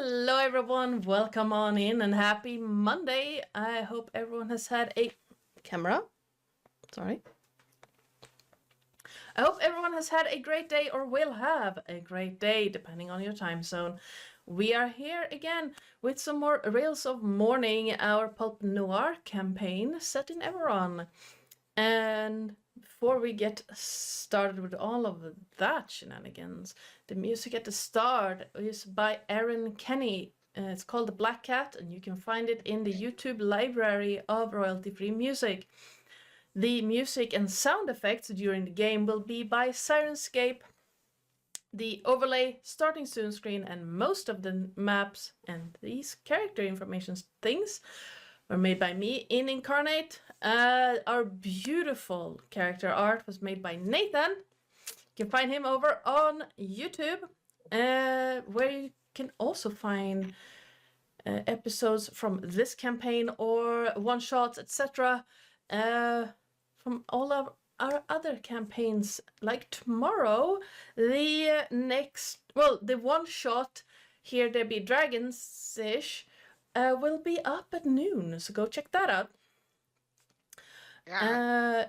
Hello, everyone. Welcome on in and happy Monday. I hope everyone has had a camera. Sorry. I hope everyone has had a great day or will have a great day, depending on your time zone. We are here again with some more Rails of Mourning, our pulp noir campaign set in Eberron. And before we get started with all of that shenanigans, the music at the start is by Aaron Kenny. It's called The Black Cat, and you can find it in the YouTube library of royalty-free music. The music and sound effects during the game will be by Sirenscape. The overlay, starting soon screen, and most of the maps and these character information things were made by me in Incarnate. Our beautiful character art was made by Nathan. You can find him over on YouTube, where you can also find episodes from this campaign or one-shots, etc. From all of our other campaigns. Like tomorrow, the one-shot Here There Be Dragons-ish will be up at noon, so go check that out. Yeah.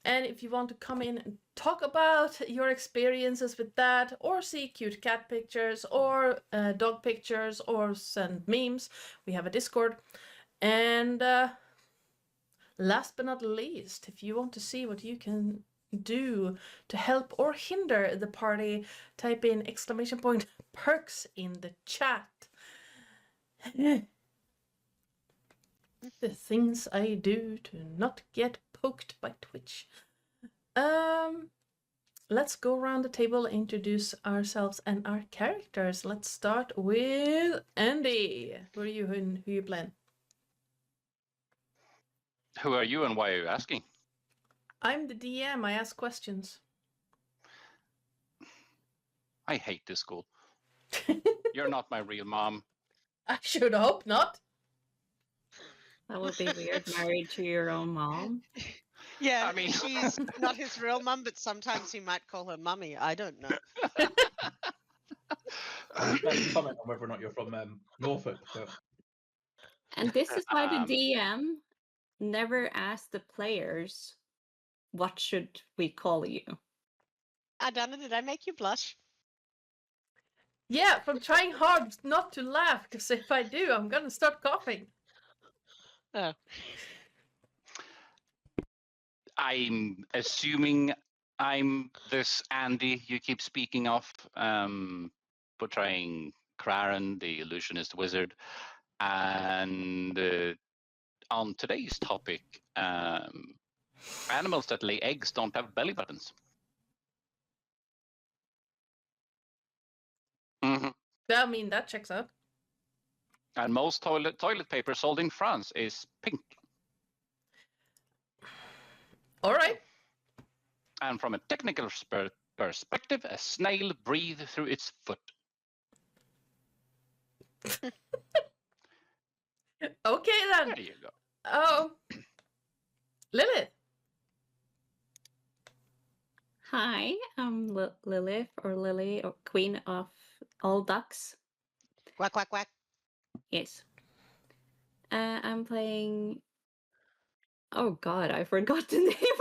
And if you want to come in and talk about your experiences with that, or see cute cat pictures, or dog pictures, or send memes, we have a Discord. And last but not least, if you want to see what you can do to help or hinder the party, type in !perks in the chat. The things I do to not get poked by Twitch. Let's go around the table, introduce ourselves and our characters. Let's start with Andy. Who are you and who you playing? Who are you and why are you asking? I'm the DM. I ask questions. I hate this school. You're not my real mom. I should hope not. That would be weird, married to your own mom. Yeah, I mean- she's not his real mum, but sometimes he might call her mummy. I don't know. Let's comment on whether or not you're from Norfolk. But... And this is why the DM never asks the players, what should we call you? Adana, did I make you blush? Yeah, from trying hard not to laugh, because if I do, I'm gonna start coughing. Oh. I'm assuming I'm this Andy you keep speaking of, portraying Craren, the illusionist wizard. And on today's topic, animals that lay eggs don't have belly buttons. Mm-hmm. I mean, that checks out. And most toilet paper sold in France is pink. All right. And from a technical perspective, a snail breathes through its foot. Okay then. There you go. Oh, Lillith. Hi, I'm Lilith, or Lily, or Queen of all ducks. Quack, quack, quack. Yes. I'm playing... Oh god, I forgot the name.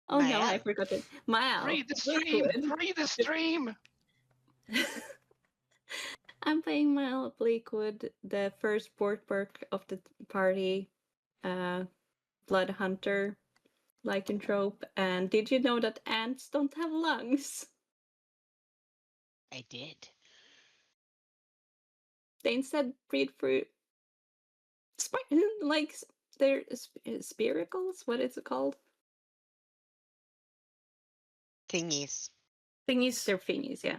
Oh no, I Mael. forgot it. Mael. Free the stream! Free the stream! I'm playing Mael Bleakwood, the first perk of the party, blood hunter, lycanthrope. And did you know that ants don't have lungs? I did. They instead breathe through like they're spiracles. What is it called? Thingies. Thingies. They're thingies, yeah.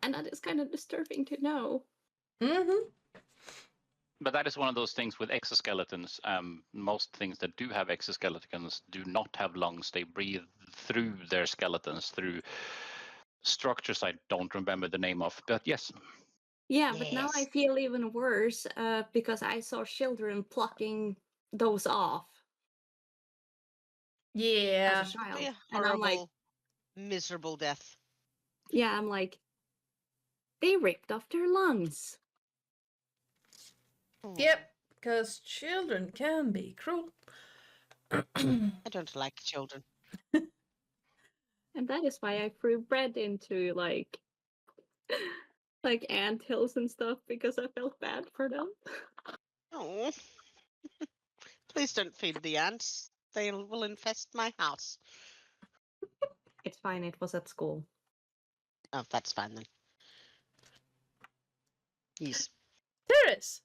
And that is kind of disturbing to know. Mm-hmm. But that is one of those things with exoskeletons. Most things that do have exoskeletons do not have lungs. They breathe through their skeletons, through structures I don't remember the name of. But yes. Yeah, but now I Yes. feel even worse because I saw children plucking those off Yeah. as a child. Be a And I'm like, horrible, miserable death. yeah, I'm like, they ripped off their lungs. Oh, Yep, because children can be cruel. I don't like children. And that is why I threw bread into like ant hills and stuff because I felt bad for them. Oh. Please don't feed the ants. They will infest my house. It's fine, it was at school. Oh, that's fine then. Yes. Terris!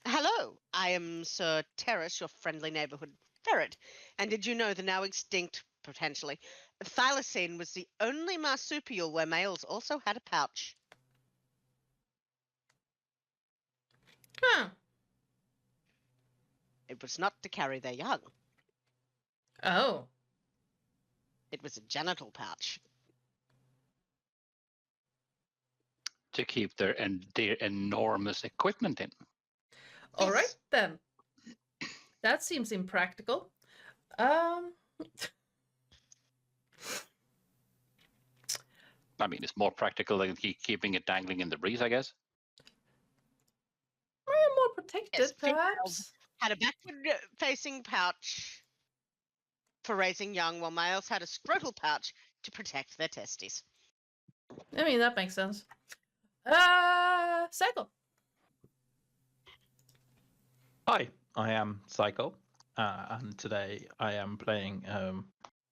Hello, I am Sir Terris, your friendly neighborhood ferret. And did you know the now extinct, potentially, thylacine was the only marsupial where males also had a pouch? Huh. It was not to carry their young. Oh. It was a genital pouch. To keep their enormous equipment in. All right Yes. then. That seems impractical. I mean, it's more practical than keeping it dangling in the breeze, I guess. More protected, Yes, perhaps. Had a backward-facing pouch for raising young, while males had a scrotal pouch to protect their testes. I mean, that makes sense. Psycole. Hi, I am Psycole, and today I am playing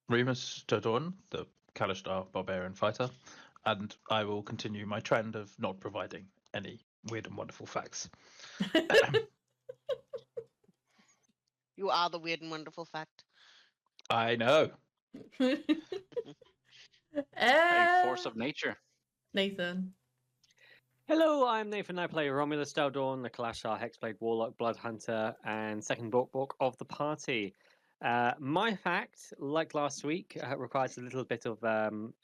Remus Todorn, the Kalistar Barbarian Fighter, and I will continue my trend of not providing any weird and wonderful facts. You are the weird and wonderful fact. I know. A force of nature. Nathan. Hello, I'm Nathan. I play Romulus Daldorn, the Kalashar Hexblade Warlock Blood Hunter, and second book of the party. My fact, like last week, requires a little bit of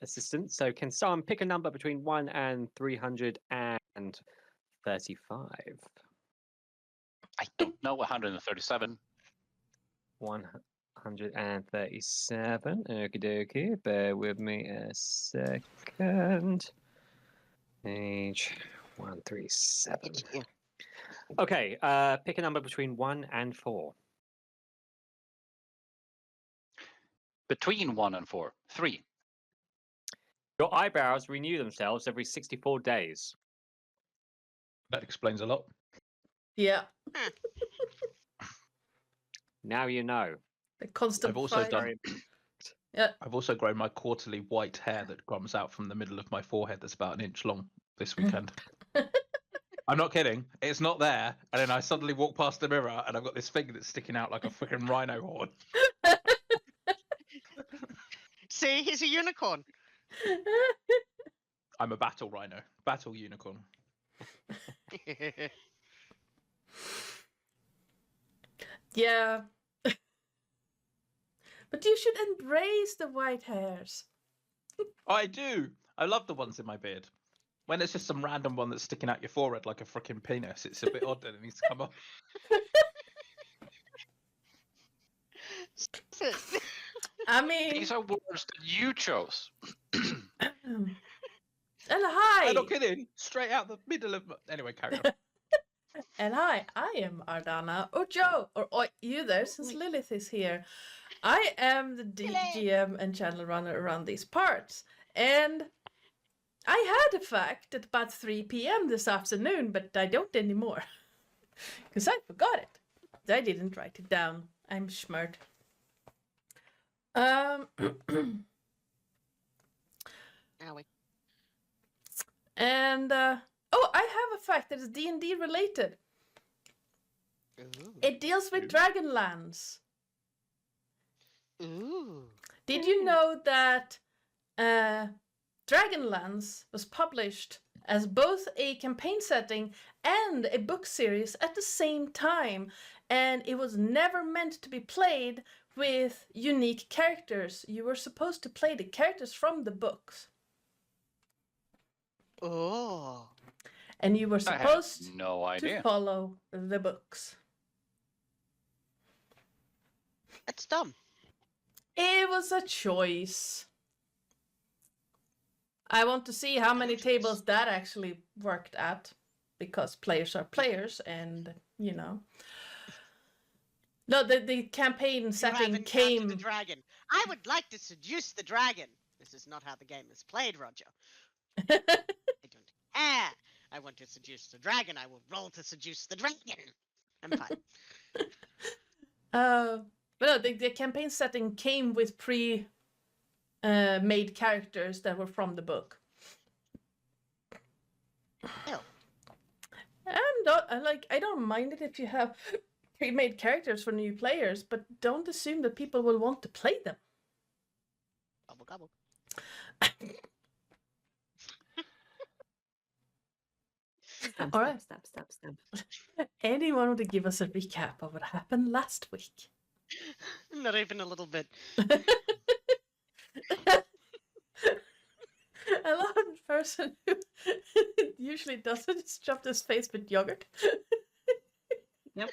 assistance. So, can someone pick a number between 1 and 335? I don't know, 137. 137. Okie dokie. Bear with me a second. Page 137. It's here. Okay, pick a number between 1 and 4. Between 1 and 4. 3. Your eyebrows renew themselves every 64 days. That explains a lot. Yeah. Now you know. The constant I've also fight. done. Yeah. I've also grown my quarterly white hair that comes out from the middle of my forehead that's about an inch long this weekend. I'm not kidding. It's not there. And then I suddenly walk past the mirror and I've got this thing that's sticking out like a freaking rhino horn. See, he's a unicorn. I'm a battle rhino. Battle unicorn. Yeah. But you should embrace the white hairs. I do. I love the ones in my beard. When it's just some random one that's sticking out your forehead like a freaking penis, it's a bit odd and it needs to come off. I mean, These are words that you chose. and hi, I'm not kidding. Straight out the middle of. Anyway, carry on. and hi. I am Ardana or Joe or you there, since Lillith is here. I am the DGM and channel runner around these parts, and I had a fact at about 3 p.m. this afternoon, but I don't anymore because I forgot it. I didn't write it down. I'm smart. Owie. And oh, I have a fact that is D&D related. Ooh. It deals with Dragonlands. Ooh. Did you know that Dragonlands was published as both a campaign setting and a book series at the same time, and it was never meant to be played with unique characters. You were supposed to play the characters from the books, Oh. and you were I have supposed no to idea. follow the books. That's dumb. It was a choice. I want to see how many tables that actually worked at, because players are players, and you know. No, the campaign You have setting encountered came. the dragon. I would like to seduce the dragon. This is not how the game is played, Roger. I don't care. I want to seduce the dragon. I will roll to seduce the dragon. I'm fine. But no, the campaign setting came with made characters that were from the book. Oh. And I don't mind it if you have pre-made characters for new players, but don't assume that people will want to play them. Gobble gobble. All right. Stop. Anyone want to give us a recap of what happened last week? Not even a little bit. I love the person who usually doesn't just stuff his face with yogurt. Yep.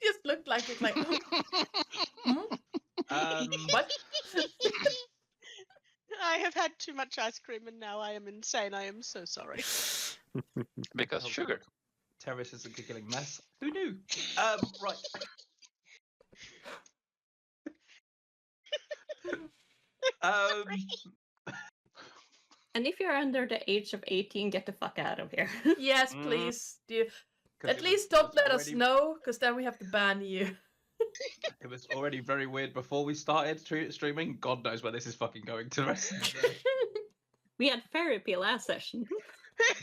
Just looked like it's like. What? I have had too much ice cream and now I am insane. I am so sorry. Because sugar. Terris is a giggling mess. Who knew? Right. And if you're under the age of 18, get the fuck out of here. Yes, Mhm. please. Do 'Cause at it least was don't let us already- know, because then we have to ban you. It was already very weird before we started streaming. God knows where this is fucking going to the rest of the day. We had therapy last session.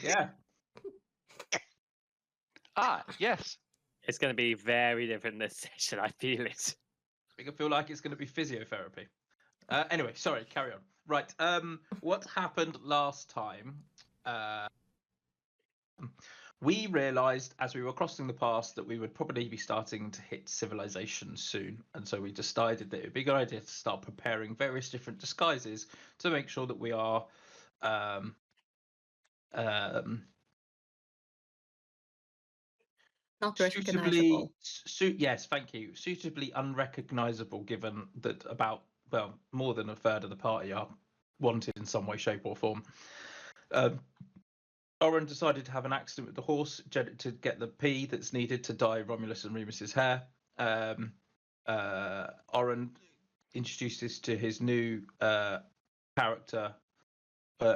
Yeah. Ah, yes. It's going to be very different this session. I feel it. I feel like it's going to be physiotherapy. Anyway, sorry, carry on. Right. What happened last time? We realised as we were crossing the pass that we would probably be starting to hit civilization soon, and so we decided that it would be a good idea to start preparing various different disguises to make sure that we are Not suitably recognizable. yes, thank you, suitably unrecognizable, given that about more than a third of the party are wanted in some way, shape or form. Oren decided to have an accident with the horse to get the pee that's needed to dye Romulus and Remus's hair. Oren introduced us to his new character,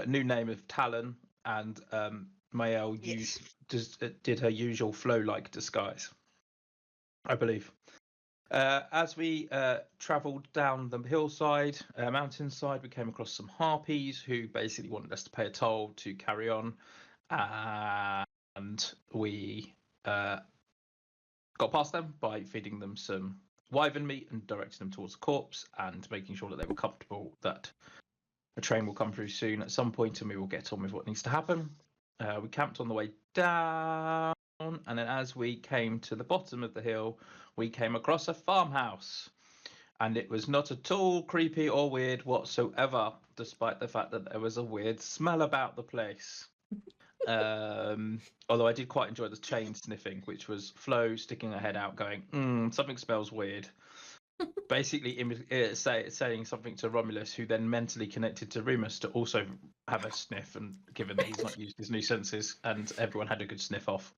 new name of Talon, and Mael Yes. did her usual flow-like disguise, I believe. As we travelled down the hillside, mountainside, we came across some harpies who basically wanted us to pay a toll to carry on, and we got past them by feeding them some wyvern meat and directing them towards the corpse and making sure that they were comfortable that a train will come through soon at some point and we will get on with what needs to happen. We camped on the way down, and then as we came to the bottom of the hill, we came across a farmhouse, and it was not at all creepy or weird whatsoever, despite the fact that there was a weird smell about the place. Although I did quite enjoy the chain sniffing, which was Flo sticking her head out going, something smells weird. Basically saying something to Romulus, who then mentally connected to Remus to also have a sniff, and given that he's not used his new senses, and everyone had a good sniff off.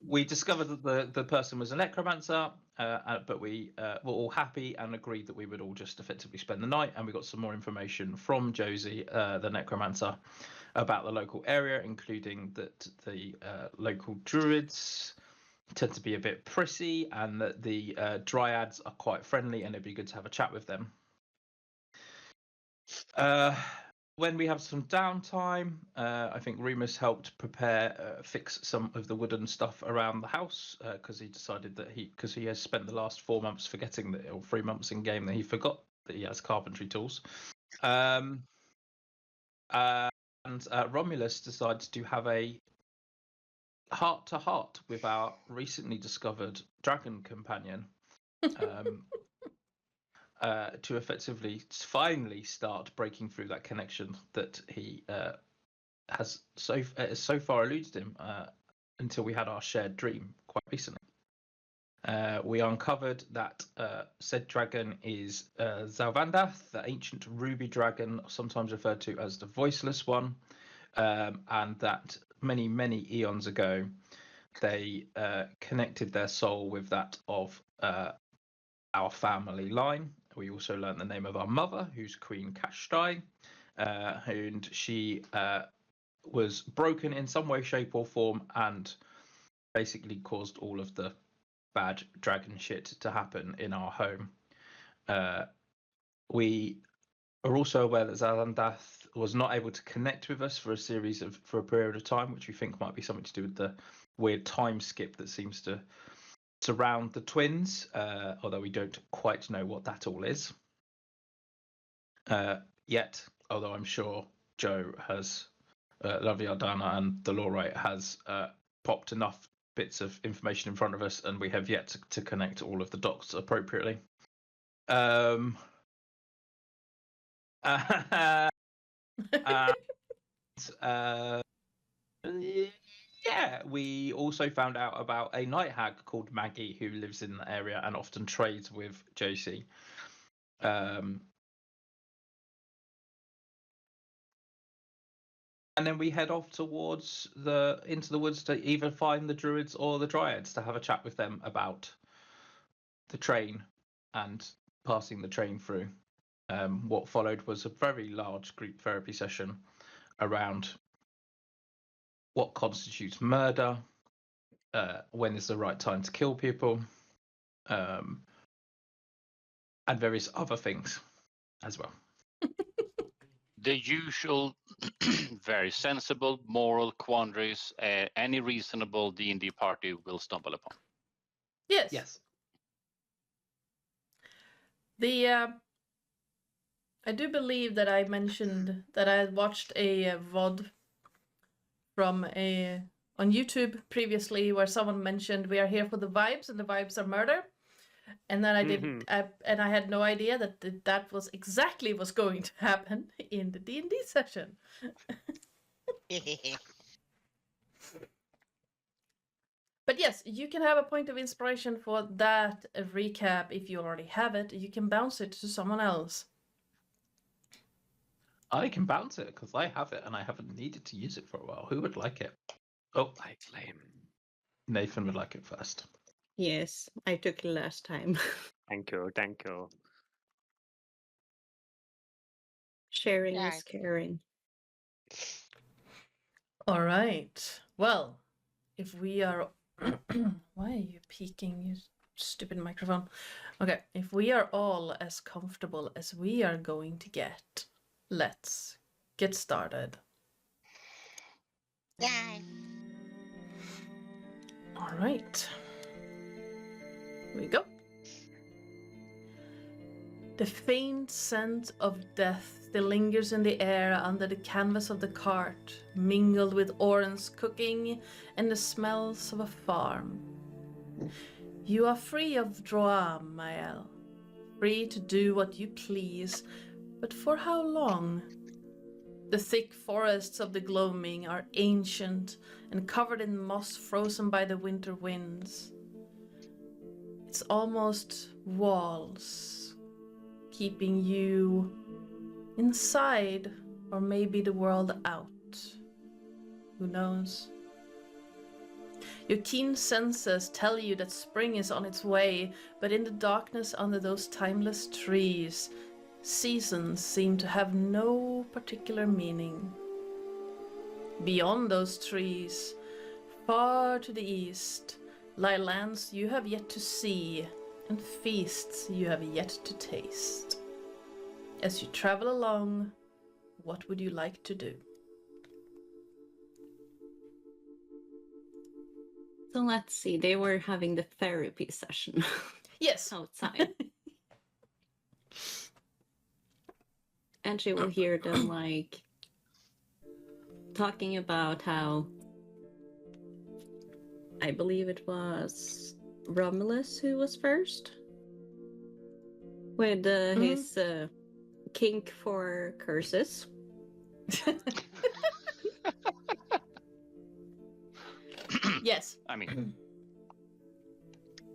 We discovered that the person was a necromancer, but we were all happy and agreed that we would all just effectively spend the night, and we got some more information from Josie, the necromancer, about the local area, including that the local druids tend to be a bit prissy, and that the dryads are quite friendly, and it'd be good to have a chat with them. When we have some downtime, I think Remus helped fix some of the wooden stuff around the house, because he decided that because he has spent the last 4 months forgetting that, or 3 months in game, that he forgot that he has carpentry tools. And Romulus decides to have a heart-to-heart with our recently discovered dragon companion, to effectively finally start breaking through that connection that he has so far eluded him until we had our shared dream quite recently. we uncovered that said dragon is Zalvandath, the ancient ruby dragon, sometimes referred to as the Voiceless One, and that many, many eons ago, they connected their soul with that of our family line. We also learned the name of our mother, who's Queen Kashtai, and she was broken in some way, shape, or form, and basically caused all of the bad dragon shit to happen in our home. We are also aware that Zalandath was not able to connect with us for a period of time, which we think might be something to do with the weird time skip that seems to surround the twins, although we don't quite know what that all is yet, although I'm sure Joe has Laviardana and the Lawrite has popped enough bits of information in front of us, and we have yet to connect all of the dots appropriately. Yeah, we also found out about a night hag called Maggie who lives in the area and often trades with Josie. And then we head off towards into the woods to either find the druids or the dryads to have a chat with them about the train and passing the train through. What followed was a very large group therapy session around what constitutes murder, when is the right time to kill people, and various other things as well. The usual, very sensible moral quandaries any reasonable D&D party will stumble upon. Yes. Yes. I do believe that I mentioned that I watched a VOD from on YouTube previously where someone mentioned we are here for the vibes and the vibes are murder. And then and I had no idea that was exactly what's going to happen in the D&D session. But yes, you can have a point of inspiration for that recap if you already have it. You can bounce it to someone else. I can bounce it because I have it and I haven't needed to use it for a while. Who would like it? Oh, I claim. Nathan would like it first. Yes, I took it last time. Thank you, thank you. Sharing Yeah. is caring. All right. Well, if we are... Why are you peeking, you stupid microphone? Okay, if we are all as comfortable as we are going to get, let's get started. Yay. All right. Here we go. The faint scent of death still lingers in the air under the canvas of the cart, mingled with Oren's cooking and the smells of a farm. You are free of Droam, Mael, free to do what you please, but for how long? The thick forests of the gloaming are ancient and covered in moss frozen by the winter winds. It's almost walls, keeping you inside, or maybe the world out. Who knows? Your keen senses tell you that spring is on its way, but in the darkness under those timeless trees, seasons seem to have no particular meaning. Beyond those trees, far to the east, lie lands you have yet to see and feasts you have yet to taste. As you travel along, what would you like to do? So let's see, they were having the therapy session Yes. outside. And she will hear them like talking about how I believe it was Romulus who was first with his kink for curses. Yes. I mean,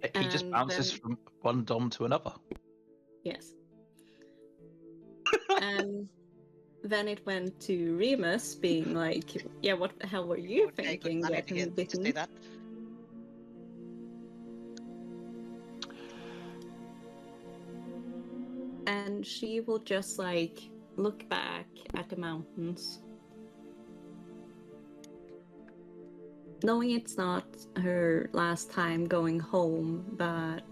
He just And bounces then- from one dom to another. Yes. And then it went to Remus being like, yeah, what the hell were you Would pay good thinking money to getting to see bitten? that. And she will just like look back at the mountains, knowing it's not her last time going home, but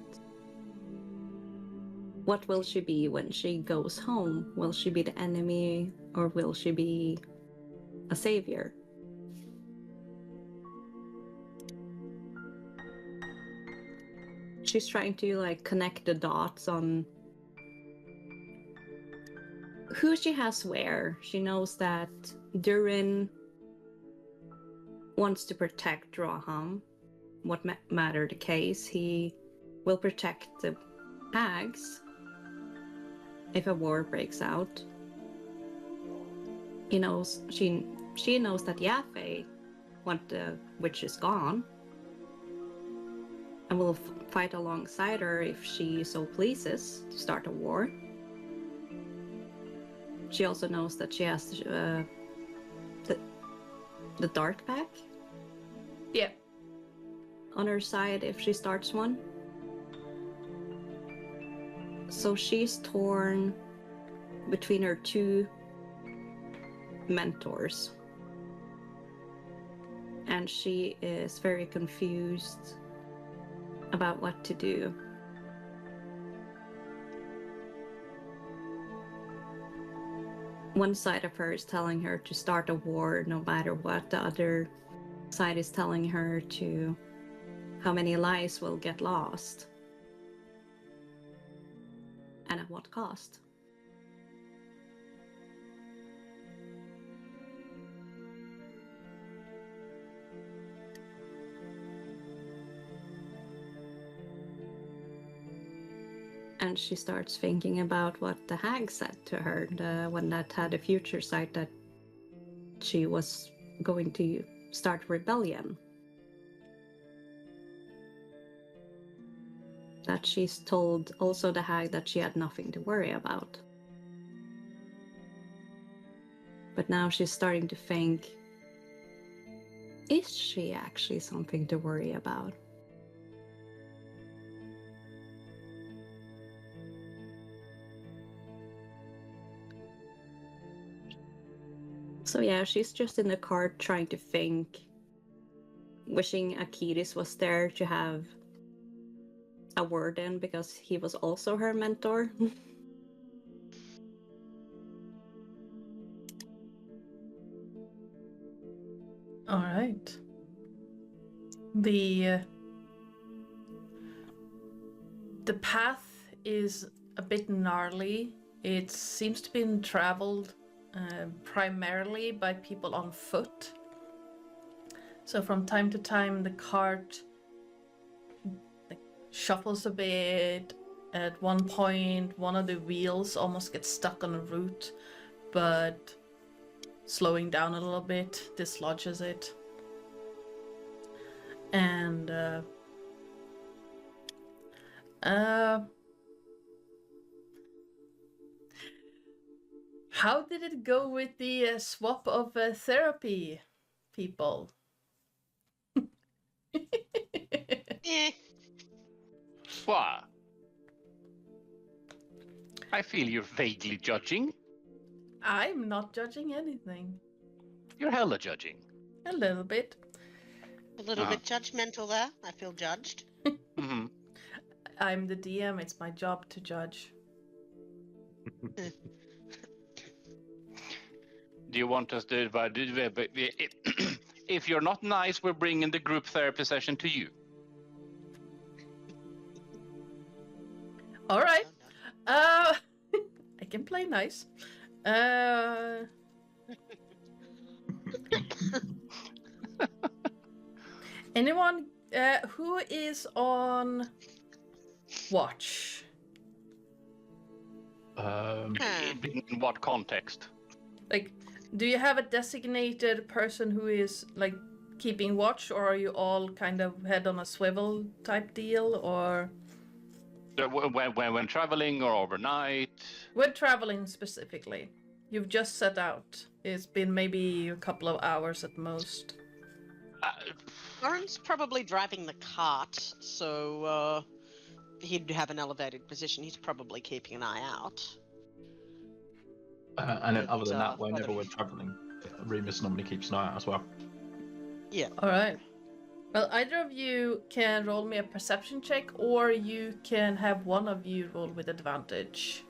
what will she be when she goes home? Will she be the enemy or will she be a savior? She's trying to like connect the dots on who she has where. She knows that Durin wants to protect Draham. What matter the case, he will protect the hags if a war breaks out. He knows she knows that Yaffe want the witches gone and will fight alongside her if she so pleases to start a war. She also knows that she has the dark pack Yeah. on her side if she starts one. So she's torn between her two mentors. And she is very confused about what to do. One side of her is telling her to start a war no matter what. The other side is telling her to how many lives will get lost and at what cost. And she starts thinking about what the hag said to her, the one that had a future sight that she was going to start rebellion. That she's told also the hag that she had nothing to worry about. But now she's starting to think, is she actually something to worry about? So yeah, she's just in the car trying to think, wishing Akiris was there to have a word in because he was also her mentor. All right. The path is a bit gnarly. It seems to be traveled primarily by people on foot. So from time to time, the cart shuffles a bit. At one point, one of the wheels almost gets stuck on a root, but slowing down a little bit dislodges it. And how did it go with the swap of therapy, people? Eh, What? I feel you're vaguely judging. I'm not judging anything. You're hella judging. A little bit. a little Uh-huh. bit judgmental there. I feel judged. Hmm. I'm the DM, it's my job to judge. Do you want us to divide? If you're not nice, we're bringing the group therapy session to you. All right. Oh, no. I can play nice. Anyone who is on watch? Hmm. In what context? Like, do you have a designated person who is like keeping watch, or are you all kind of head on a swivel type deal, or When traveling or overnight. when traveling specifically? You've just set out. It's been maybe a couple of hours at most. Lauren's probably driving the cart, so he'd have an elevated position. He's probably keeping an eye out. And then other than that, But, whenever we're traveling, Remus normally keeps an eye out as well. Yeah. All right. Well, either of you can roll me a perception check, or you can have one of you roll with advantage.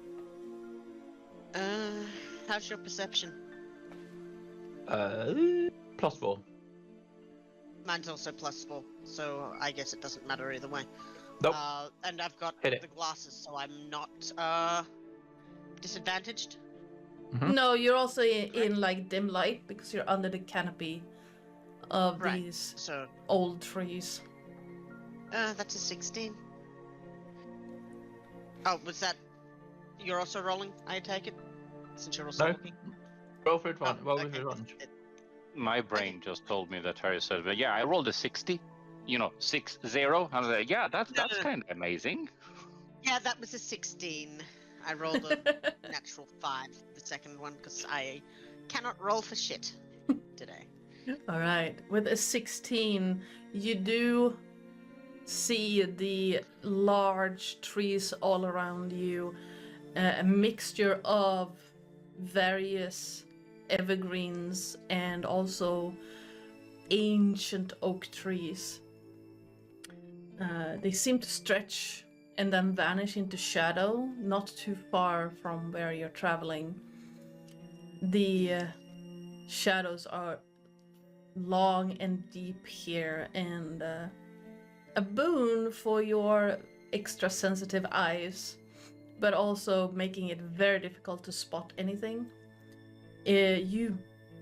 How's your perception? +4. Mine's also +4, so I guess it doesn't matter either way. Nope. And I've got Hit it. the glasses, so I'm not disadvantaged. Mhm. No, you're also in like dim light because you're under the canopy of Right. these So old trees. that's a 16. Oh, was that? You're also rolling? I take it, since you're also No. looking. Roll for advantage. Oh, Roll for okay. advantage. My brain just told me that Terris said, "But yeah, I rolled a 60. 6-0." I was like, yeah, that's No. kind of amazing. Yeah, that was a 16. I rolled a natural 5, the second one, because I cannot roll for shit today. All right. With a 16, you do see the large trees all around you, a mixture of various evergreens and also ancient oak trees. They seem to stretch and then vanish into shadow, not too far from where you're traveling. The shadows are long and deep here, and a boon for your extra sensitive eyes, but also making it very difficult to spot anything. You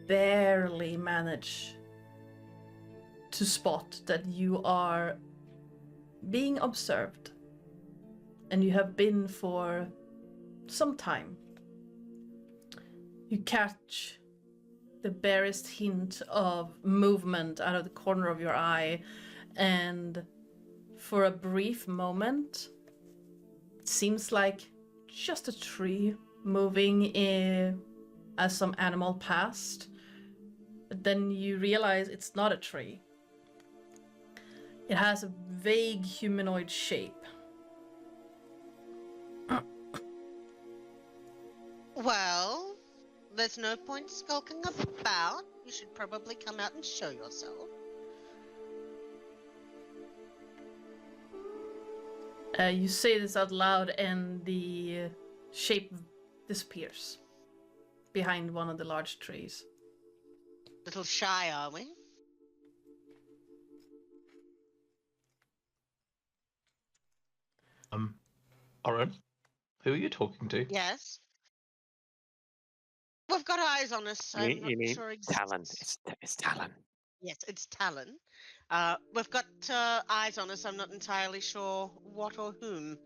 barely manage to spot that you are being observed, and you have been for some time. You catch the barest hint of movement out of the corner of your eye, and for a brief moment, it seems like just a tree moving as some animal passed. But then you realize it's not a tree. It has a vague humanoid shape. Well, there's no point skulking about. You should probably come out and show yourself. You say this out loud, and the shape disappears behind one of the large trees. Little shy, are we? Oren, who are you talking to? Yes. We've got eyes on us. I'm You not mean sure Talon? exactly. It's Talon. Yes, it's Talon. We've got eyes on us. I'm not entirely sure what or whom,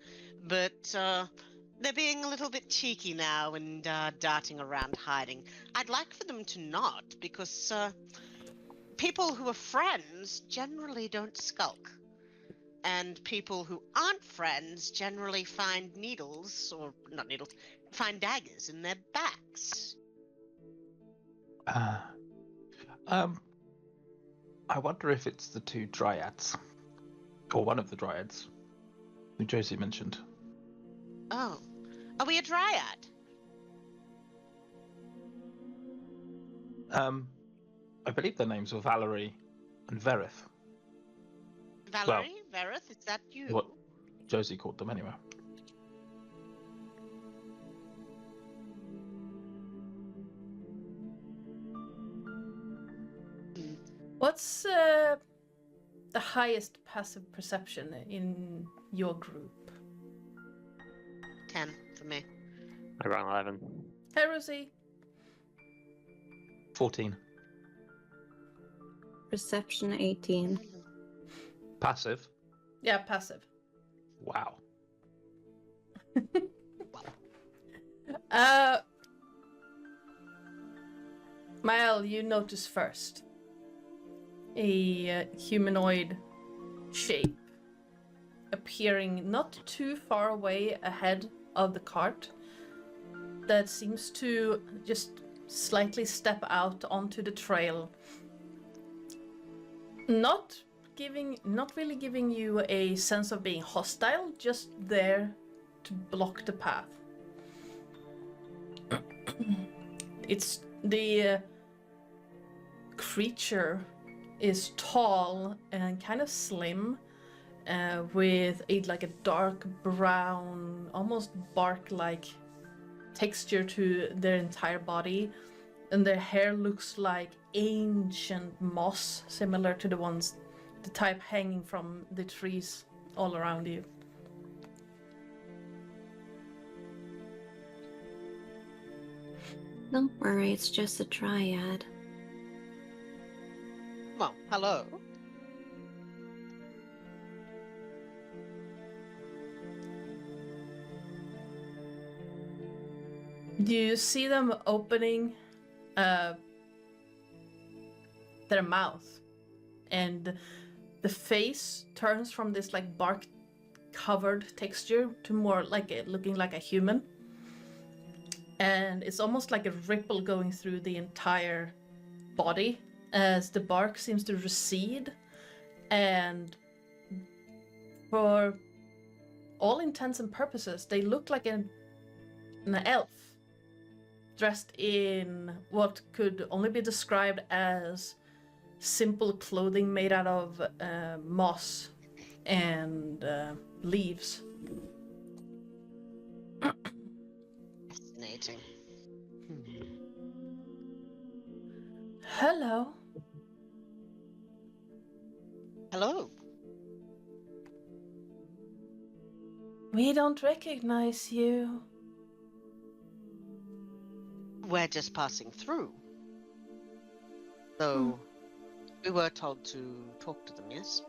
but they're being a little bit cheeky now and darting around hiding. I'd like for them to not, because people who are friends generally don't skulk. And people who aren't friends generally find needles, or not needles, find daggers in their backs. I wonder if it's the two dryads, or one of the dryads, who Josie mentioned. Oh. Are we a dryad? I believe their names were Valerie and Verith. Valerie? Verith, is that you? What Josie called them anyway. What's the highest passive perception in your group? 10 for me. Around 11. Hey, Rosie. 14. Perception 18. Passive. Yeah, passive. Wow. Mael, you notice first. a humanoid shape appearing not too far away ahead of the cart that seems to just slightly step out onto the trail. Not really giving you a sense of being hostile, just there to block the path. It's the creature is tall and kind of slim, with a dark brown, almost bark-like texture to their entire body, and their hair looks like ancient moss, similar to the type hanging from the trees all around you. Don't worry, it's just a dryad. Well, hello. Do you see them opening their mouth, and the face turns from this bark covered texture to more looking like a human, and it's almost like a ripple going through the entire body as the bark seems to recede, and for all intents and purposes they look like an elf dressed in what could only be described as simple clothing made out of moss and leaves. Fascinating. Hello. Hello. We don't recognize you. We're just passing through. So, we were told to talk to them, yes?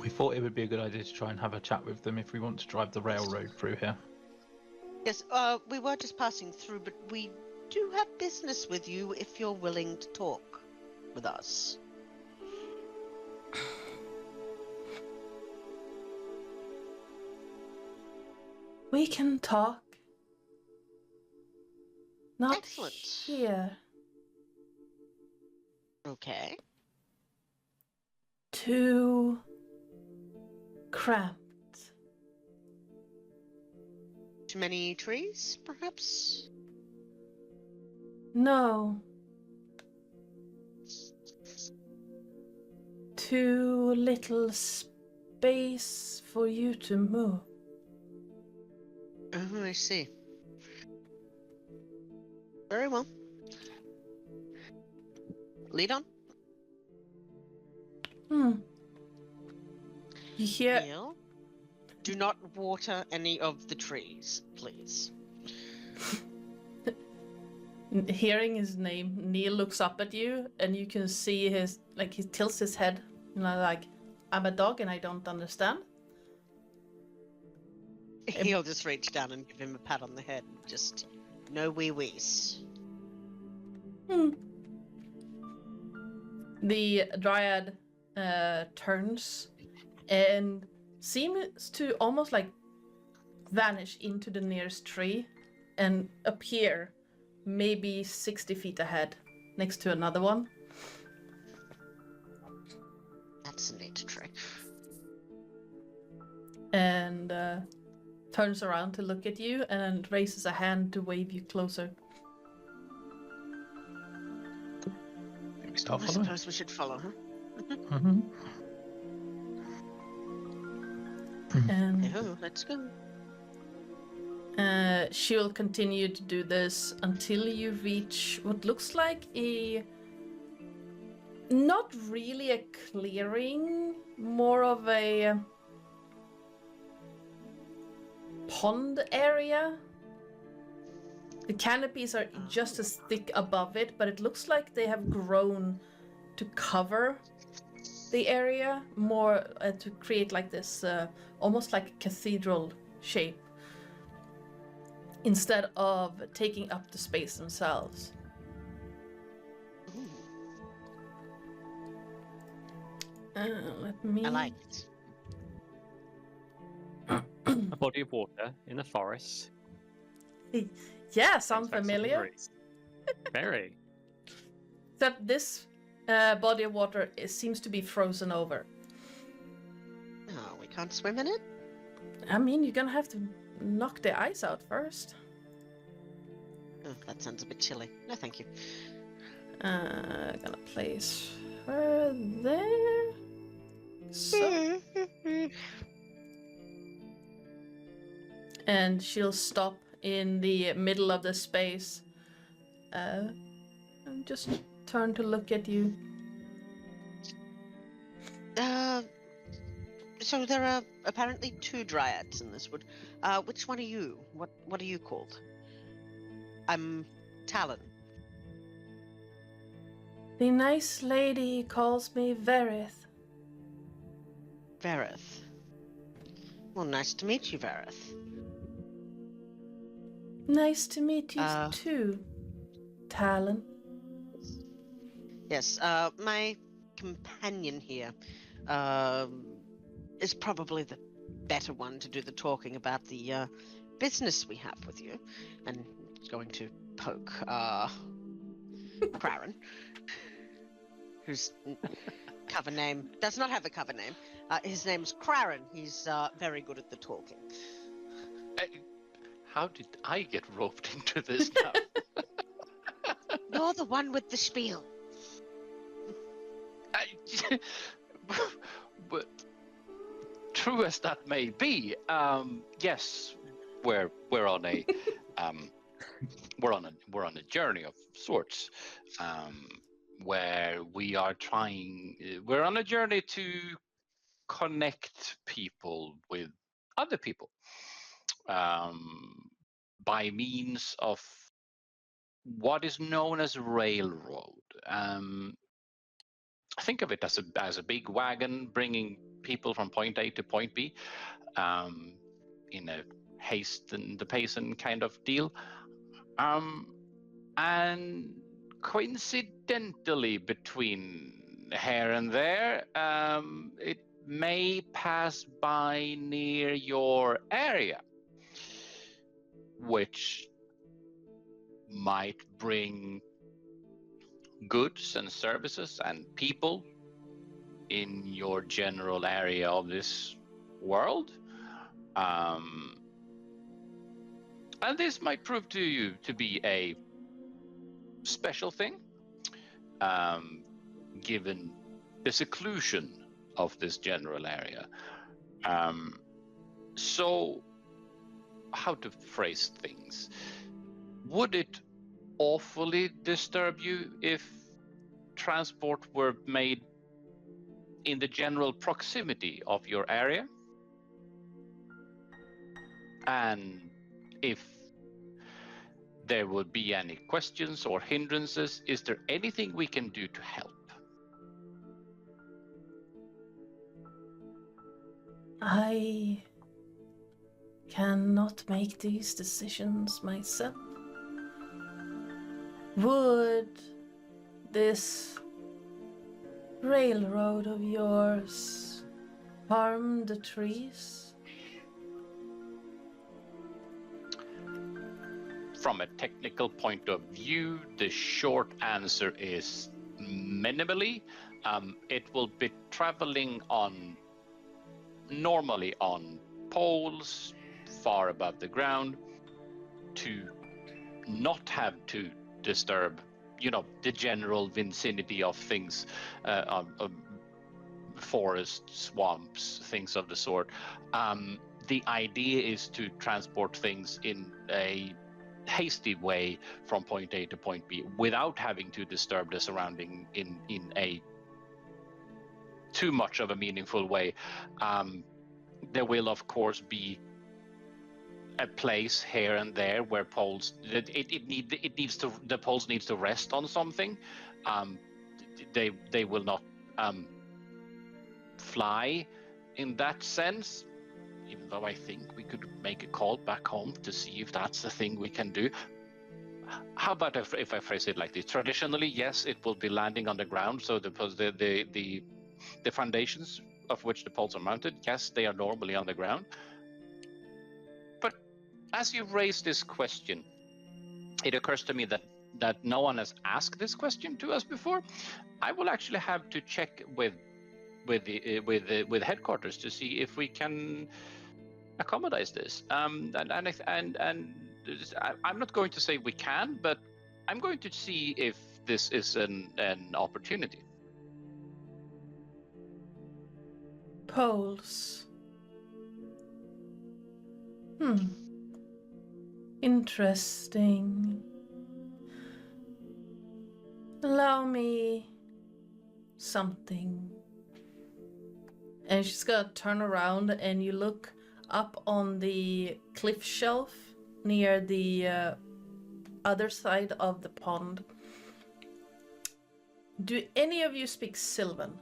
We thought it would be a good idea to try and have a chat with them if we want to drive the railroad through here. Yes, we were just passing through, but we do have business with you if you're willing to talk with us. We can talk. Not Excellent. here. Okay. Too cramped. Too many trees, perhaps? No. Too little space for you to move. Oh, I see. Very well. Lead on. You hear Neil, do not water any of the trees, please. hearing his name, Neil looks up at you and you can see he tilts his head, I'm a dog and I don't understand. He'll just reach down and give him a pat on the head. Just no wee-wees. The dryad turns and seems to almost vanish into the nearest tree and appear maybe 60 feet ahead next to another one. That's a neat trick. And turns around to look at you and raises a hand to wave you closer. We start I following. suppose we should follow, huh? And Oh, let's go. she will continue to do this until you reach what looks like not really a clearing, more of a pond area. The canopies are just as thick above it, but it looks like they have grown to cover the area more, to create this almost like cathedral shape instead of taking up the space themselves. Let me. I like it. A body of water in the forest. Yeah, sounds Brings back some familiar. memories. Very. Except this body of water seems to be frozen over. Oh, we can't swim in it? I mean, you're gonna have to knock the ice out first. Oh, that sounds a bit chilly. No, thank you. Gonna place her there. So, and she'll stop in the middle of the space. And just turn to look at you. So there are apparently 2 dryads in this wood. Which one are you? What are you called? I'm Talon. The nice lady calls me Verith. Verith. Well, nice to meet you, Verith. Nice to meet you too, Talon. Yes, my companion here is probably the better one to do the talking about the business we have with you. And going to poke Craren, whose cover name does not have a cover name. His name's Craren. He's very good at the talking. How did I get roped into this now? You're the one with the spiel. But true as that may be, yes, we're on a we're on a journey of sorts, where we're on a journey to connect people with other people, by means of what is known as railroad. Think of it as a big wagon bringing people from point A to point B, in a haste and the pacing kind of deal. And coincidentally, between here and there, it may pass by near your area, which might bring goods and services and people in your general area of this world. And this might prove to you to be a special thing, given the seclusion of this general area. So, how to phrase things? Would it awfully disturb you if transport were made in the general proximity of your area? And if there would be any questions or hindrances, is there anything we can do to help? I cannot make these decisions myself. Would this railroad of yours harm the trees? From a technical point of view, the short answer is minimally. It will be traveling normally on poles far above the ground to not have to disturb, the general vicinity of things, forests, swamps, things of the sort. The idea is to transport things in a hasty way from point A to point B without having to disturb the surrounding in a too much of a meaningful way. There will of course be a place here and there where poles the poles needs to rest on something. They will not fly in that sense, even though I think we could make a call back home to see if that's the thing we can do. How about if I phrase it like this? Traditionally, yes, it will be landing on the ground, so the the foundations of which the poles are mounted, yes, they are normally on the ground. But as you raise this question, it occurs to me that no one has asked this question to us before. I will actually have to check with headquarters to see if we can accommodate this. And I'm not going to say we can, but I'm going to see if this is an opportunity. Poles. Interesting. Allow me something. And she's gonna turn around, and you look up on the cliff shelf near the other side of the pond. Do any of you speak Sylvan?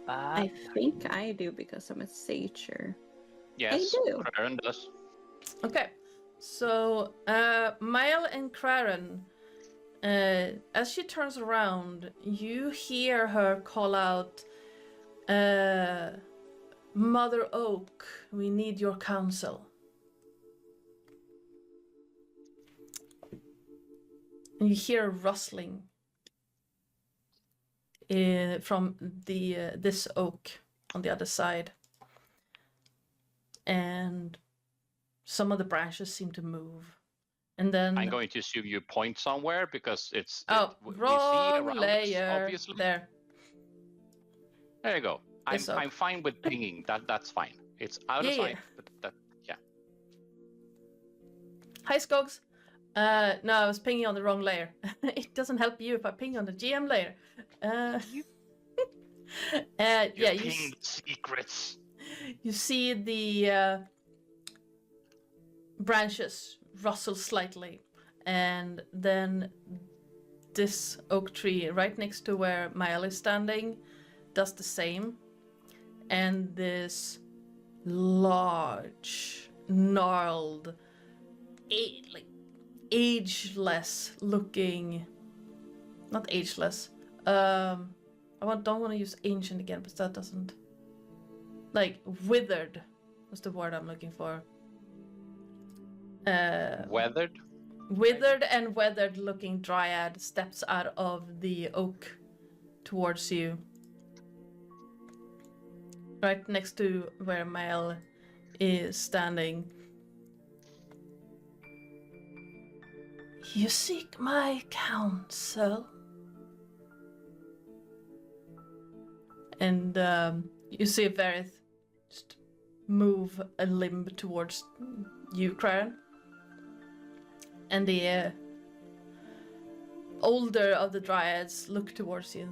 I think I do because I'm a sager. Yes, I do. Karen does. Okay, so Mael and Craren, as she turns around, you hear her call out, Mother Oak, we need your counsel. And you hear a rustling from this oak on the other side. And some of the branches seem to move. And then I'm going to assume you point somewhere because it's we see wrong around us, layer obviously. there. There you go. This oak. I'm fine with pinging. That's fine. It's out of Yeah. sight, but yeah. Hi, Skogs. No, I was pinging on the wrong layer. It doesn't help you if I ping on the GM layer. You yeah, pinged secrets. you see the branches rustle slightly, and then this oak tree right next to where Mael is standing does the same, and this large, gnarled, ageless looking, not ageless, don't want to use ancient again, but that doesn't, like, withered was the word I'm looking for. Weathered. Withered and weathered looking dryad steps out of the oak towards you. Right next to where Mael is standing. You seek my counsel? And you see Verith just move a limb towards you, Craren. And the older of the dryads look towards you.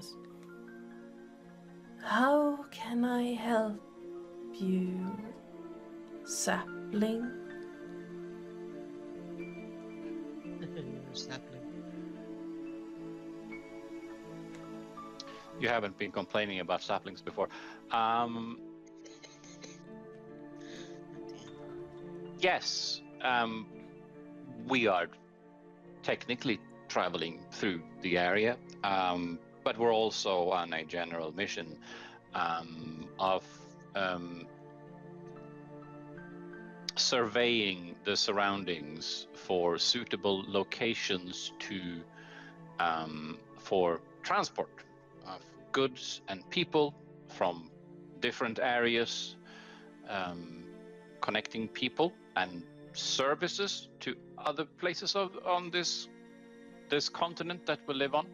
How can I help you, sapling? Sapling. You haven't been complaining about saplings before. Yes, we are technically traveling through the area, but we're also on a general mission of surveying the surroundings for suitable locations for transport of goods and people from different areas, connecting people and services to other places on this continent that we live on,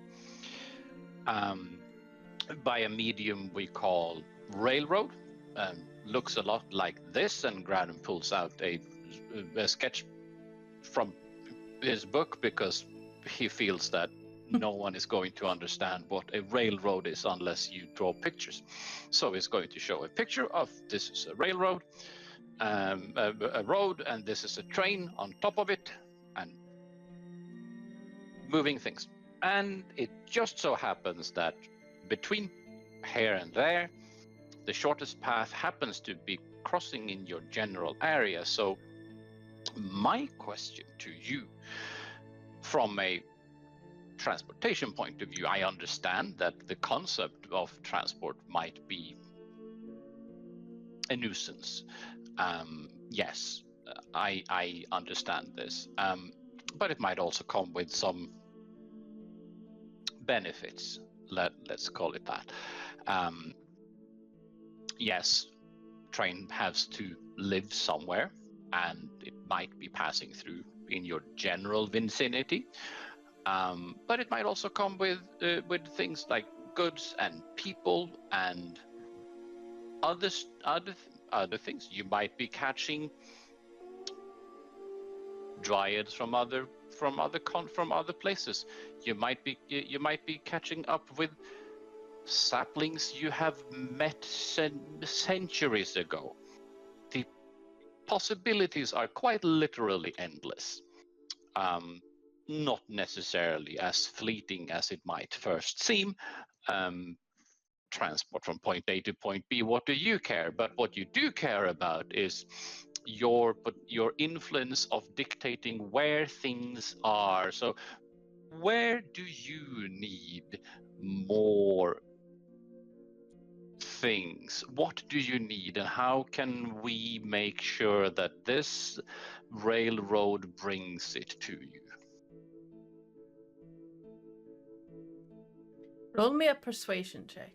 by a medium we call railroad. Looks a lot like this, and Granum pulls out a sketch from his book because he feels that no one is going to understand what a railroad is unless you draw pictures. So he's going to show a picture of this is a railroad, a road, and this is a train on top of it, and moving things. And it just so happens that between here and there, the shortest path happens to be crossing in your general area. So my question to you, from a transportation point of view, I understand that the concept of transport might be a nuisance. Yes, I understand this, but it might also come with some benefits. Let's call it that. Yes, train has to live somewhere, and it might be passing through in your general vicinity. But it might also come with things like goods and people and other things. You might be catching dryads from other places. You might be catching up with saplings you have met centuries ago. The possibilities are quite literally endless. Not necessarily as fleeting as it might first seem. Transport from point A to point B, what do you care? But what you do care about is your influence of dictating where things are. So where do you need more things? What do you need, and how can we make sure that this railroad brings it to you? Roll me a persuasion check.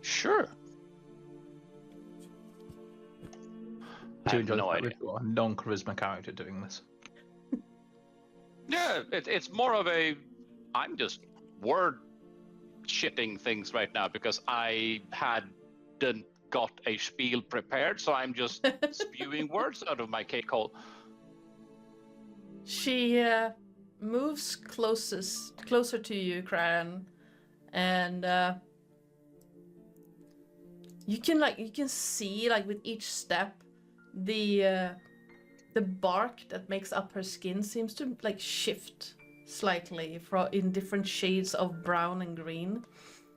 Sure. I Do have enjoy no that idea. we've got a non-charisma character doing this. Yeah, it's more of a, I'm just word shitting things right now because I hadn't got a spiel prepared, so I'm just spewing words out of my cake hole. She moves closer to you, Cran, and you can see with each step the bark that makes up her skin seems to shift slightly in different shades of brown and green.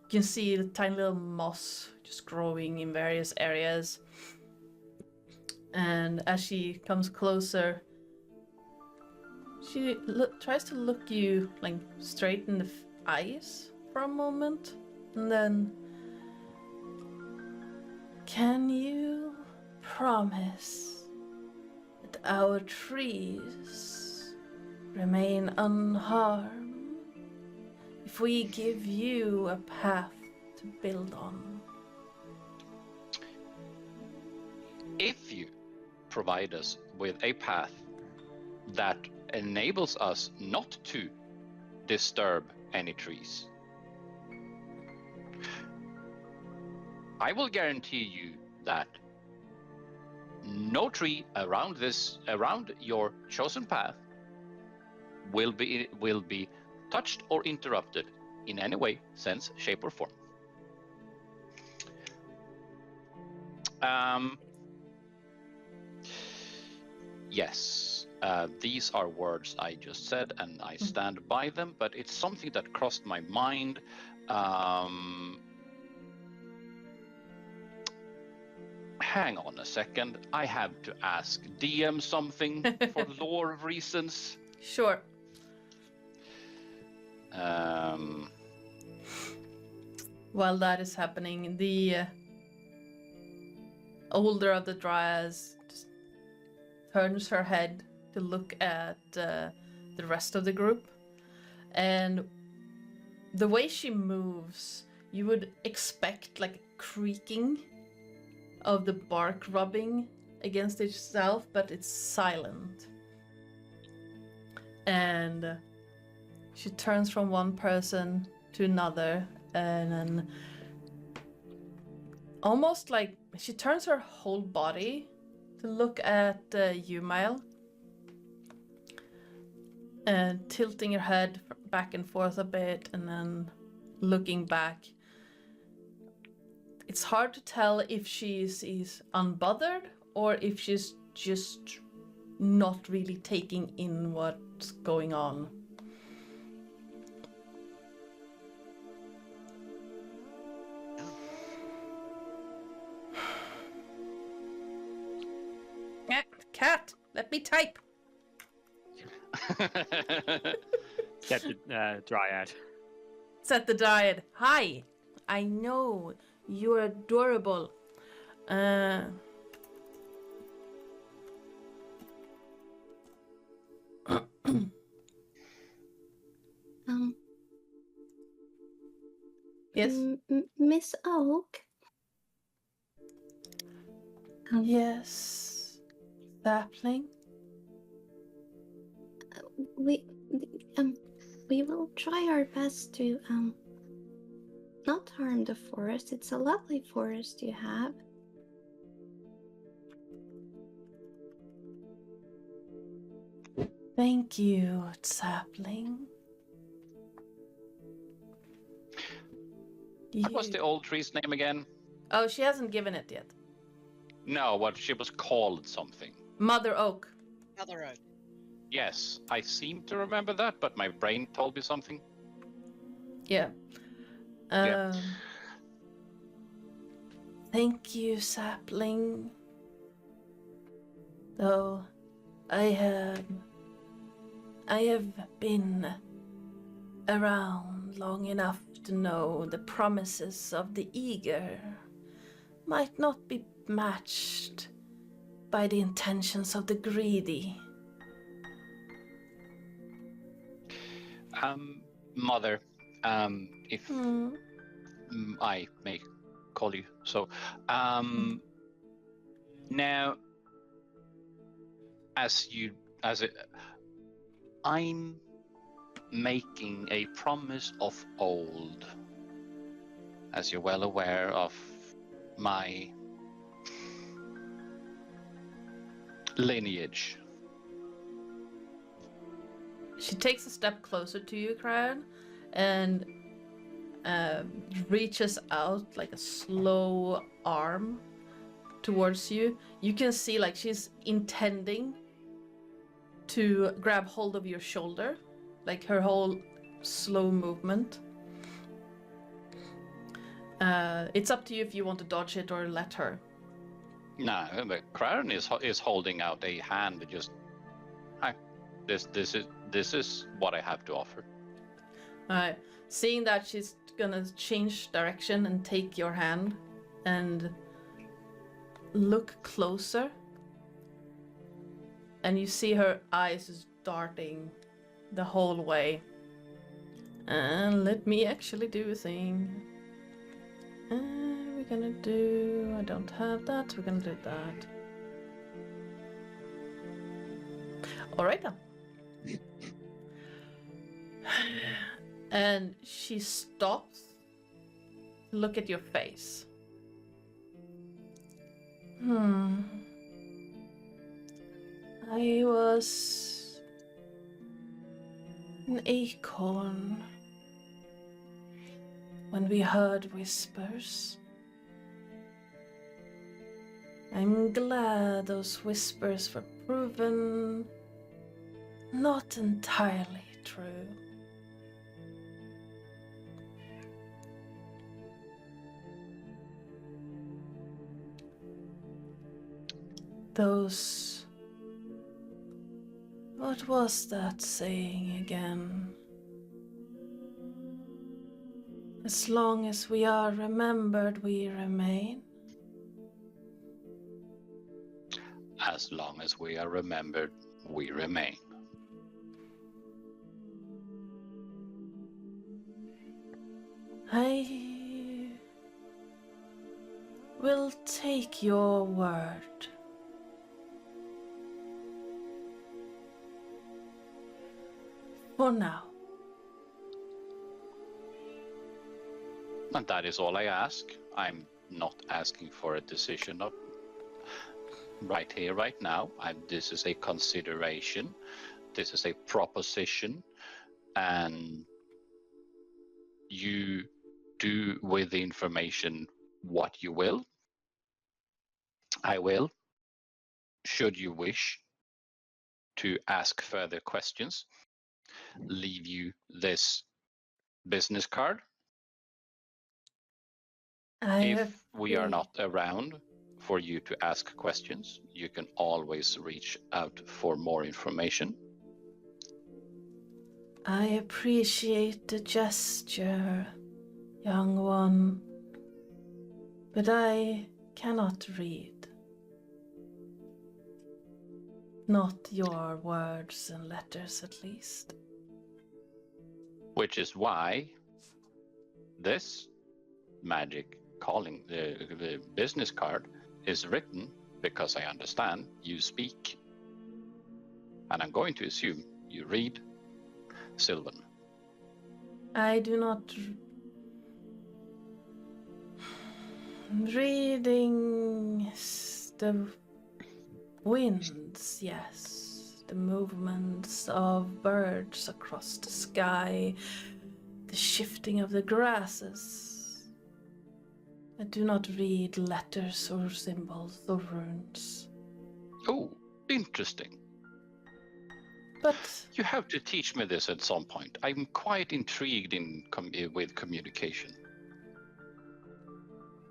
You can see the tiny little moss just growing in various areas. And as she comes closer, she tries to look you straight in the eyes for a moment, and then, can you promise that our trees remain unharmed if we give you a path to build on? If you provide us with a path that enables us not to disturb any trees, I will guarantee you that no tree around your chosen path will be touched or interrupted in any way, sense, shape, or form. Yes, these are words I just said, and I stand by them, but it's something that crossed my mind. Hang on a second, I have to ask DM something for lore reasons. Sure. While that is happening, the older of the dryads turns her head to look at the rest of the group, and the way she moves, you would expect creaking of the bark rubbing against itself, but it's silent. And she turns from one person to another, and then almost she turns her whole body to look at Yumail, and tilting her head back and forth a bit, and then looking back. It's hard to tell if she's unbothered or if she's just not really taking in what's going on. Cat, let me type. Said the dryad. Said the Dryad. Hi, I know you're adorable. Yes. Miss Oak. Yes. Sapling. We will try our best to not harm the forest. It's a lovely forest you have. Thank you, Sapling. What was the old tree's name again? Oh, she hasn't given it yet. No, what she was called something. Mother Oak. Other oak. Yes, I seem to remember that, but my brain told me something. Yeah. Yeah. Thank you, Sapling. Though I have been around long enough to know the promises of the eager might not be matched by the intentions of the greedy. Mother, if I may call you so, now, I'm making a promise of old, as you're well aware of my lineage. She takes a step closer to you, Cryon, and reaches out like a slow arm towards you. You can see like she's intending to grab hold of your shoulder, like her whole slow movement. It's up to you if you want to dodge it or let her. No, but Crown is holding out a hand. Just, hi, this is what I have to offer. Alright, seeing that she's gonna change direction and take your hand and look closer, and you see her eyes just darting the whole way. And let me actually do a thing. We're gonna do... I don't have that, we're gonna do that. Alright then. And she stops to look at your face. I was an acorn when we heard whispers. I'm glad those whispers were proven not entirely true. Those... What was that saying again? As long as we are remembered, we remain. As long as we are remembered, we remain. I will take your word. For now. And that is all I ask. I'm not asking for a decision of right here, right now. This is a consideration. This is a proposition. And you do with the information what you will. I will, should you wish to ask further questions, leave you this business card. If we are not around for you to ask questions, you can always reach out for more information. I appreciate the gesture, young one, but I cannot read. Not your words and letters, at least. Which is why this magic calling, the business card, is written, because I understand you speak. And I'm going to assume you read Sylvan. I do not... Reading the winds, yes. The movements of birds across the sky. The shifting of the grasses. I do not read letters or symbols or runes. Oh, interesting. But You have to teach me this at some point. I'm quite intrigued with communication.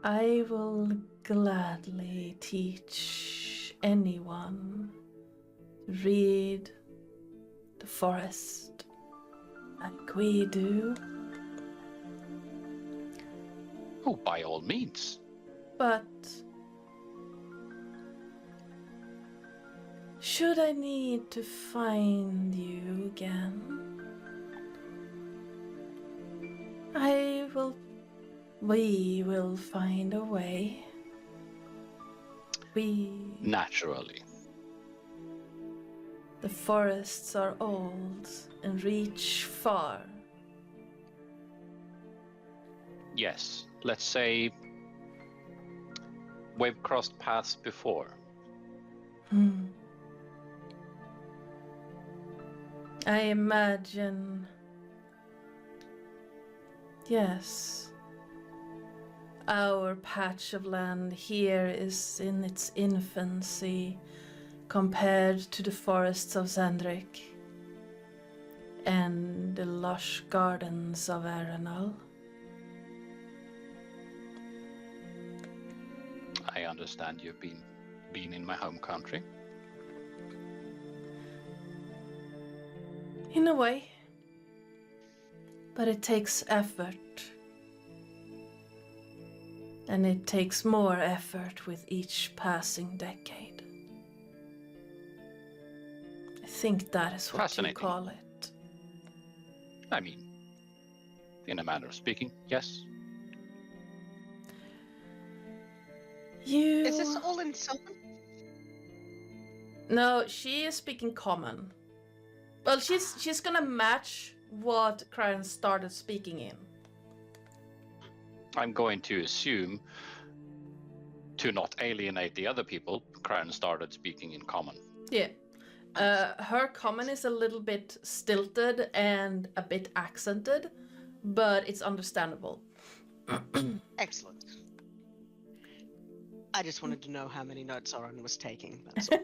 I will gladly teach anyone to read the forest like we do. Oh, by all means. But should I need to find you again, we will find a way. Naturally. The forests are old and reach far. Yes, let's say we've crossed paths before. I imagine. Yes. Our patch of land here is in its infancy compared to the forests of Zendrik and the lush gardens of Arenal. I understand you've been in my home country. In a way. But it takes effort. And it takes more effort with each passing decade. I think that is what you Fascinating. call it. I mean, in a manner of speaking, yes. Is this all in Sylvan? No, she is speaking common. Well, she's gonna match what Cryan started speaking in. I'm going to assume, to not alienate the other people, Cryan started speaking in common. Yeah. Her common is a little bit stilted and a bit accented, but it's understandable. Excellent. I just wanted to know how many notes Oren was taking. That's all.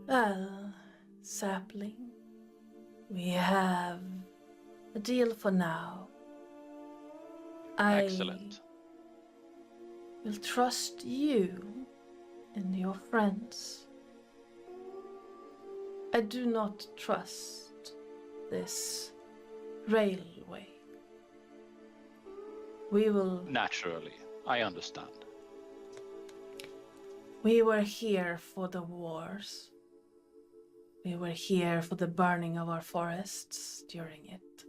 Well, sapling, we have a deal for now. Excellent. I will trust you and your friends. I do not trust this railway. We will... Naturally, I understand. We were here for the wars. We were here for the burning of our forests during it.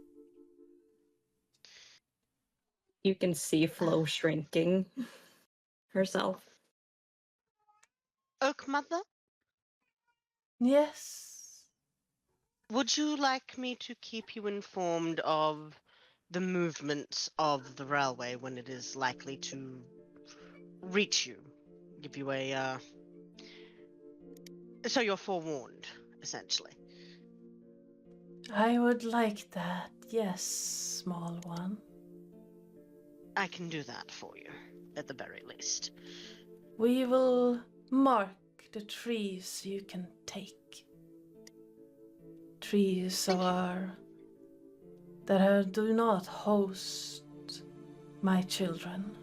You can see Flo shrinking herself. Oak Mother, Yes. would you like me to keep you informed of the movements of the railway when it is likely to reach you? Give you a so you're forewarned, essentially. I would like that, yes, small one. I can do that for you, at the very least. We will mark the trees you can take. Trees do not host my children.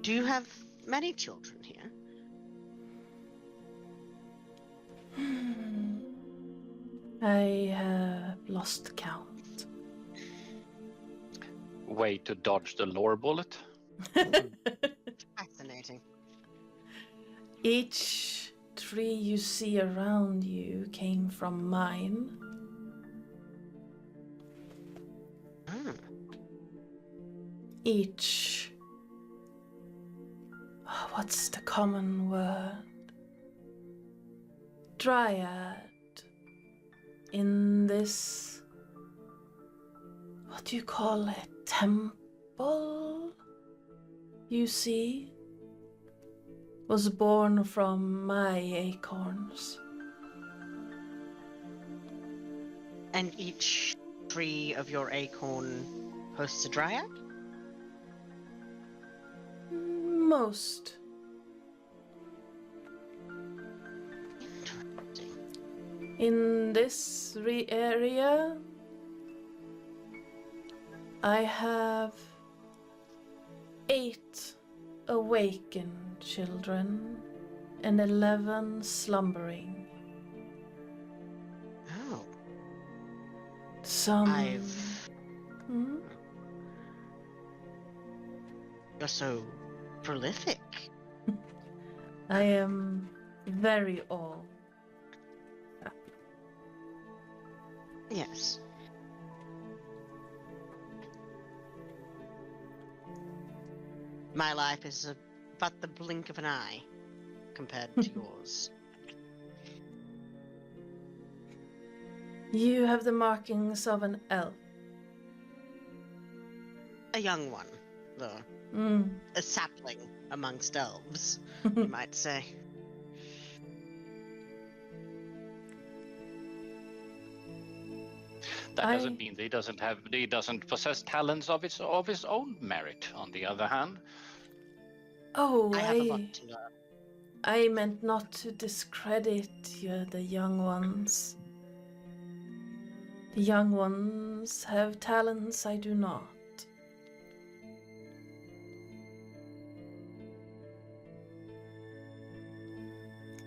Do you have many children here? I have lost count. Way to dodge the lore bullet. Fascinating. Each tree you see around you came from mine. Hmm. Each. What's the common word? Dryad. In this. What do you call it? Temple? You see? Was born from my acorns. And each tree of your acorn hosts a dryad? Most. Interesting. In this area, I have 8 awakened children and 11 slumbering. Oh. Some. Hmm? You're so prolific. I am very old. Yes. My life is but the blink of an eye compared to yours. You have the markings of an elf. A young one, though. Mm. A sapling amongst elves, you might say. That doesn't mean he doesn't possess talents of his own merit. On the other hand, Oh, I have a lot to learn. I meant not to discredit the young ones. The young ones have talents I do not.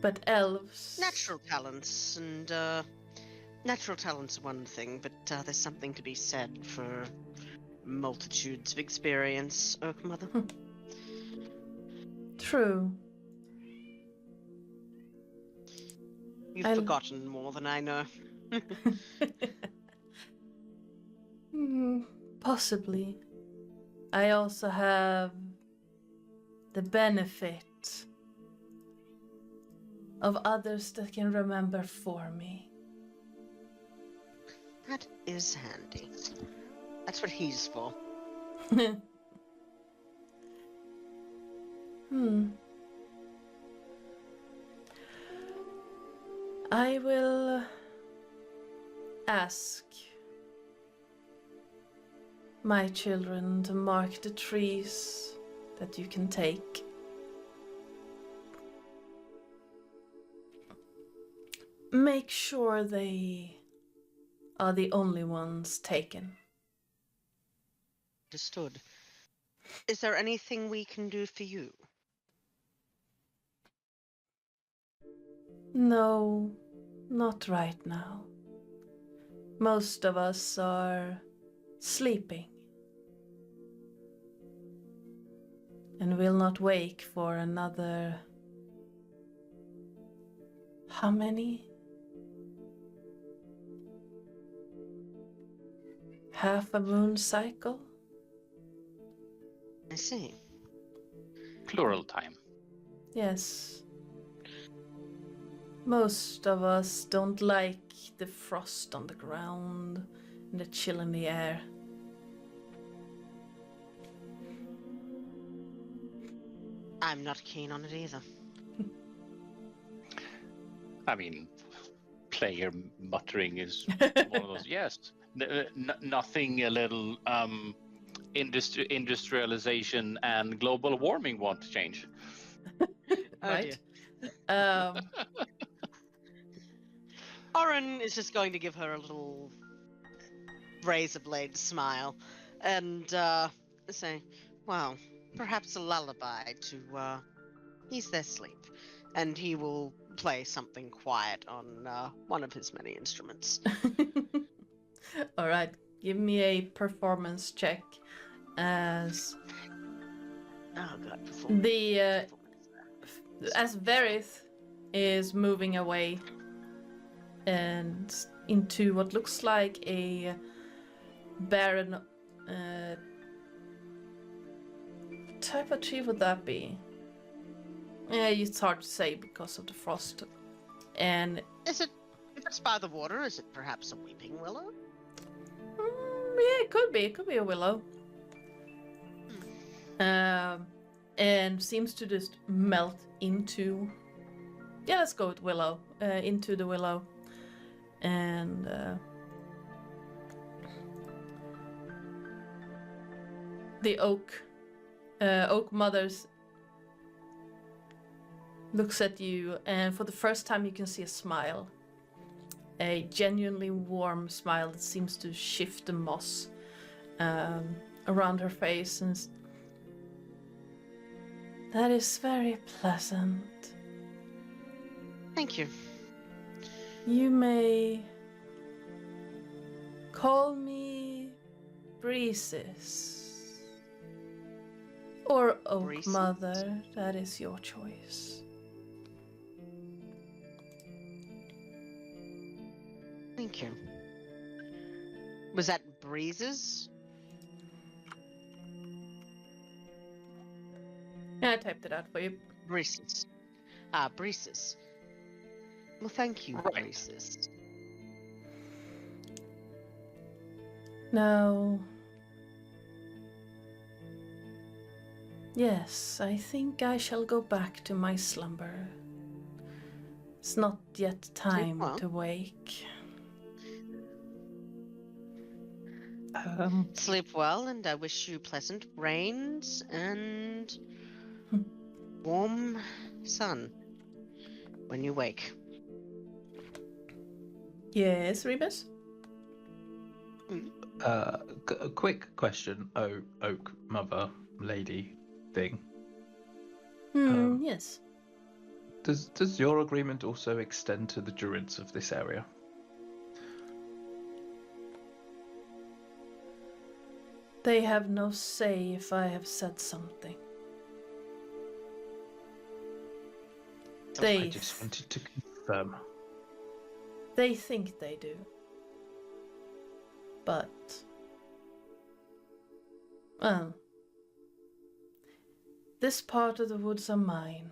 But elves... Natural talents, and natural talents are one thing, but there's something to be said for multitudes of experience, Oak Mother. True. You've forgotten more than I know. Possibly. I also have the benefit of others that can remember for me. That is handy. That's what he's for. I will ask my children to mark the trees that you can take. Make sure they are the only ones taken. Understood. Is there anything we can do for you? No, not right now. Most of us are sleeping and will not wake for another... How many? Half a moon cycle? I see. plural time. Yes. Most of us don't like the frost on the ground and the chill in the air. I'm not keen on it either. I mean, player muttering is one of those. Yes, nothing a little industrialization and global warming won't change. Right? Oren is just going to give her a little razor blade smile and say, well, perhaps a lullaby to ease their sleep. And he will play something quiet on one of his many instruments. All right, give me a performance check as Oh god, performance. the Performance. as Verith is moving away and into what looks like a barren type of tree would that be? Yeah, it's hard to say because of the frost. And Is it, if it's by the water, is it perhaps a weeping willow? yeah, it could be. It could be a willow. And seems to just melt into. Yeah, let's go with willow. Into the willow, and the oak mothers looks at you, and for the first time you can see a smile. A genuinely warm smile that seems to shift the moss around her face, and that is very pleasant. Thank you. You may call me Breezes or Oak Breezes? Mother. That is your choice. Thank you. Was that breezes? Yeah, I typed it out for you. Breezes. Ah, breezes. Well, thank you, Right. breezes. Now, yes, I think I shall go back to my slumber. It's not yet time well. to wake. Sleep well, and I wish you pleasant rains and warm sun when you wake. Yes, Rebus? A quick question, Oak Mother Lady thing. Yes. Does your agreement also extend to the druids of this area? They have no say if I have said something. I just wanted to confirm. They think they do. But, well, this part of the woods are mine.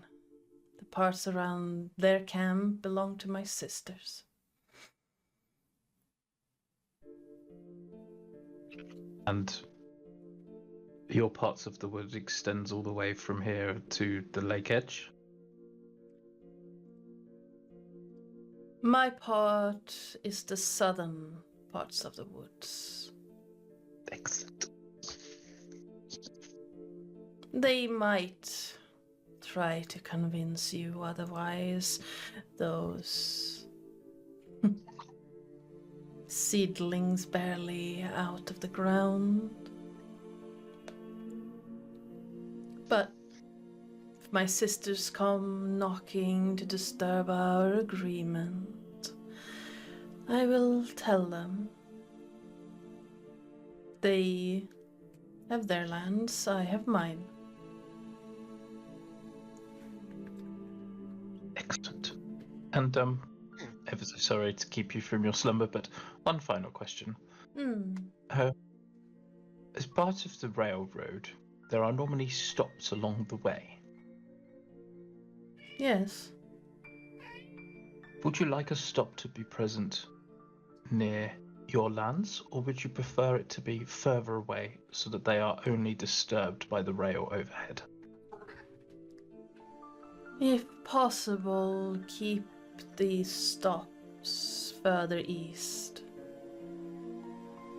The parts around their camp belong to my sisters. And your parts of the wood extends all the way from here to the lake edge? My part is the southern parts of the woods. Excellent. They might try to convince you otherwise, those seedlings barely out of the ground. But if my sisters come knocking to disturb our agreement, I will tell them. They have their lands, I have mine. Excellent. And ever so sorry to keep you from your slumber, but one final question. As part of the railroad, there are normally stops along the way. Yes. Would you like a stop to be present near your lands, or would you prefer it to be further away so that they are only disturbed by the rail overhead? If possible, keep these stops further east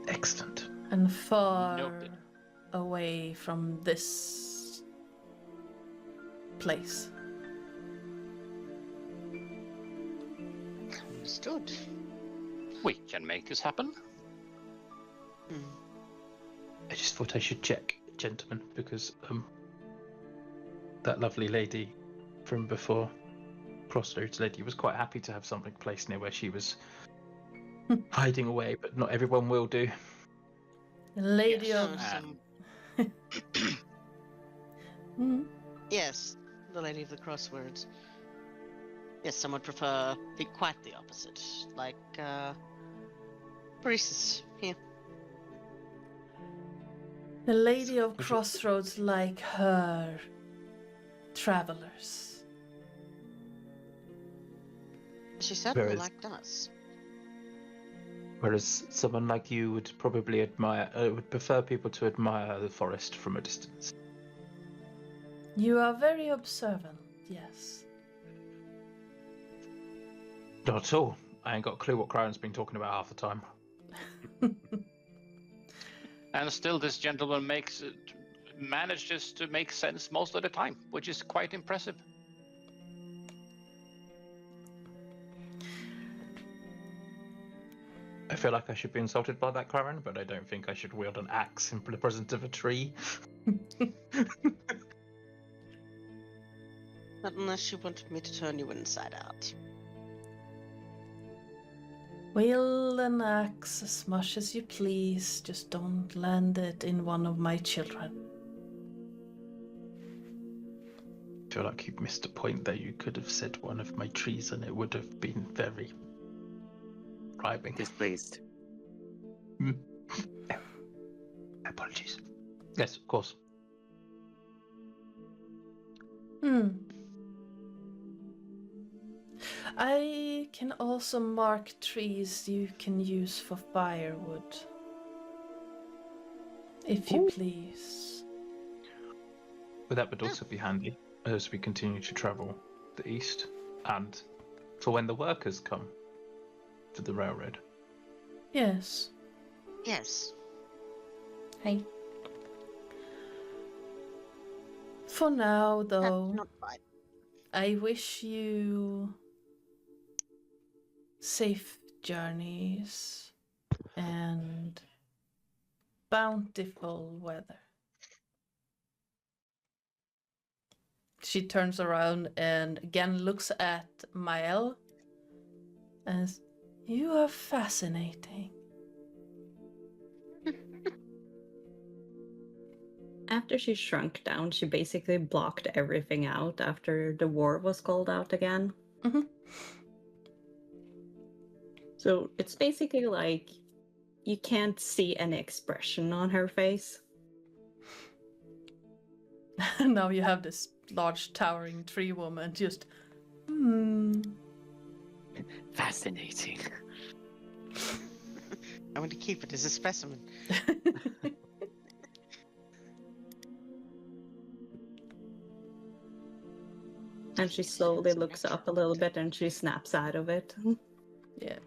Excellent. and far Noted. away from this place. Understood. We can make this happen. I just thought I should check, gentlemen, because that lovely lady from before crossroads lady was quite happy to have something placed near where she was hiding away, but not everyone will do. The lady Yes. of... Some... Hmm. Yes, the Lady of the Crosswords. Yes, some would prefer quite the opposite, like Paris's here. The lady of crossroads like her travelers. She certainly Whereas- liked us. Whereas someone like you would probably would prefer people to admire the forest from a distance. You are very observant, yes. Not at all. I ain't got a clue what Crow's been talking about half the time. And still, this gentleman manages to make sense most of the time, which is quite impressive. I feel like I should be insulted by that, Crowin, but I don't think I should wield an axe in the presence of a tree. Not unless you wanted me to turn you inside out. Wield an axe as much as you please, just don't land it in one of my children. I feel like you've missed a point there. You could have said one of my trees and it would have been very rhyming. Displeased. Apologies. Yes, of course. I can also mark trees you can use for firewood. If you please. But that would also be handy as we continue to travel the east and for when the workers come to the railroad. Yes. Yes. Hey. For now, though, Not quite. I wish you safe journeys and bountiful weather. She turns around and again looks at Mael and says, "You are fascinating." After she shrunk down, she basically blocked everything out after the war was called out again. Mhm. So it's basically like you can't see any expression on her face. Now you have this large towering tree woman just, Fascinating. I want to keep it as a specimen. And she slowly looks up a little bit and she snaps out of it. Yeah.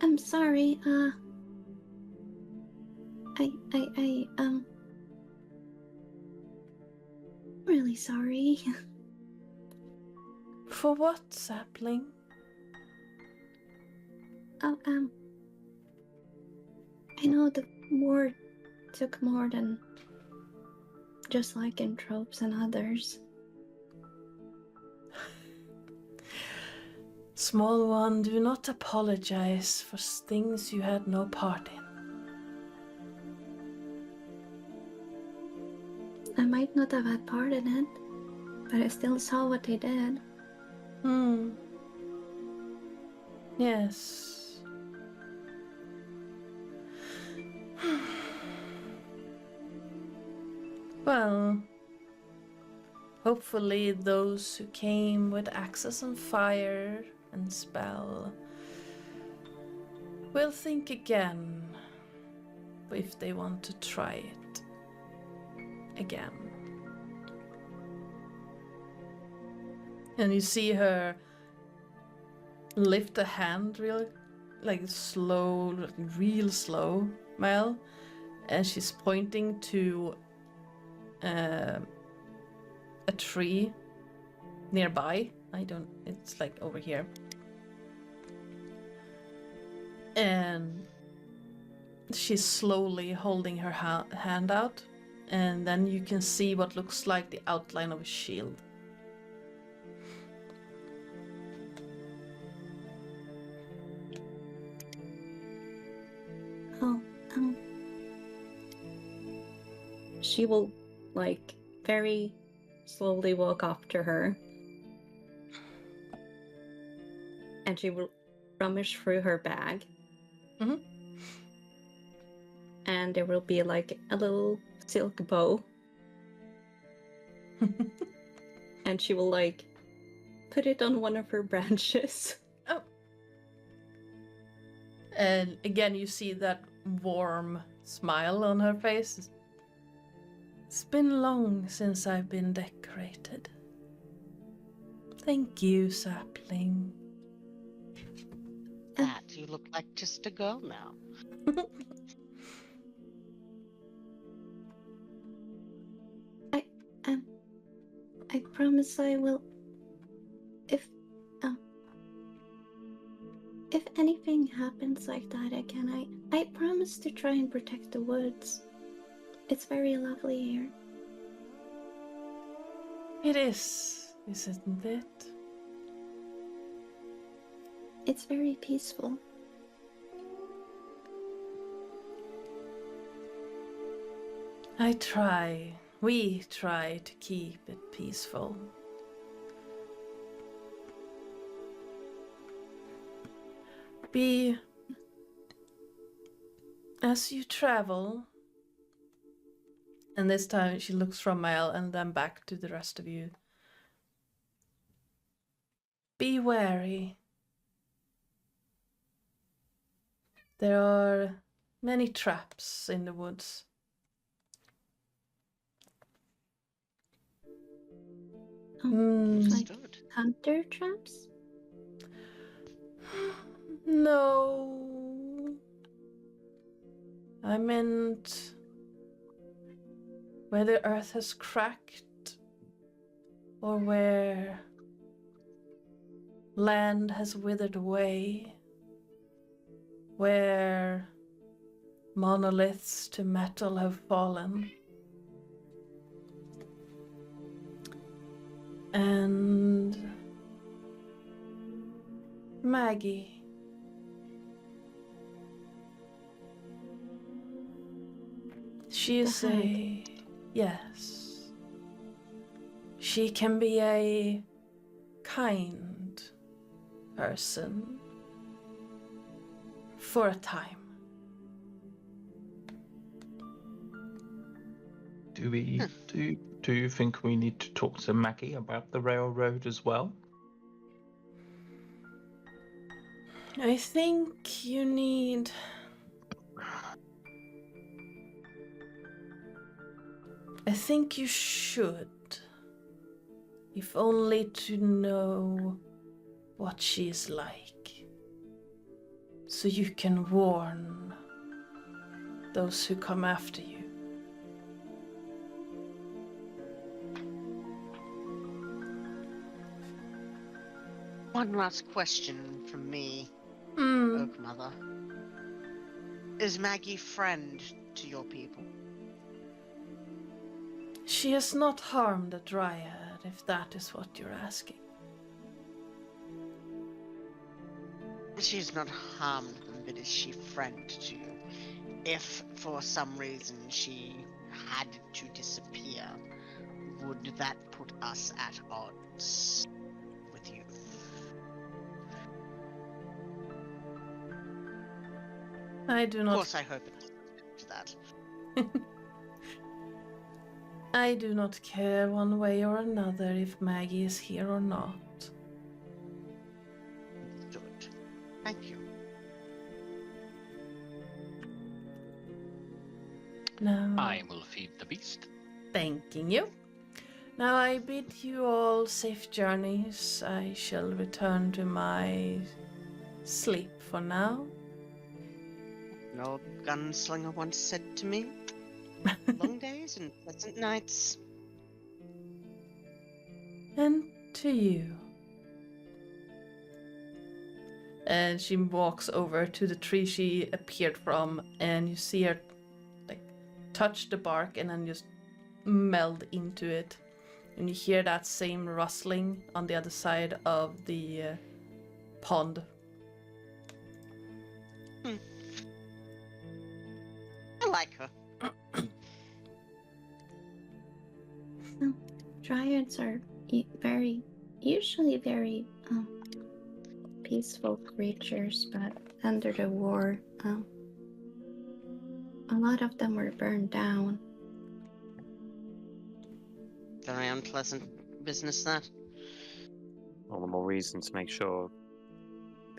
I'm sorry, really sorry. For what, sapling? Oh, I know the war took more than just like in tropes and others. Small one, do not apologize for things you had no part in. I might not have had part in it, but I still saw what they did. Yes. Well, hopefully those who came with axes and fire and spell will think again if they want to try it again. And you see her lift a hand real slow, Mel, and she's pointing to a tree nearby. It's like over here. And she's slowly holding her hand out and then you can see what looks like the outline of a shield. Oh, she will, like, very slowly walk up to her. And she will rummage through her bag. Mhm. And there will be, like, a little silk bow. And she will, like, put it on one of her branches. Oh. And again, you see that warm smile on her face. It's been long since I've been decorated. Thank you, sapling. That you look like just a girl now. I promise I will. If anything happens like that again, I promise to try and protect the woods. It's very lovely here. It is, isn't it? It's very peaceful. I try. We try to keep it peaceful. As you travel, and this time she looks from Mael and then back to the rest of you. Be wary. There are many traps in the woods. Like Understood. hunter traps? No. I meant where the earth has cracked, or where land has withered away, where monoliths to metal have fallen. And Maggie. She is yes. She can be a kind person for a time. Do you think we need to talk to Maggie about the railroad as well? I think you need... I think you should. If only to know what she's like. So you can warn those who come after you. One last question from me, Hmm. Oak Mother. Is Maggie friend to your people? She has not harmed a dryad, if that is what you're asking. She's not harmed them, but is she friend to you? If for some reason she had to disappear, would that put us at odds with you? I do not... Of course, I hope it doesn't to that. I do not care one way or another if Maggie is here or not. Good. Thank you. Now, I will feed the beast. thanking you. Now I bid you all safe journeys. I shall return to my sleep for now. An old gunslinger once said to me, long days and pleasant nights. And to you. And she walks over to the tree she appeared from, and you see her like touch the bark and then just meld into it. And you hear that same rustling on the other side of the pond. I like her. Dryads are usually very peaceful creatures, but under the war, a lot of them were burned down. Very unpleasant business, that. All the more reason to make sure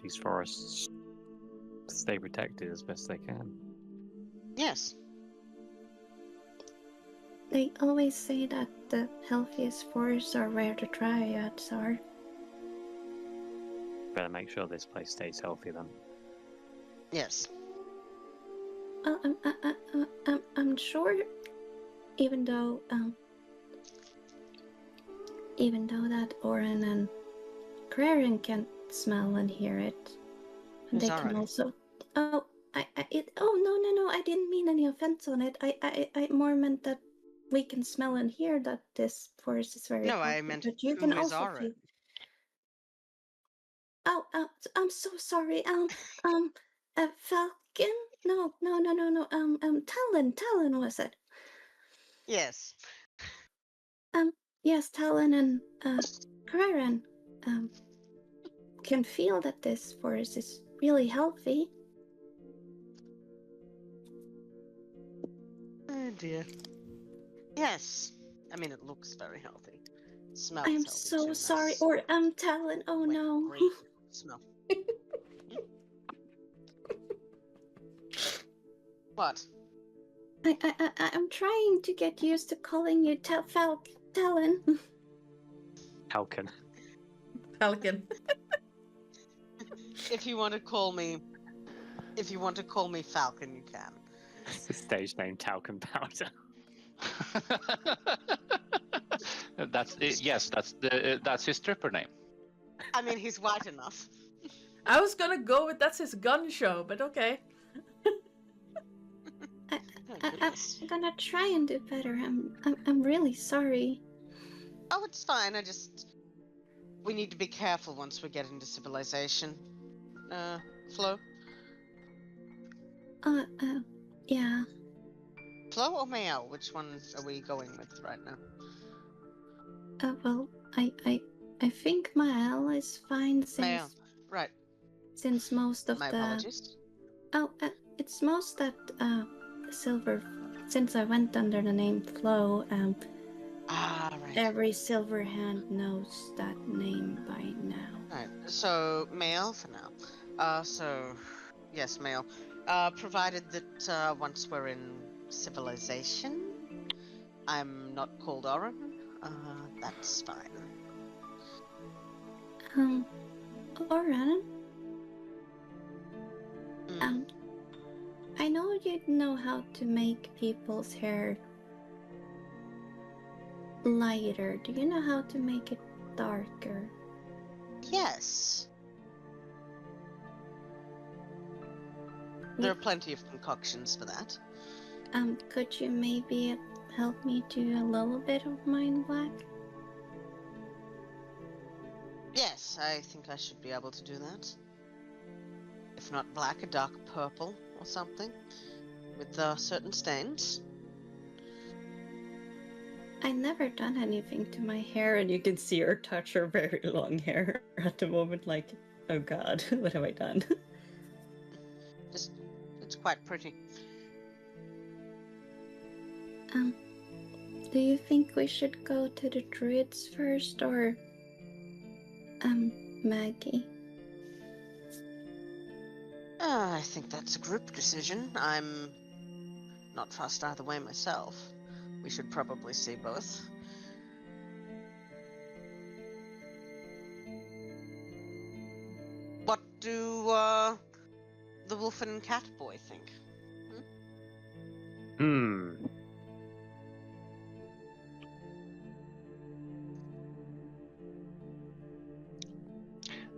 these forests stay protected as best they can. Yes. They always say that the healthiest forests are where the dryads are. Better make sure this place stays healthy then. Yes. I'm sure, even though that Oren and Craren can smell and hear it, and they can Alrighty. also. Oh, no, I didn't mean any offense on it. I more meant that we can smell and hear that this forest is very No, I healthy, meant but you who can is also Oren? feel. Oh, I'm so sorry. Falcon? No. Talon was it? Yes. Yes, Talon and Craren can feel that this forest is really healthy. Oh dear. Yes. I mean, it looks very healthy. It smells I'm healthy so too, sorry. nice Or Talon. Oh wet no. grape smell. What? I'm trying to get used to calling you Talon. Falcon. Falcon. If you want to call me Falcon, you can. It's the stage name Talcum Powder. That's it. Yes, that's his stripper name. I mean, he's white enough. I was gonna go with that's his gun show, but okay. Oh, goodness. I'm gonna try and do better. I'm really sorry. Oh, it's fine. We need to be careful once we get into civilization. Flo? Yeah. Flo or Mael? Which one are we going with right now? Well, I think Mael is fine Mael. Right. since most of My the apologies. it's most that silver, since I went under the name Flo, Right. every silver hand knows that name by now. Right. So Mael for now. Yes, Mael. Provided that once we're in civilization, I'm not called Oren. That's fine. Oren, Mm. I know you know how to make people's hair lighter. Do you know how to make it darker? Yes. There are plenty of concoctions for that. Could you maybe help me do a little bit of mine black? Yes, I think I should be able to do that. If not black, a dark purple or something, with certain stains. I never done anything to my hair, and you can see her touch her very long hair at the moment, like, oh god, what have I done? It's quite pretty. Do you think we should go to the druids first, or Maggie? I think that's a group decision. I'm not fussed either way myself. We should probably see both. What do the wolf and cat boy think?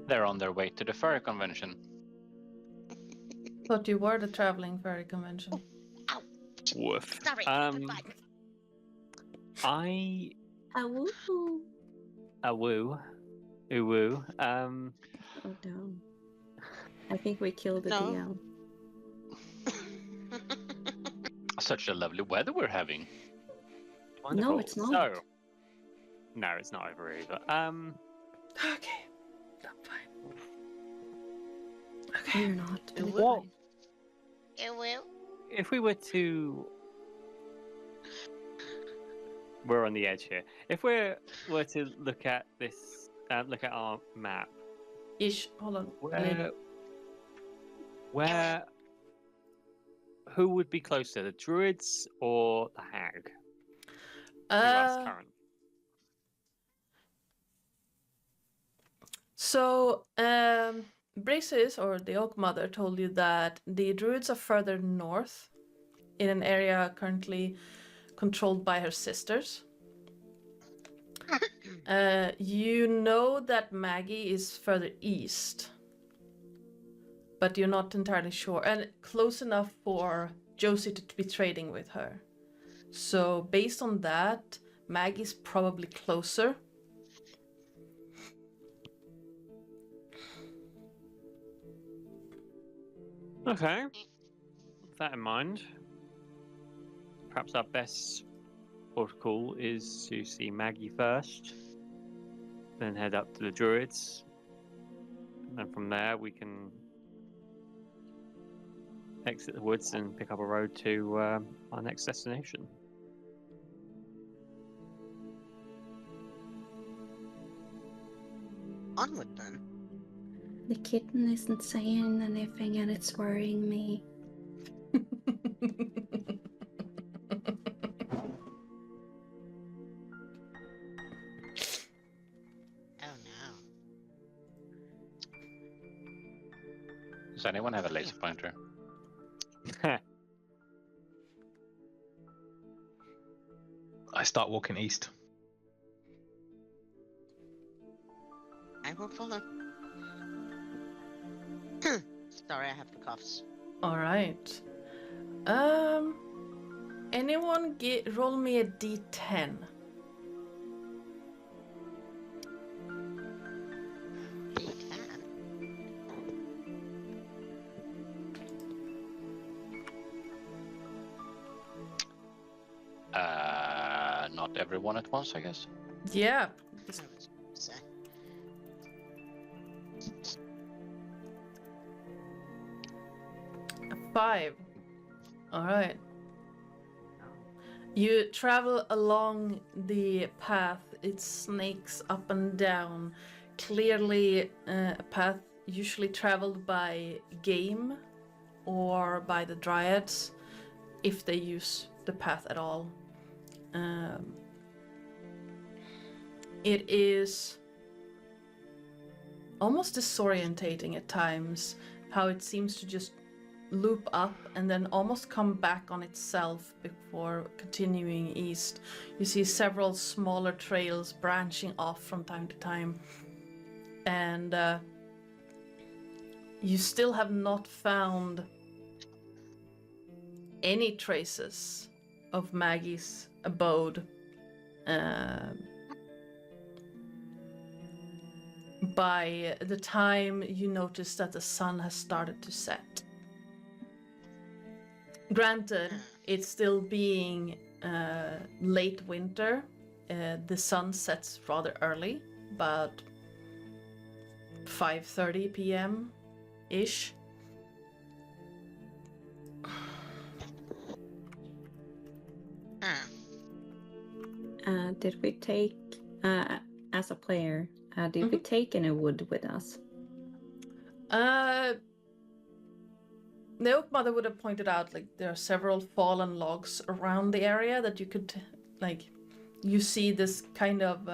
They're on their way to the furry convention. Thought you were the traveling furry convention. Ow! Woof. Sorry. Um, Goodbye. I Awoo. woo, woo. Oh no. I think we killed the No. DM. Such a lovely weather we're having. Wonderful. it's not. So, no, it's not over either. Okay. I'm fine. Okay. You're not. But it's What? fine. It will. If we were to, we're on the edge here. If we were to look at this, look at our map, Ish. Hold on. where, who would be closer, the druids or the hag? To us currently. So, Braces, or the Oak Mother, told you that the druids are further north in an area currently controlled by her sisters. You know that Maggie is further east, but you're not entirely sure, and close enough for Josie to be trading with her. So, based on that, Maggie's probably closer. Okay. With that in mind, perhaps our best protocol is to see Maggie first, then head up to the druids, and then from there we can exit the woods and pick up a road to our next destination. Onward then. The kitten isn't saying anything and it's worrying me. Oh no. Does anyone have a laser pointer? I start walking east. I will follow. Sorry, I have the coughs. All right. Anyone roll me a d10? D10. Not everyone at once, I guess. Yeah. I was gonna say. A 5. All right. You travel along the path. It snakes up and down. Clearly, a path usually traveled by game or by the dryads, if they use the path at all. It is almost disorientating at times how it seems to just loop up and then almost come back on itself before continuing east. You see several smaller trails branching off from time to time, and you still have not found any traces of Maggie's abode. By the time you notice that the sun has started to set. Granted, it's still being late winter. The sun sets rather early, about 5:30 p.m. ish. Did we take, as a player, did we take any wood with us? The Oak Mother would have pointed out, like, there are several fallen logs around the area that you could, like, you see this kind of,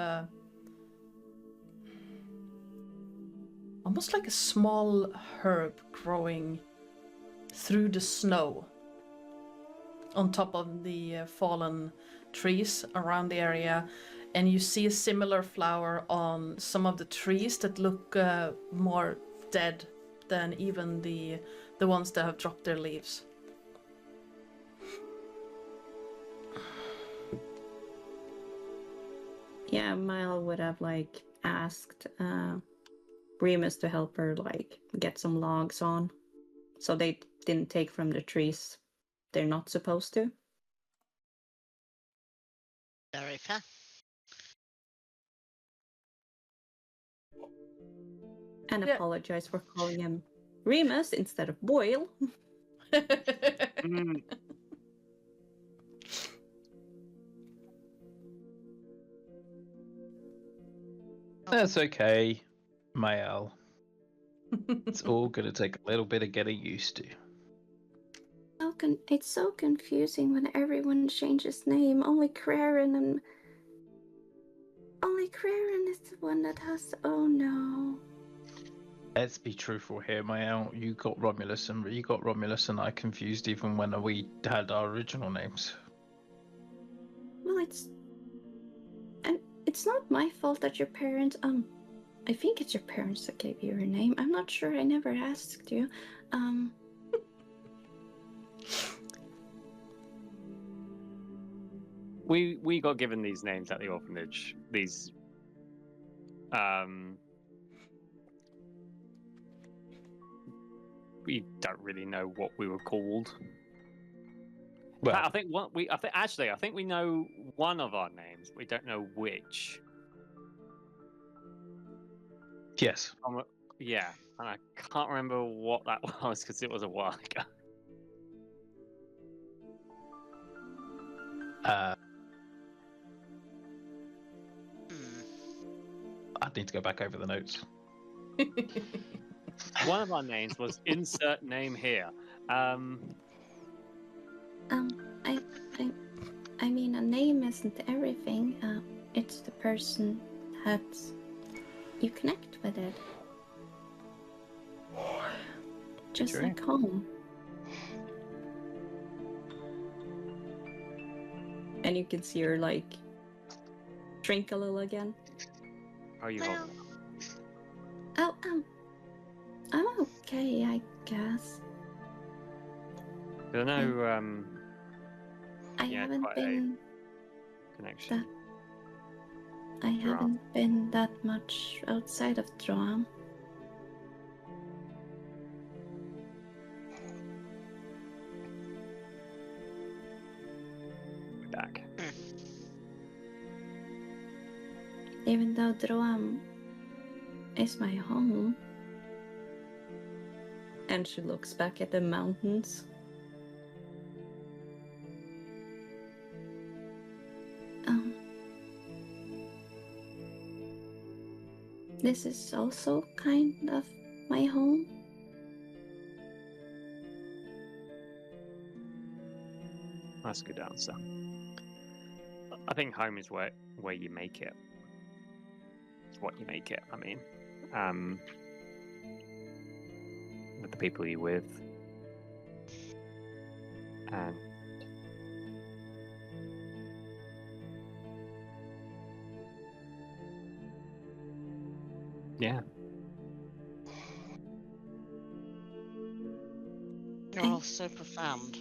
almost like a small herb growing through the snow on top of the fallen trees around the area. And you see a similar flower on some of the trees that look more dead than even the ones that have dropped their leaves. Yeah, Mile would have like asked Remus to help her like get some logs on, so they didn't take from the trees they're not supposed to. Very fair. And Yeah. apologize for calling him Remus instead of Boyle. Mm, That's okay, Mael. It's all gonna take a little bit of getting used to. It's so confusing when everyone changes name. Only Craren is the one that has. Oh no. Let's be truthful here, Mael. You got Romulus and I confused even when we had our original names. Well, it's not my fault that your parents. I think it's your parents that gave you your name. I'm not sure. I never asked you. we got given these names at the orphanage. These we don't really know what we were called. Well, I think we know one of our names. We don't know which. yes. Yeah, and I can't remember what that was because it was a while ago. I'd need to go back over the notes. One of our names was insert name here. I mean, a name isn't everything. It's the person that you connect with it. Just True. like home. And you can see her like shrink a little again. How are you Well, holding? Oh, I'm okay, I guess. I know. I Yeah, haven't quite a been connection. that. I haven't been that much outside of Droam. Back. Even though Droam is my home. And she looks back at the mountains. This is also kind of my home. That's a good answer. I think home is where you make it. It's what you make it. I mean, with the people you're with, and yeah. You're all so profound.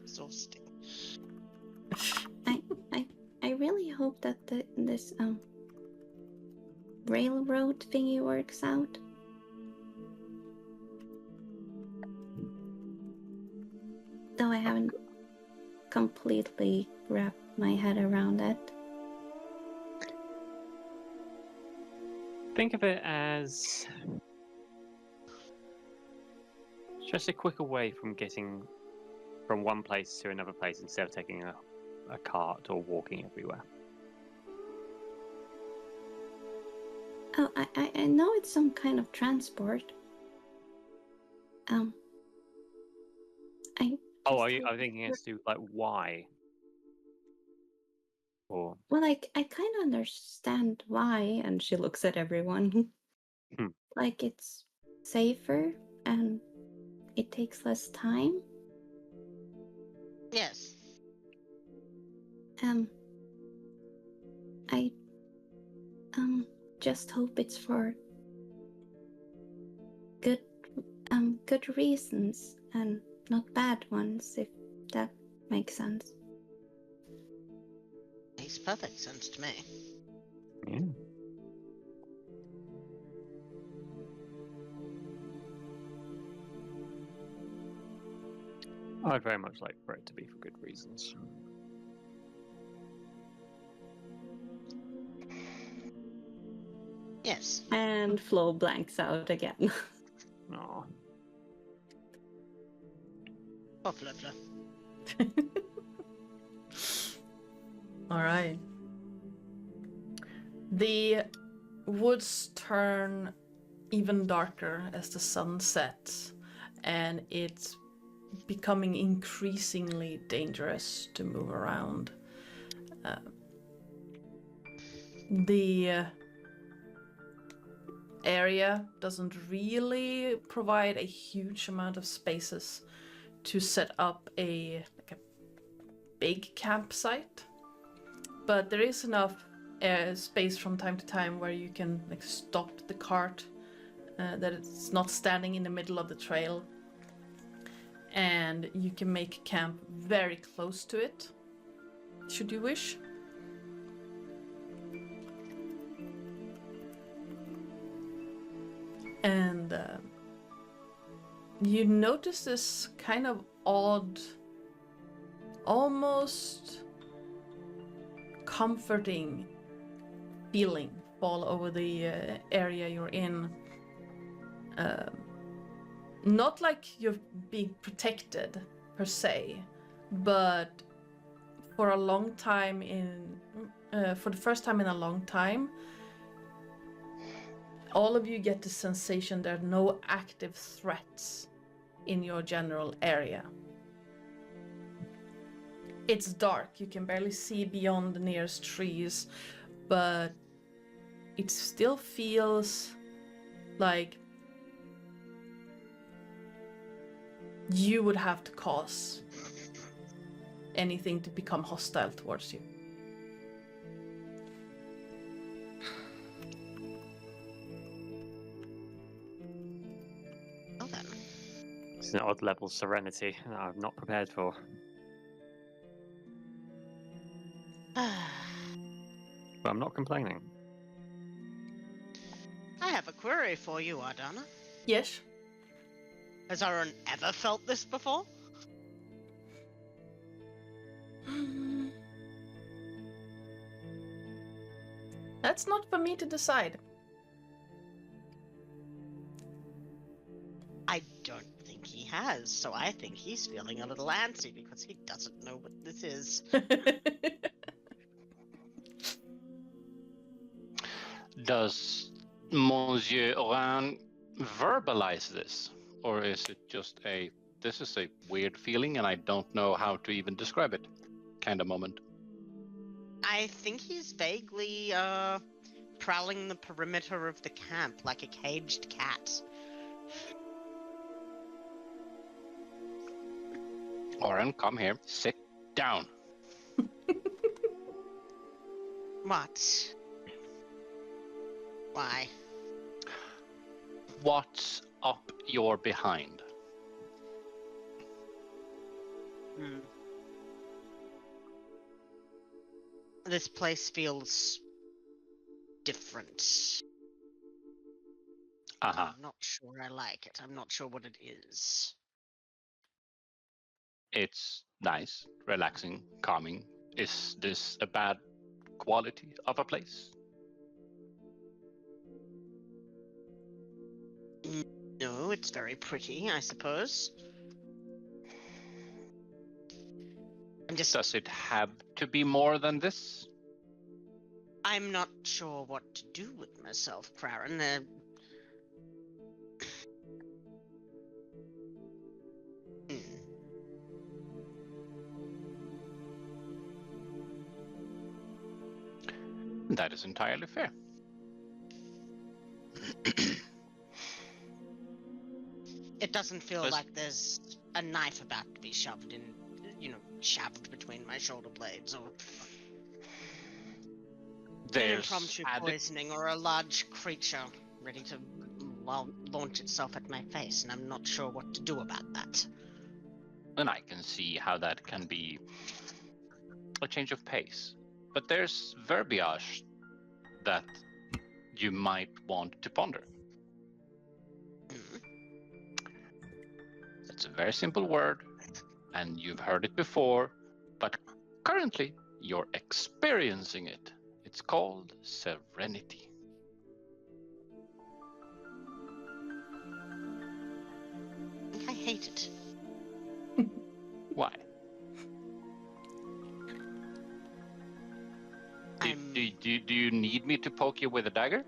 Exhausting. I really hope that this railroad thingy works out. Though I haven't completely wrapped my head around it. Think of it as just a quicker way from getting from one place to another place instead of taking a cart or walking everywhere. Oh, I know it's some kind of transport. Are you thinking as to like why? Or Well, I kind of understand why, and she looks at everyone. Like it's safer and it takes less time. Yes. I just hope it's for good reasons and not bad ones, if that makes sense. perfect sense to me. Yeah. I'd very much like for it to be for good reasons. Yes. And Flo blanks out again. Aw. Oh, Flutter. All right. The woods turn even darker as the sun sets, and it's becoming increasingly dangerous to move around. The area doesn't really provide a huge amount of spaces to set up a big campsite, but there is enough space from time to time where you can stop the cart, that it's not standing in the middle of the trail, and you can make camp very close to it, should you wish. And you notice this kind of odd, almost comforting feeling fall over the area you're in. Not like you're being protected per se, but for a long time for the first time in a long time, all of you get the sensation there are no active threats in your general area. It's dark, you can barely see beyond the nearest trees, but it still feels like you would have to cause anything to become hostile towards you. Well then. It's an odd level of serenity that I'm not prepared for. But I'm not complaining. I have a query for you, Ardana. Yes? Has Aaron ever felt this before? That's not for me to decide. I don't think he has, so I think he's feeling a little antsy because he doesn't know what this is. Does Monsieur Oran verbalize this? Or is it just this is a weird feeling and I don't know how to even describe it kind of moment? I think he's vaguely, prowling the perimeter of the camp like a caged cat. Oran, come here. Sit down. What? Why? What's up your behind? This place feels different. Uh-huh. I'm not sure I like it. I'm not sure what it is. It's nice, relaxing, calming. Is this a bad quality of a place? No, it's very pretty, I suppose. Does it have to be more than this? I'm not sure what to do with myself, Craren. That is entirely fair. It doesn't feel Yes. like there's a knife about to be shoved in, shoved between my shoulder blades, or an There's impromptu poisoning, or a large creature ready to launch itself at my face, and I'm not sure what to do about that. and I can see how that can be a change of pace. but there's verbiage that you might want to ponder. It's a very simple word, and you've heard it before, but currently you're experiencing it. It's called serenity. I hate it. Why? Do you need me to poke you with a dagger?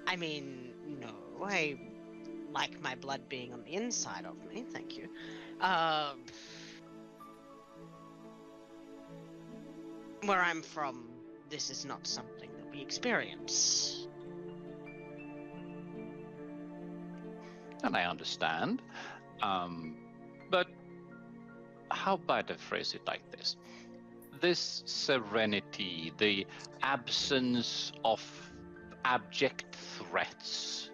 I mean, no. I like my blood being on the inside of me. Thank you. Where I'm from, this is not something that we experience. And I understand. But how about I phrase it like this? This serenity, the absence of abject threats,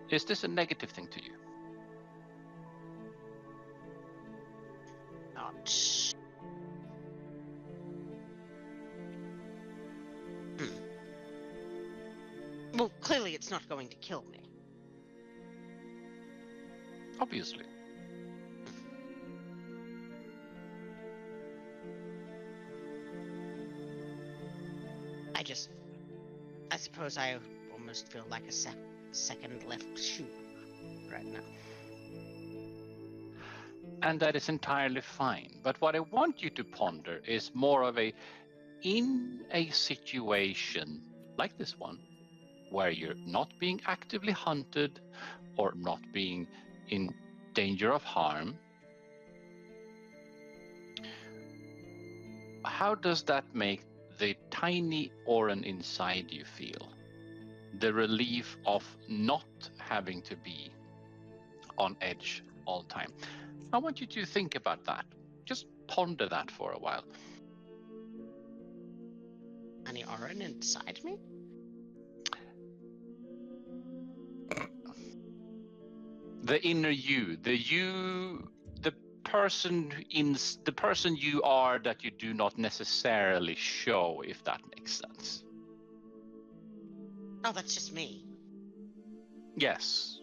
is this a negative thing to you? Not. Well, clearly it's not going to kill me. Obviously. I suppose I almost feel like a second left shoe right now. And that is entirely fine. But what I want you to ponder is more of in a situation like this one, where you're not being actively hunted or not being in danger of harm, how does that make the tiny Oren inside you feel? The relief of not having to be on edge all the time. I want you to think about that. Just ponder that for a while. Any Oren inside me? The inner you, the person you are that you do not necessarily show, if that makes sense. Oh, that's just me. Yes.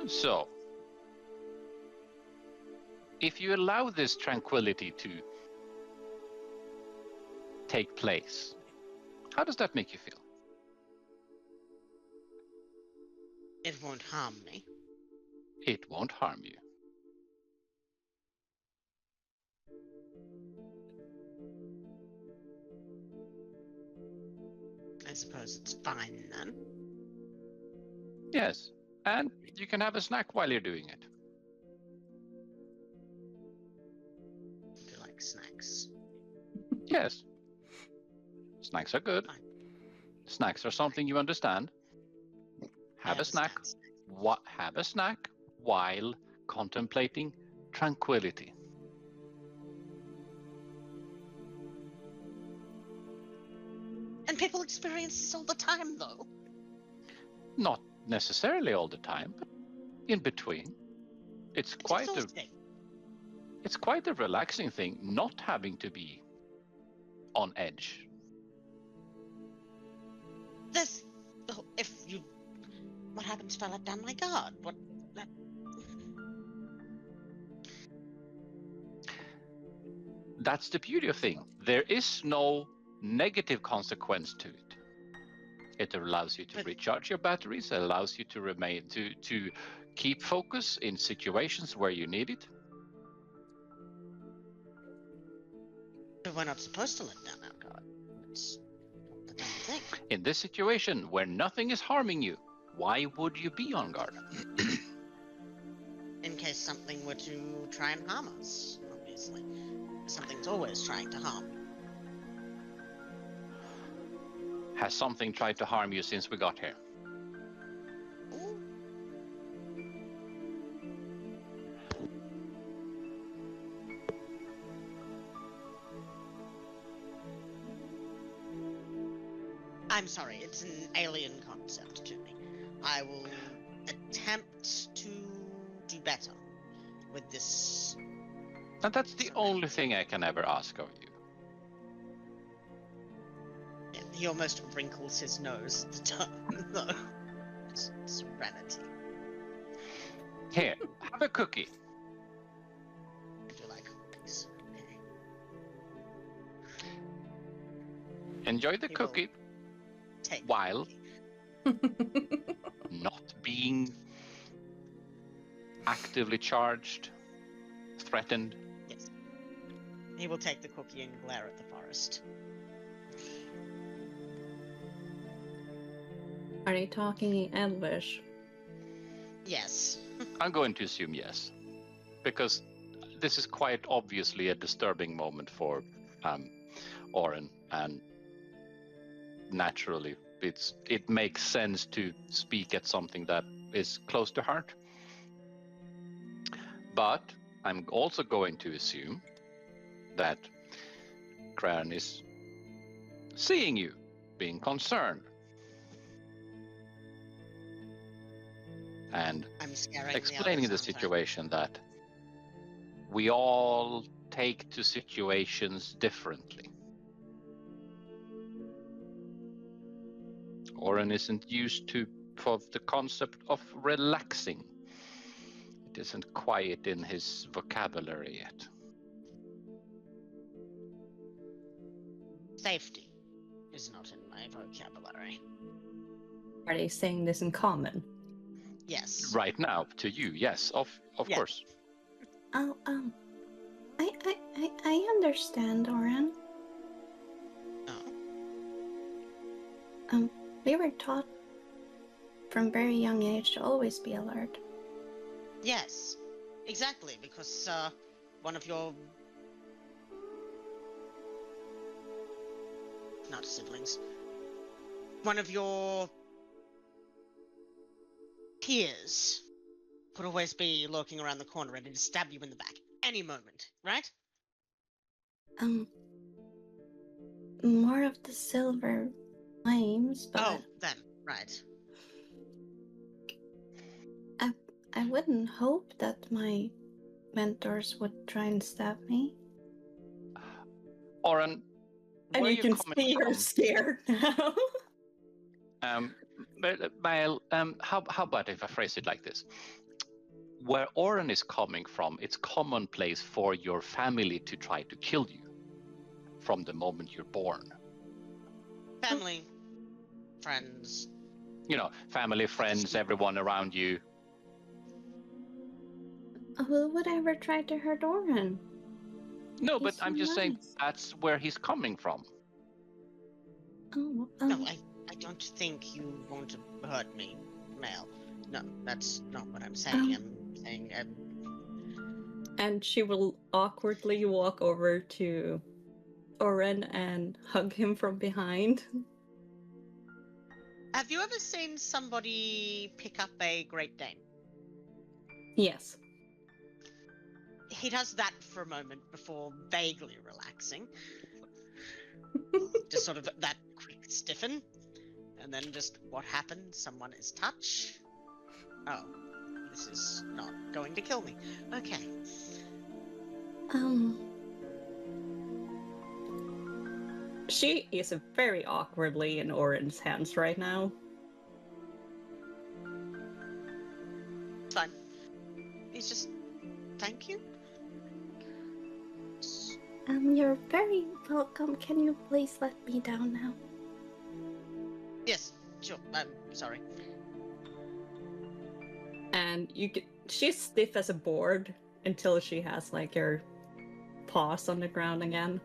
So, if you allow this tranquility to take place, how does that make you feel? It won't harm me. It won't harm you. I suppose it's fine then. Yes, and you can have a snack while you're doing it. Do you like snacks? Yes. Snacks are good. Fine. Snacks are something you understand. Have a snack. Have a snack while contemplating tranquility. And people experience this all the time, though. Not necessarily all the time, but in between. It's quite a relaxing thing not having to be on edge. What happens if I let down my guard? That's the beauty of thing. There is no negative consequence to it. It allows you to recharge your batteries. It allows you to keep focus in situations where you need it. But we're not supposed to let down our guard. It's not the damn thing. In this situation where nothing is harming you, why would you be on guard? In case something were to try and harm us, obviously. Something's always trying to harm me. Has something tried to harm you since we got here? Ooh. I'm sorry, it's an alien concept to me. I will attempt to do better with this. And that's the only thing I can ever ask of you. Yeah, he almost wrinkles his nose at the time, though. Serenity. Here, have a cookie. I do like cookies. Okay. Enjoy the He will cookie Take the while cookie. not being actively charged, threatened. Yes. He will take the cookie and glare at the forest. Are they talking in Elvish? Yes. I'm going to assume yes, because this is quite obviously a disturbing moment for Oren, and naturally it makes sense to speak at something that is close to heart. But I'm also going to assume that Carnis, seeing you, being concerned, and I'm scaring explaining the others, aren't I? situation that we all take to situations differently. Oren isn't used to the concept of relaxing. It isn't quite in his vocabulary yet. Safety is not in my vocabulary. Are they saying this in common? Yes. Right now, to you, yes, of Yeah. course. Oh, I understand, Oren. Oh. We were taught from very young age to always be alert. Yes. Exactly, because one of your not siblings. One of your peers could always be lurking around the corner ready to stab you in the back any moment, right? More of the silver flames, but Oh, them, right. I wouldn't hope that my mentors would try and stab me. Oren, And where you can coming see her from? scared now. Mael, how about if I phrase it like this? Where Oren is coming from, it's commonplace for your family to try to kill you from the moment you're born. Family, friends. You know, family, friends, everyone around you. Who would ever try to hurt Oren? No, but He's I'm so just saying nice. that's where he's coming from. Oh, No, I don't think you want to hurt me, Mel. No, that's not what I'm saying. I'm saying And she will awkwardly walk over to Oren and hug him from behind. have you ever seen somebody pick up a Great Dane? Yes. He does that for a moment before vaguely relaxing. Just sort of that quick stiffen. And then just what happened? Someone is touch. Oh, this is not going to kill me. Okay. She is very awkwardly in Oren's hands right now. Fine. He's just thank you. You're very welcome. Can you please let me down now? Yes, sure. I'm sorry. And she's stiff as a board until she has like her paws on the ground again.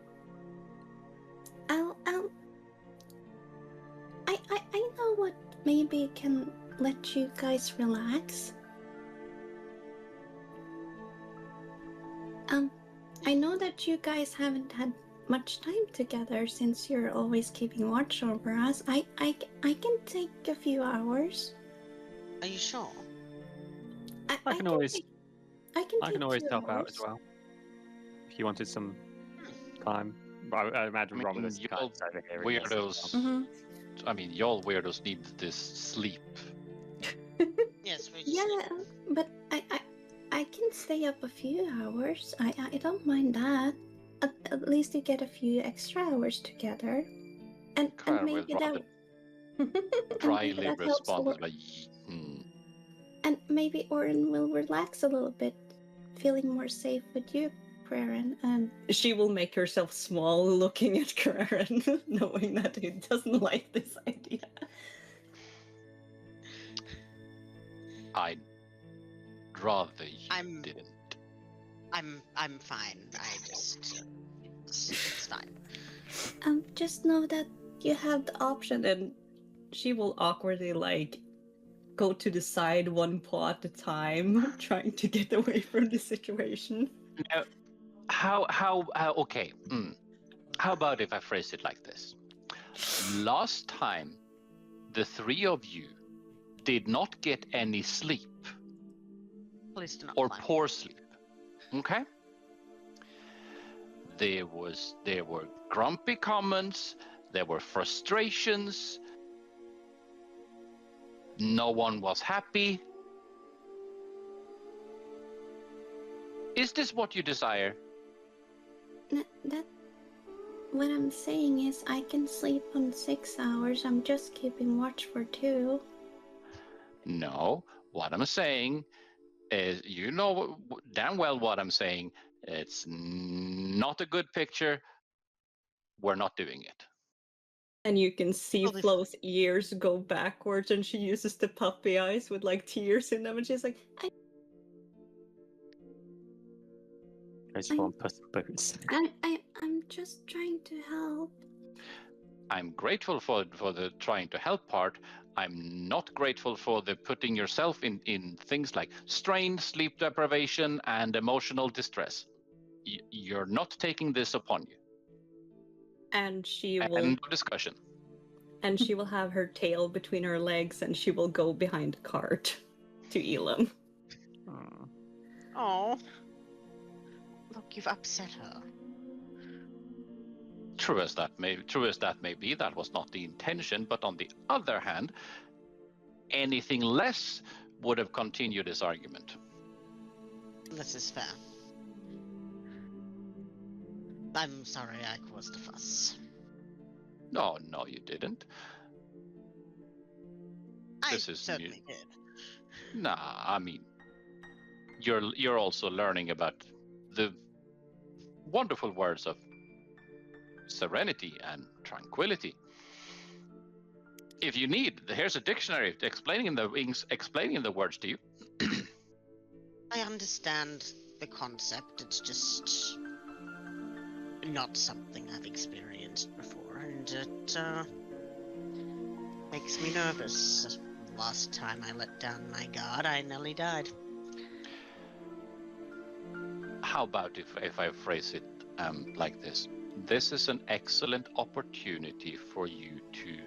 I know what maybe can let you guys relax. I know that you guys haven't had much time together since you're always keeping watch over us. I can take a few hours. Are you sure? I can always take 2 help out hours. as well. If you wanted some time. I imagine I mean, Romulus you kind of over here. weirdos. Mm-hmm. I mean, y'all weirdos need this sleep. Yes, we Yeah, but I can stay up a few hours. I don't mind that. At least you get a few extra hours together, and Claire will maybe rather that dryly helps a respond lot. like, hmm. And maybe Oren will relax a little bit, feeling more safe with you, Praren, and She will make herself small looking at Karen, knowing that he doesn't like this idea. I'd rather you I'm- didn't. I'm fine. I just it's fine. just know that you have the option. And she will awkwardly go to the side one paw at a time, trying to get away from the situation. Now, okay. How about if I phrase it like this? Last time, the three of you did not get any sleep Please do not or lie. poor sleep. Okay? There were grumpy comments, there were frustrations, no one was happy. Is this what you desire? That what I'm saying is I can sleep on 6 hours. I'm just keeping watch for 2. No. What I'm saying is, you know damn well what I'm saying. It's not a good picture. We're not doing it. And you can see Well, Flo's ears go backwards, and she uses the puppy eyes with tears in them, and she's like, Goes for on Puss in Boots. I'm just trying to help. I'm grateful for the trying to help part. I'm not grateful for the putting yourself in things like strain, sleep deprivation, and emotional distress. You're not taking this upon you. and she will End of discussion. and she will have her tail between her legs, and she will go behind the cart to Elam. Oh, look, you've upset her. True as that may be, that was not the intention. But on the other hand, anything less would have continued this argument. This is fair. I'm sorry I caused a fuss. No, you didn't. I This is certainly did. Nah, I mean, you're also learning about the wonderful words of serenity and tranquility. If you need, here's a dictionary explaining the words to you. I understand the concept. It's just not something I've experienced before, and it makes me nervous. Last time I let down my guard, I nearly died. How about if I phrase it like this? This is an excellent opportunity for you to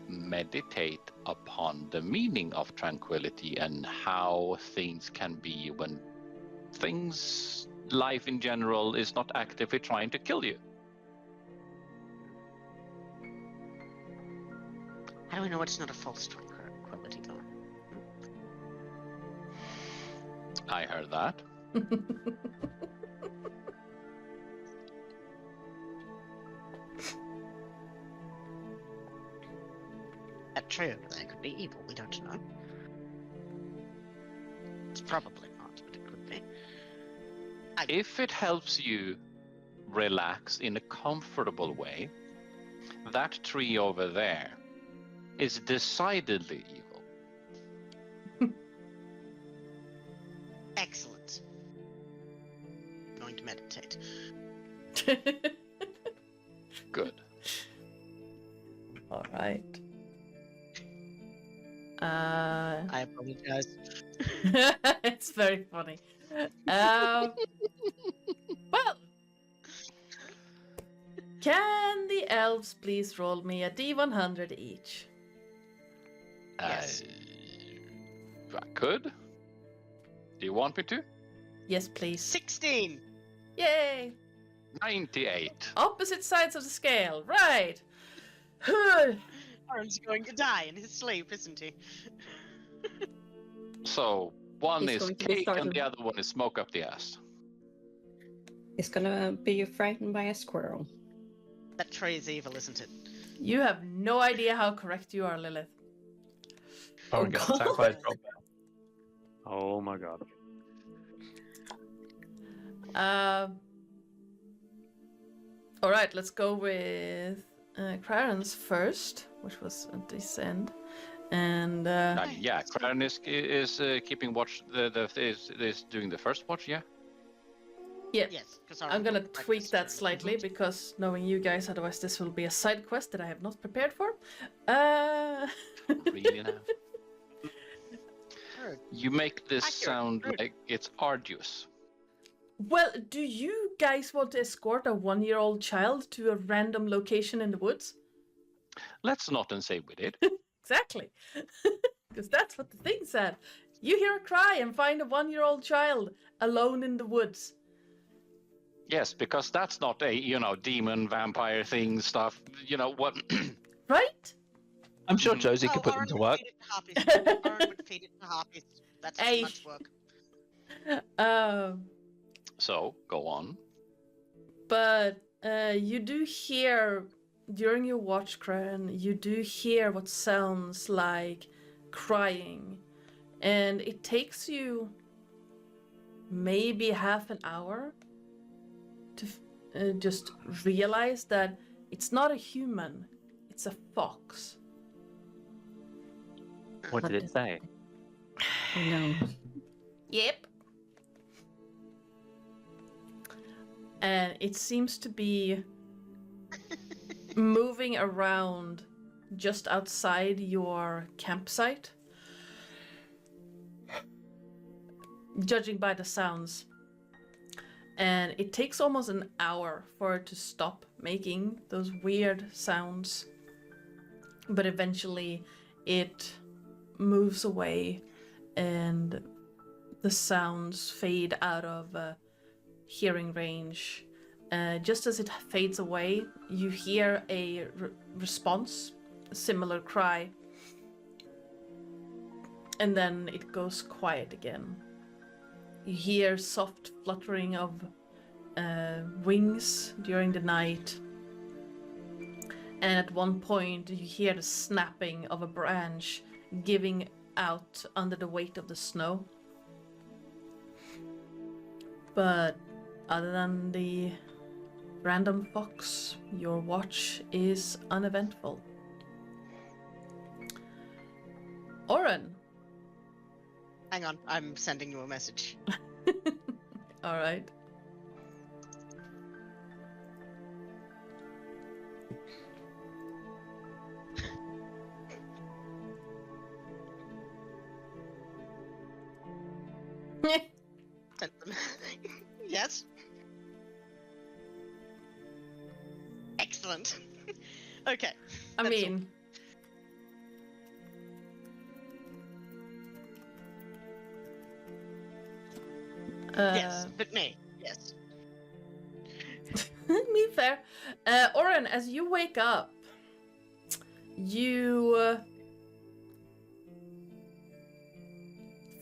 meditate upon the meaning of tranquility and how things can be when life in general is not actively trying to kill you. How do we know it's not a false tranquility, though? I heard that. That tree over there could be evil, we don't know. It's probably not, but it could be. If it helps you relax in a comfortable way, that tree over there is decidedly evil. Excellent. I'm going to meditate. Good. All right. I apologize. It's very funny. Well, can the elves please roll me a D100 each? Yes. I could. Do you want me to? Yes, please. 16! Yay! 98. Opposite sides of the scale, right? Aaron's going to die in his sleep, isn't he? So one He's is going to be cake and startled. the other one is smoke up the ass. He's gonna be frightened by a squirrel. That tree is evil, isn't it? You have no idea how correct you are, Lilith. Oh, get attacked by a drop. Oh my god. All right, let's go with Clarence first, which was a descend, and Yeah, Carnis is keeping watch. Is doing the first watch. Yeah. yeah. Yes, because I'm gonna tweak that slightly because knowing you guys, otherwise this will be a side quest that I have not prepared for. Really now. You make this sound like it's arduous. Well, do you guys want to escort a 1-year-old child to a random location in the woods? Let's not and say we did. Exactly. Because that's what the thing said. You hear a cry and find a 1-year-old child alone in the woods. Yes, because that's not a demon vampire thing stuff. You know what? Right? I'm sure Josie could put them to work. Aaron would feed it to harpies. That's too much work. So go on. But you do hear during your watch, Kran, you do hear what sounds like crying, and it takes you maybe half an hour to just realize that it's not a human, it's a fox. What did it say? Oh no. Yep. And it seems to be moving around just outside your campsite. Judging by the sounds. And it takes almost an hour for it to stop making those weird sounds. But eventually it moves away and the sounds fade out of hearing range. Just as it fades away, you hear a response, a similar cry, and then it goes quiet again. You hear soft fluttering of wings during the night, and at one point you hear the snapping of a branch giving out under the weight of the snow. But other than the random fox, your watch is uneventful. Oren. Hang on, I'm sending you a message. All right. Send them. Yes. Excellent. Okay. I that's mean, yes, but me. Yes. me fair. Oren, as you wake up, you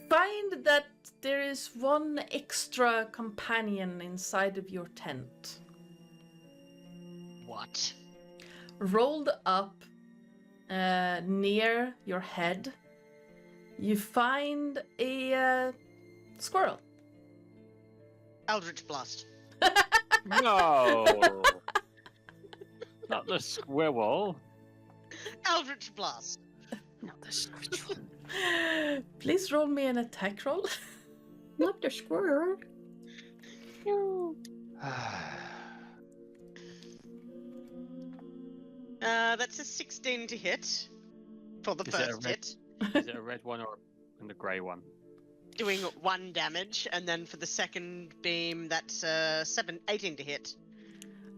find that there is one extra companion inside of your tent. What? Rolled up near your head, you find a squirrel. Eldritch Blast. No! Not the squirrel. Eldritch Blast. Not the squirrel. Please roll me an attack roll. Not the squirrel. No. That's a 16 to hit for the Is it a first red- hit, Is it a red one or the grey one? doing 1 damage, and then for the second beam, that's 18 to hit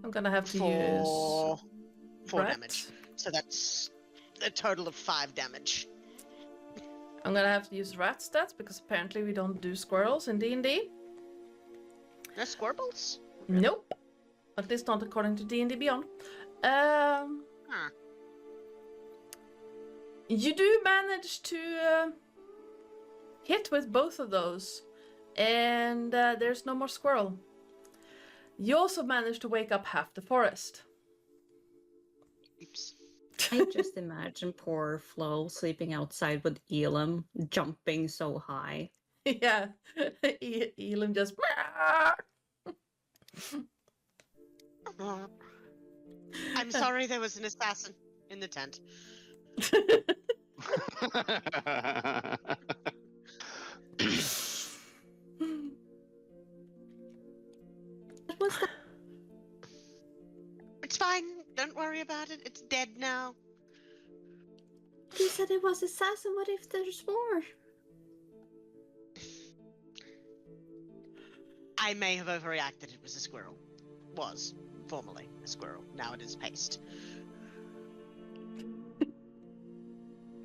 I'm gonna have to for use 4 rat. damage. So that's a total of 5 damage. I'm gonna have to use rat stats because apparently we don't do squirrels in D&D. No squirrels? Nope. At least not according to D&D Beyond. Huh. You do manage to hit with both of those, and there's no more squirrel. You also manage to wake up half the forest. Oops. I just imagine poor Flo sleeping outside with Elam, jumping so high. Yeah, Elam just. I'm sorry there was an assassin in the tent. What was that? It's fine. Don't worry about it. It's dead now. You said it was assassin. What if there's more? I may have overreacted. It was a squirrel. Was formerly a squirrel. Now it is paste.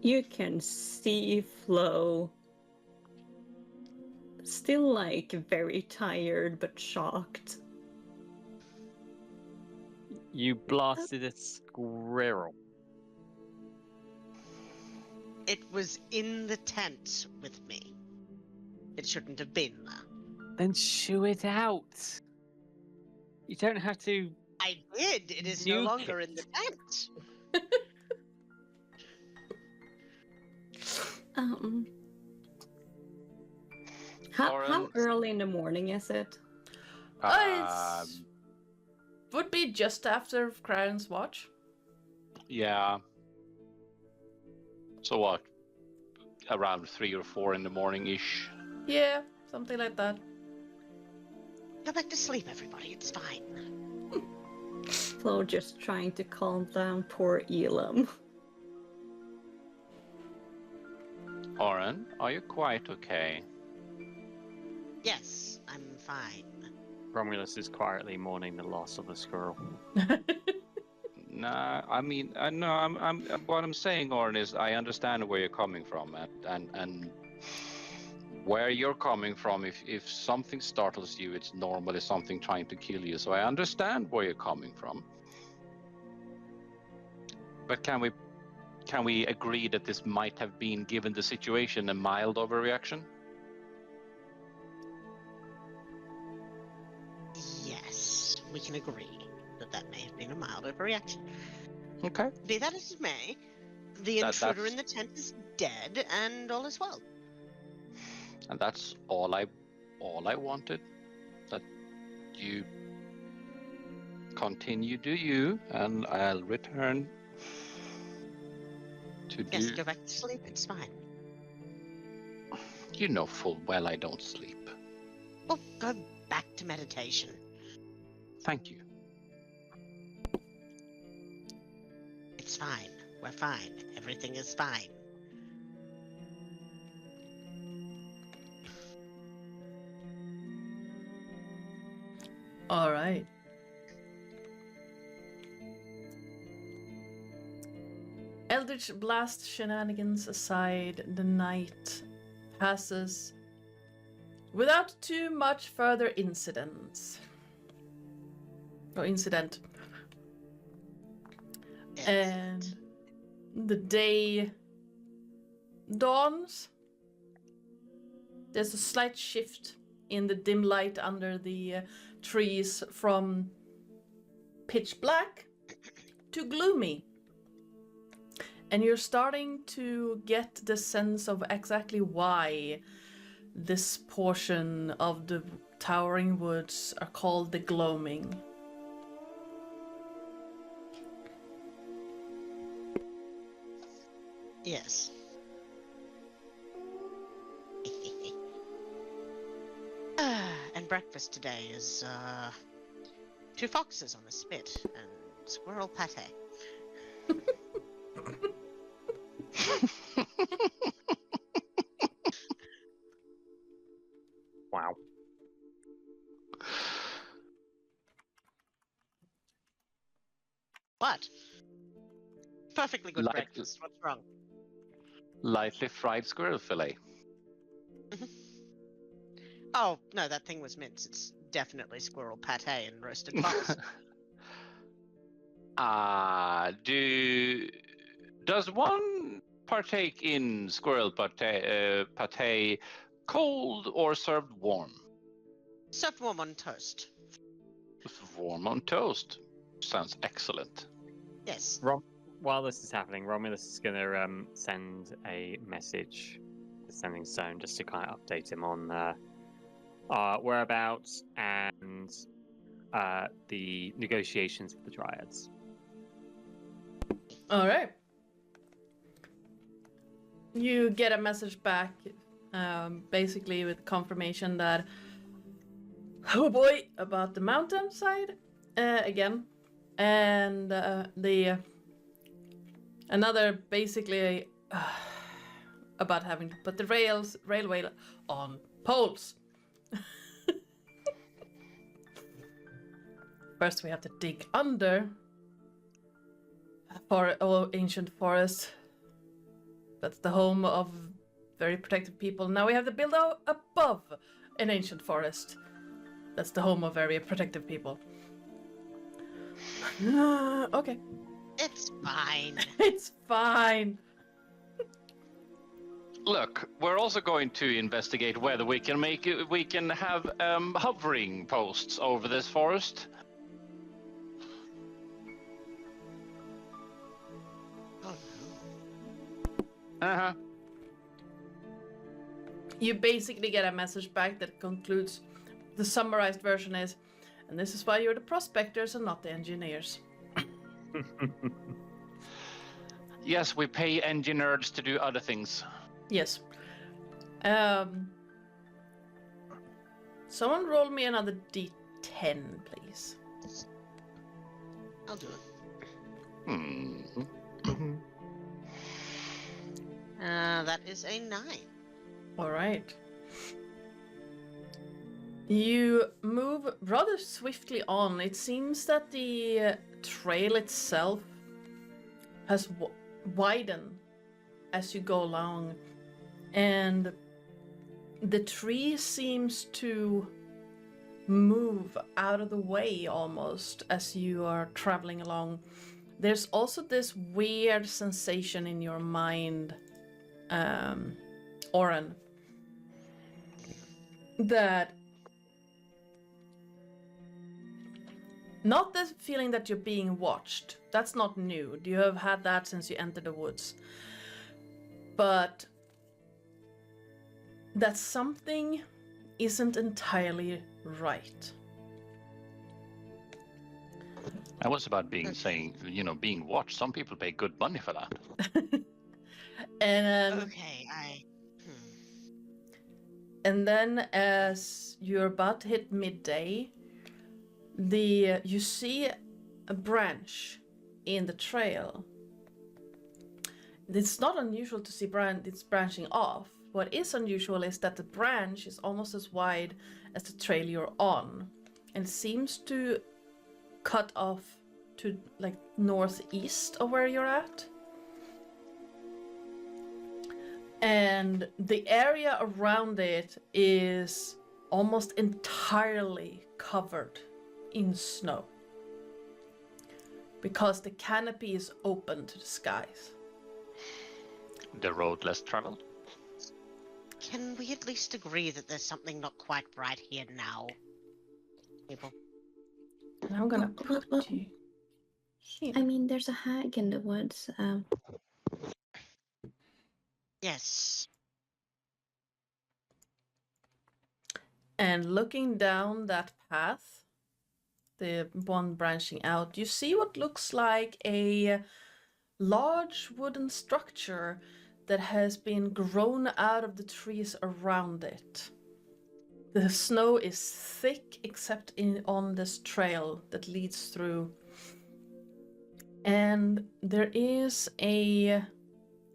You can see Flo still like very tired but shocked. You blasted a squirrel. It was in the tent with me. It shouldn't have been there. Then shoo it out. You don't have to. I did. It is no Nuke longer in the tent. How Oren. early in the morning is it? It would be just after Crown's watch. Yeah. So what? Around 3 or 4 in the morning-ish. Yeah, something like that. Go back to sleep, everybody. It's fine. Flo just trying to calm down poor Elam. Oren, are you quite okay? Yes, I'm fine. Romulus is quietly mourning the loss of the squirrel. Nah, I mean, no. I'm. What I'm saying, Oren, is I understand where you're coming from, and where you're coming from. If something startles you, it's normally something trying to kill you. So I understand where you're coming from. But can we agree that this might have been, given the situation, a mild overreaction? Yes, we can agree that may have been a mild overreaction. Okay. Be that as it may, the intruder in the tent is dead, and all is well. And that's all I wanted. That you continue do you, and I'll return to Yes, do. go back to sleep. It's fine. You know full well I don't sleep. Well, go back to meditation. Thank you. It's fine. We're fine. Everything is fine. All right. Eldritch Blast shenanigans aside, the night passes without too much further incidents. Or incident. And the day dawns. There's a slight shift in the dim light under the trees from pitch black to gloomy. And you're starting to get the sense of exactly why this portion of the towering woods are called the Gloaming. Yes. And breakfast today is 2 foxes on a spit and squirrel pate. Wow. What? Perfectly good Like breakfast. What's wrong? Lightly fried squirrel fillet. Oh, no, that thing was mince. It's definitely squirrel pate and roasted fox. Does one partake in squirrel pate cold or served warm? Served warm on toast. Warm on toast. Sounds excellent. Yes. While this is happening, Romulus is going to send a message to Sending Stone just to kind of update him on whereabouts and the negotiations with the Dryads. All right. You get a message back, basically with confirmation that, oh boy, about the mountainside again, and another basically about having to put the railway on poles. First, we have to dig under for ancient forest. That's the home of very protected people. Now we have to build above an ancient forest. That's the home of very protective people. Okay. It's fine. It's fine. Look, we're also going to investigate whether we can have hovering posts over this forest. Oh, Uh-huh. You basically get a message back that concludes, the summarized version is, and this is why you're the prospectors and not the engineers. Yes, we pay engineers to do other things. Yes. Someone roll me another d10, please. I'll do it. Hmm. That is a 9. All right. You move rather swiftly on. It seems that the trail itself has widened as you go along, and the tree seems to move out of the way almost as you are traveling along. There's also this weird sensation in your mind, Oren, that not the feeling that you're being watched. That's not new. You have had that since you entered the woods. But that something isn't entirely right. I was about being watched. Some people pay good money for that. And Okay, and then as you're about to hit midday, you see a branch in the trail. It's not unusual to see it's branching off. What is unusual is that the branch is almost as wide as the trail you're on, and seems to cut off to like northeast of where you're at. And the area around it is almost entirely covered in snow, because the canopy is open to the skies. The road less traveled. Can we at least agree that there's something not quite right here now, people? And I'm gonna put you here. I mean, there's a hag in the woods. Yes. And looking down that path, the one branching out, you see what looks like a large wooden structure that has been grown out of the trees around it. The snow is thick except on this trail that leads through. And there is a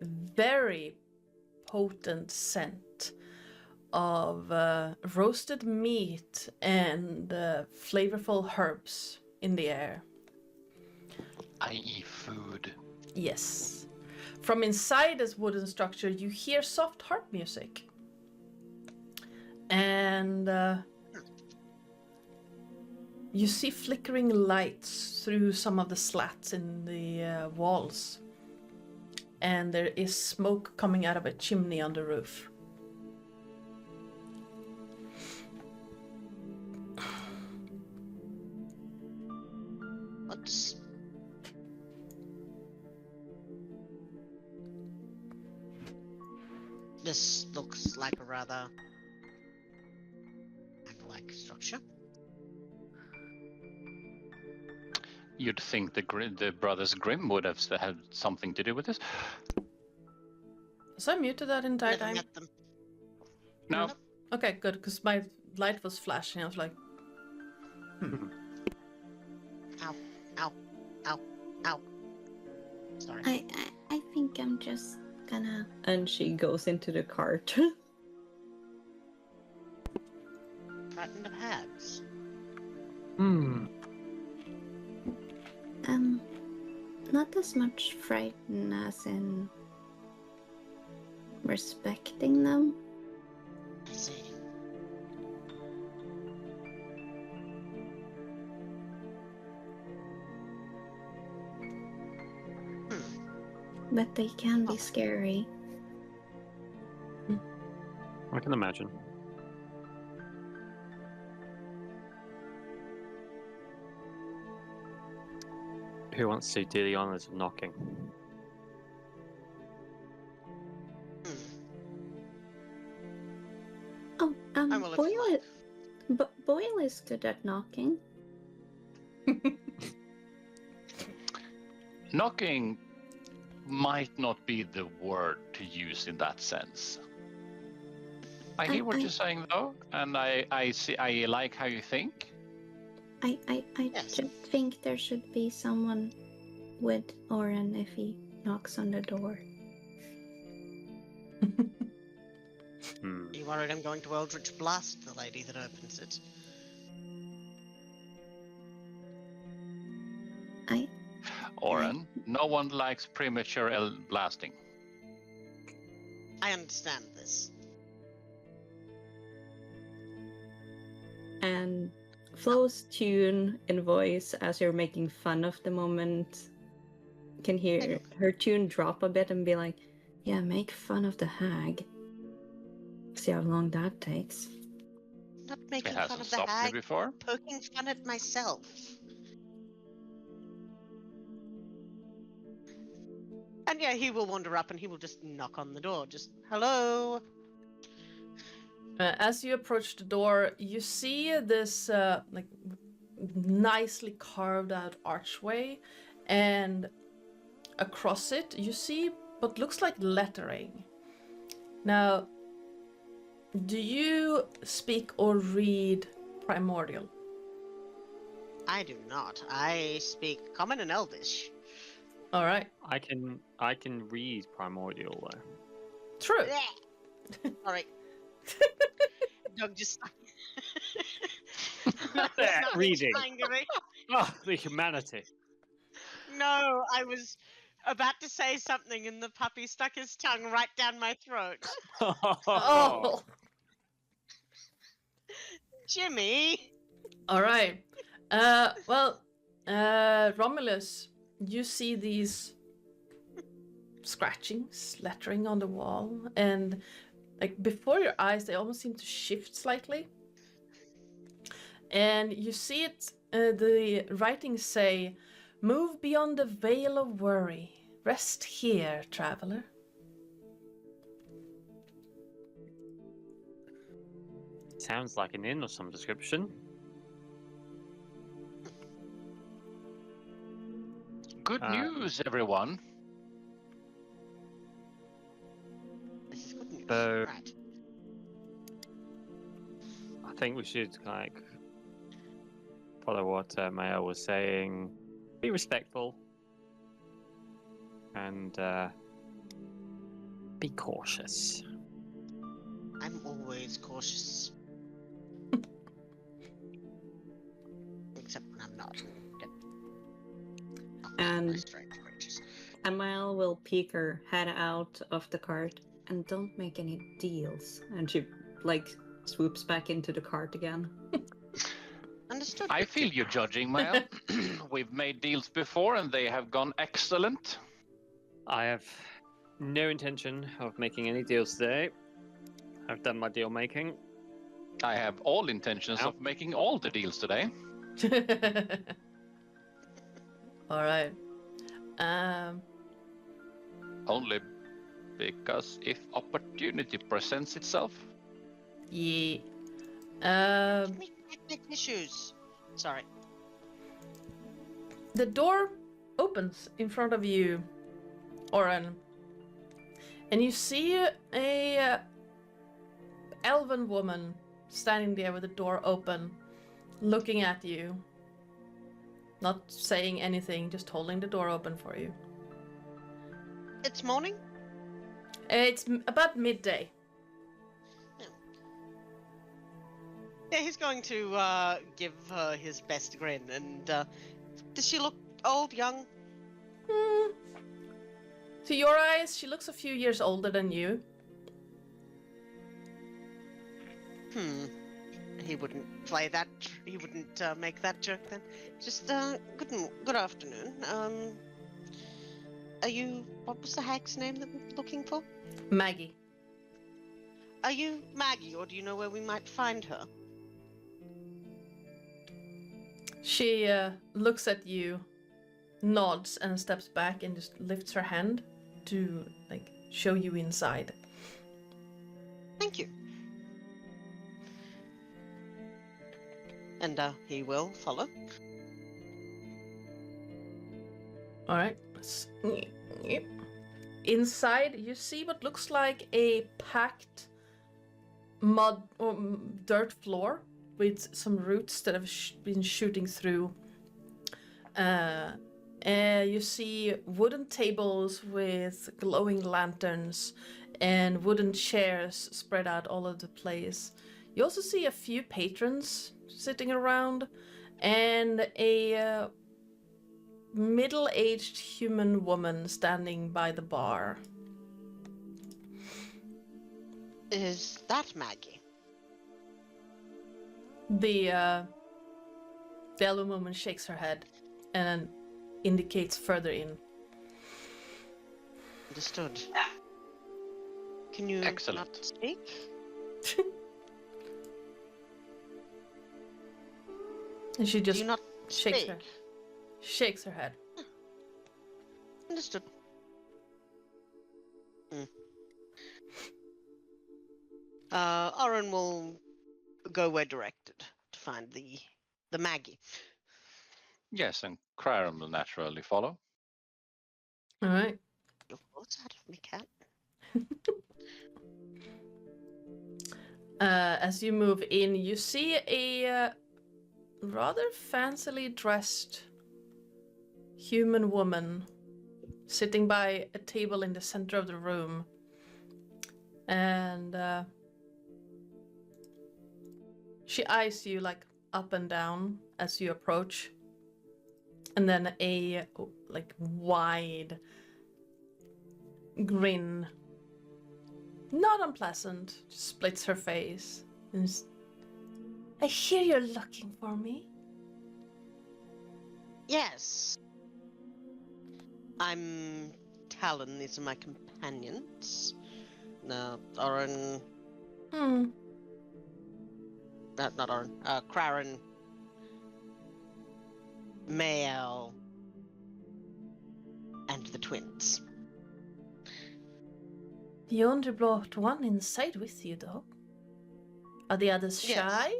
very potent scent of roasted meat and flavorful herbs in the air. I eat food. Yes. From inside this wooden structure, you hear soft harp music. And you see flickering lights through some of the slats in the walls. and there is smoke coming out of a chimney on the roof. What's... This looks like a rather like structure. You'd think the brothers Grimm would have had something to do with this. Was I muted that entire Never time? met them. No. Okay, good, because my light was flashing. I was like, Ow, ow, ow, ow. Sorry. I think I'm just gonna. And she goes into the cart. Frightened of hags. Not as much frightened as in respecting them. I see. But they can be scary. I can imagine. Who wants to do the honors of knocking? Oh, I will if you like. Boyle is good at knocking. Knocking might not be the word to use in that sense. I hear what you're saying though, and I see. I like how you think. I Yes. just think there should be someone with Oren if he knocks on the door. You worried I'm going to Eldritch Blast the lady that opens it? Oren, no one likes premature blasting. I understand this. And Flo's tune in voice as you're making fun of the moment. Can hear her tune drop a bit and be like, yeah, make fun of the hag. See how long that takes. Not It making fun hasn't of the stopped me hag, before. poking fun at myself. And yeah, he will wander up and he will just knock on the door. Just, hello? as you approach the door, you see this like nicely carved out archway, and across it you see what looks like lettering. Now, do you speak or read Primordial? I do not. I speak Common and Elvish. All right. I can read Primordial though. True. Blech. Sorry. Doug just... There, reading. Angry. Oh, the humanity. No, I was about to say something and the puppy stuck his tongue right down my throat. Oh. Jimmy! All right. Romulus, you see these scratchings, lettering on the wall, and like before your eyes, they almost seem to shift slightly. And you see it, the writings say, "Move beyond the veil of worry. Rest here, traveler." Sounds like an inn of some description. Good news, everyone. This is good news. So- Right. I think we should like follow what Mael was saying. Be respectful and be cautious. I'm always cautious. Except when I'm not. Get And- my strange creatures. Amael will peek her head out of the cart and don't make any deals. And she like swoops back into the cart again. Understood. I feel you judging, Mael. We've made deals before and they have gone excellent. I have no intention of making any deals today. I've done my deal making. I have all intentions Ow. of making all the deals today. All right. Only because if opportunity presents itself. Yeah. Give me my tissues. Sorry. The door opens in front of you, Oren, and you see a elven woman standing there with the door open, looking at you, not saying anything, just holding the door open for you. It's morning? It's about midday. Yeah, he's going to give her his best grin. And does she look old, young? To your eyes, she looks a few years older than you. He wouldn't play that. He wouldn't make that joke then. Just good afternoon. Are you? What was the hag's name that we were looking for? Maggie. Are you Maggie, or do you know where we might find her? She looks at you, nods, and steps back and just lifts her hand to like show you inside. Thank you. And he will follow. All right. Inside, you see what looks like a packed mud or dirt floor with some roots that have been shooting through. You see wooden tables with glowing lanterns and wooden chairs spread out all over the place. You also see a few patrons sitting around and a middle-aged human woman standing by the bar. Is that Maggie? The elven woman shakes her head and indicates further in. Understood. Can you Excellent. not speak? And she Do just you not shakes speak? shakes her head. Understood. Oren will go where directed to find the Maggie. Yes, and Craren will naturally follow. All right. Your thoughts out of me, cat. As you move in, you see a rather fancily dressed human woman sitting by a table in the center of the room. And she eyes you like up and down as you approach. And then a like wide grin, not unpleasant, just splits her face. And I hear you're looking for me. Yes. I'm Talon. These are my companions. No, Oren. Not Oren. Craren. Mael. And the twins. You only brought one inside with you, though. Are the others Yes. shy?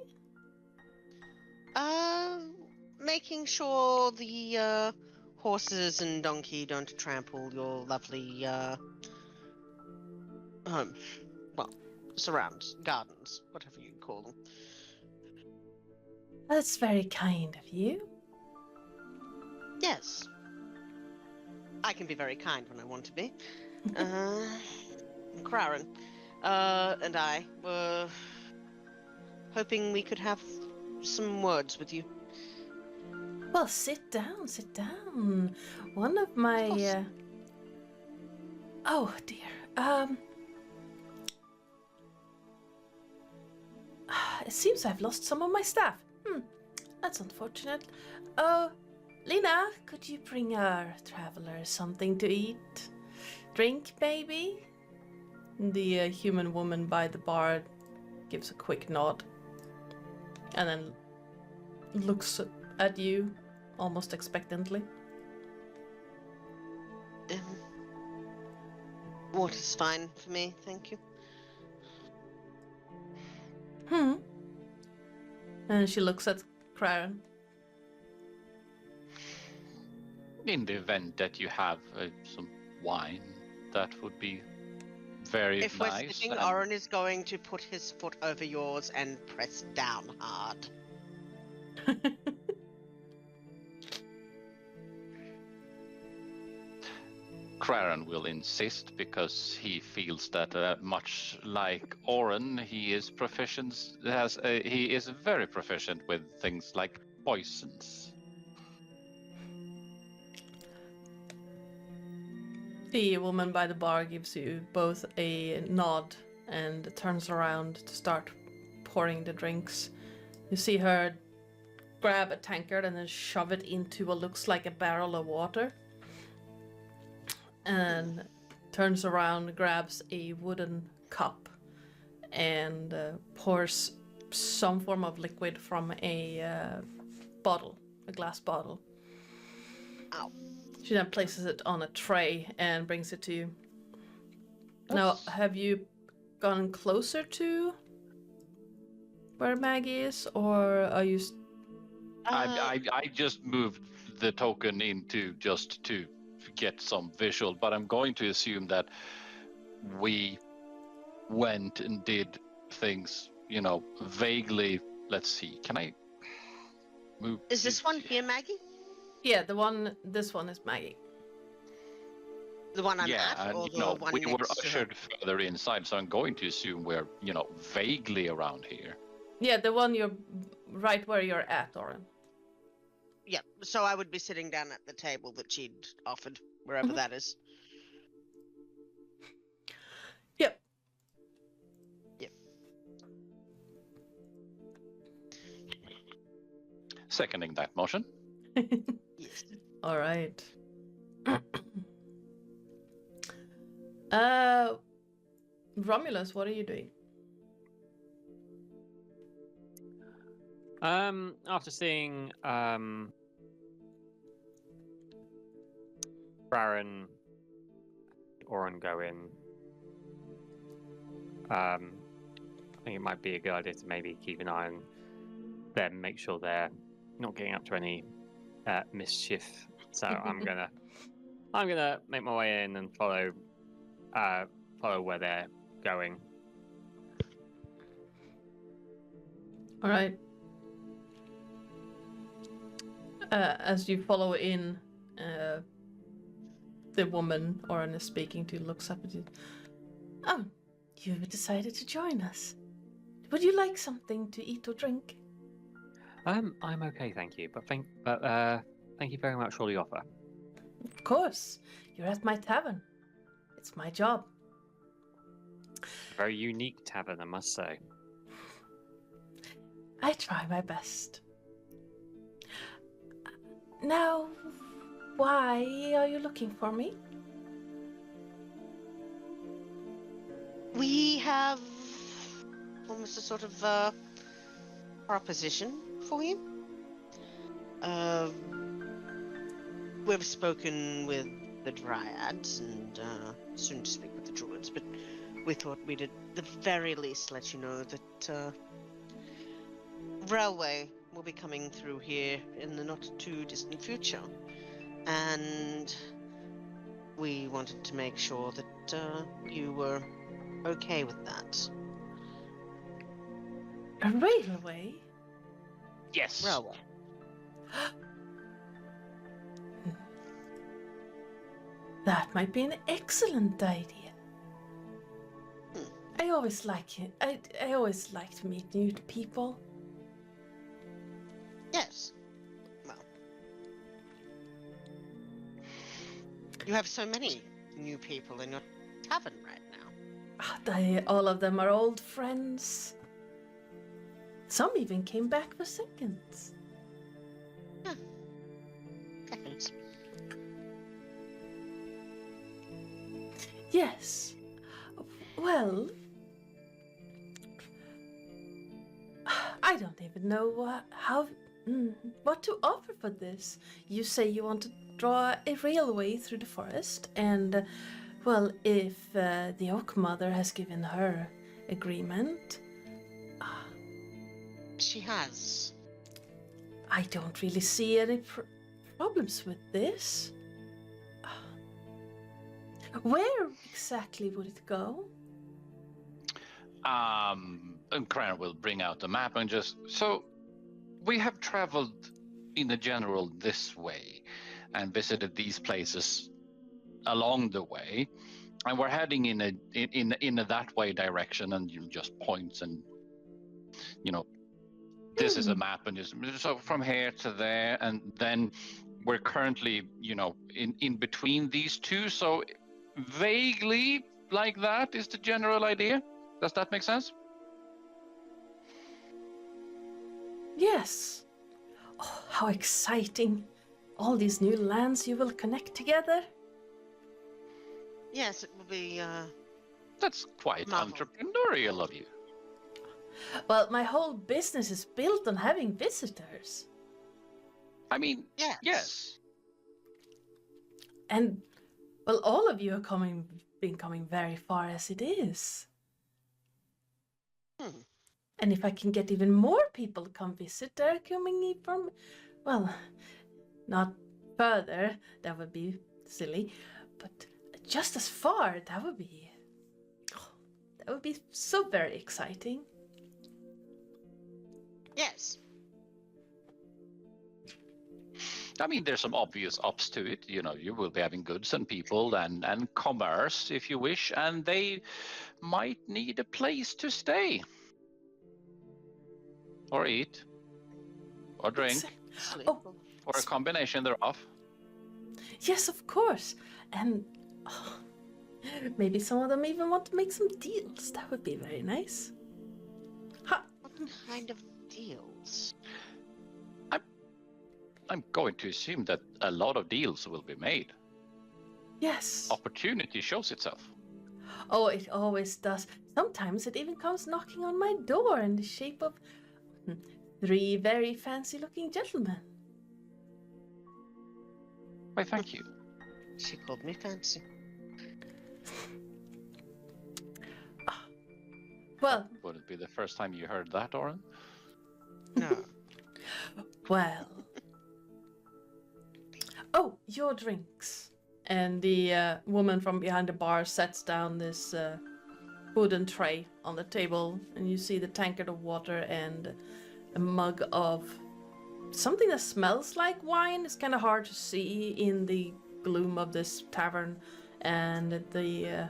Making sure the horses and donkey don't trample your lovely home. Well, surrounds, gardens, whatever you call them. That's very kind of you. Yes. I can be very kind when I want to be. Craren and I were hoping we could have some words with you. Well, sit down, sit down. One of my... course. Oh, dear. It seems I've lost some of my staff. That's unfortunate. Oh, Lena, could you bring our traveler something to eat? Drink, baby? The human woman by the bar gives a quick nod and then looks at you almost expectantly. Water's fine for me, thank you. And she looks at Craren. In the event that you have some wine, that would be very If we're nice. sitting, Oren is going to put his foot over yours and press down hard. Craren will insist because he feels that much like Oren, he is very proficient with things like poisons. The woman by the bar gives you both a nod and turns around to start pouring the drinks. You see her grab a tankard and then shove it into what looks like a barrel of water. And turns around, grabs a wooden cup and pours some form of liquid from a bottle, a glass bottle. Ow. She then places it on a tray and brings it to you. Now, have you gone closer to where Maggie is, or are you... I just moved the token into just to get some visual, but I'm going to assume that we went and did things, vaguely. Let's see, can I move? Is this one here, Maggie? Yeah, this one is Maggie. The one I'm Yeah, at, and or the one we next were to her? ushered further inside, so I'm going to assume we're, vaguely around here. Yeah, the one you're right where you're at, Oren. Yeah, so I would be sitting down at the table that she'd offered, wherever that is. Yep. Yep. Seconding that motion. Yes. All right. Romulus, what are you doing? After seeing Baron Oren go in, I think it might be a good idea to maybe keep an eye on them, make sure they're not getting up to any mischief. So I'm gonna make my way in and follow where they're going. All right. As you follow in, the woman Oren is speaking to looks up at you. Oh, you've decided to join us. Would you like something to eat or drink? I'm okay, thank you. But thank you very much for the offer. Of course. You're at my tavern. It's my job. Very unique tavern, I must say. I try my best. Now, why are you looking for me? We have almost a sort of proposition for you. We've spoken with the Dryads and soon to speak with the Druids, but we thought we'd at the very least let you know that railway will be coming through here in the not too distant future, and we wanted to make sure that you were okay with that. A railway? Yes. Railway. That might be an excellent idea. I always like it. I always like to meet new people. Yes. Well, you have so many new people in your tavern right now. All of them are old friends. Some even came back for seconds. Seconds. Yes. Well, I don't even know what to offer for this. You say you want to draw a railway through the forest, and well, if the Oak Mother has given her agreement, She has. I don't really see any problems with this. Where exactly would it go? And Crown will bring out the map and just so we have traveled in the general this way and visited these places along the way, and we're heading in a that way direction, and you just points and this is a map, and just so from here to there, and then we're currently in between these two, so vaguely like that is the general idea. Does that make sense? Yes. Oh, how exciting. All these new lands you will connect together. Yes, it will be. That's quite Marvel. entrepreneurial of you. Well, my whole business is built on having visitors. I mean, Yes. yes. And, well, all of you are been coming very far as it is. And if I can get even more people to come visit, they're coming from, well, not further, that would be silly, but just as far, that would be so very exciting. Yes. I mean, there's some obvious ups to it. You will be having goods and people and commerce, if you wish, and they might need a place to stay. Or eat. Or drink. Sleep. Oh. Or a combination thereof. Yes, of course. And maybe some of them even want to make some deals. That would be very nice. What kind of deals? I'm going to assume that a lot of deals will be made. Yes. Opportunity shows itself. Oh, it always does. Sometimes it even comes knocking on my door in the shape of 3 very fancy-looking gentlemen. Why, thank you. She called me fancy. Well, Would it be the first time you heard that, Oren? No. well. Oh, your drinks. And the woman from behind the bar sets down this wooden tray on the table, and you see the tankard of water and a mug of something that smells like wine. It's kind of hard to see in the gloom of this tavern and the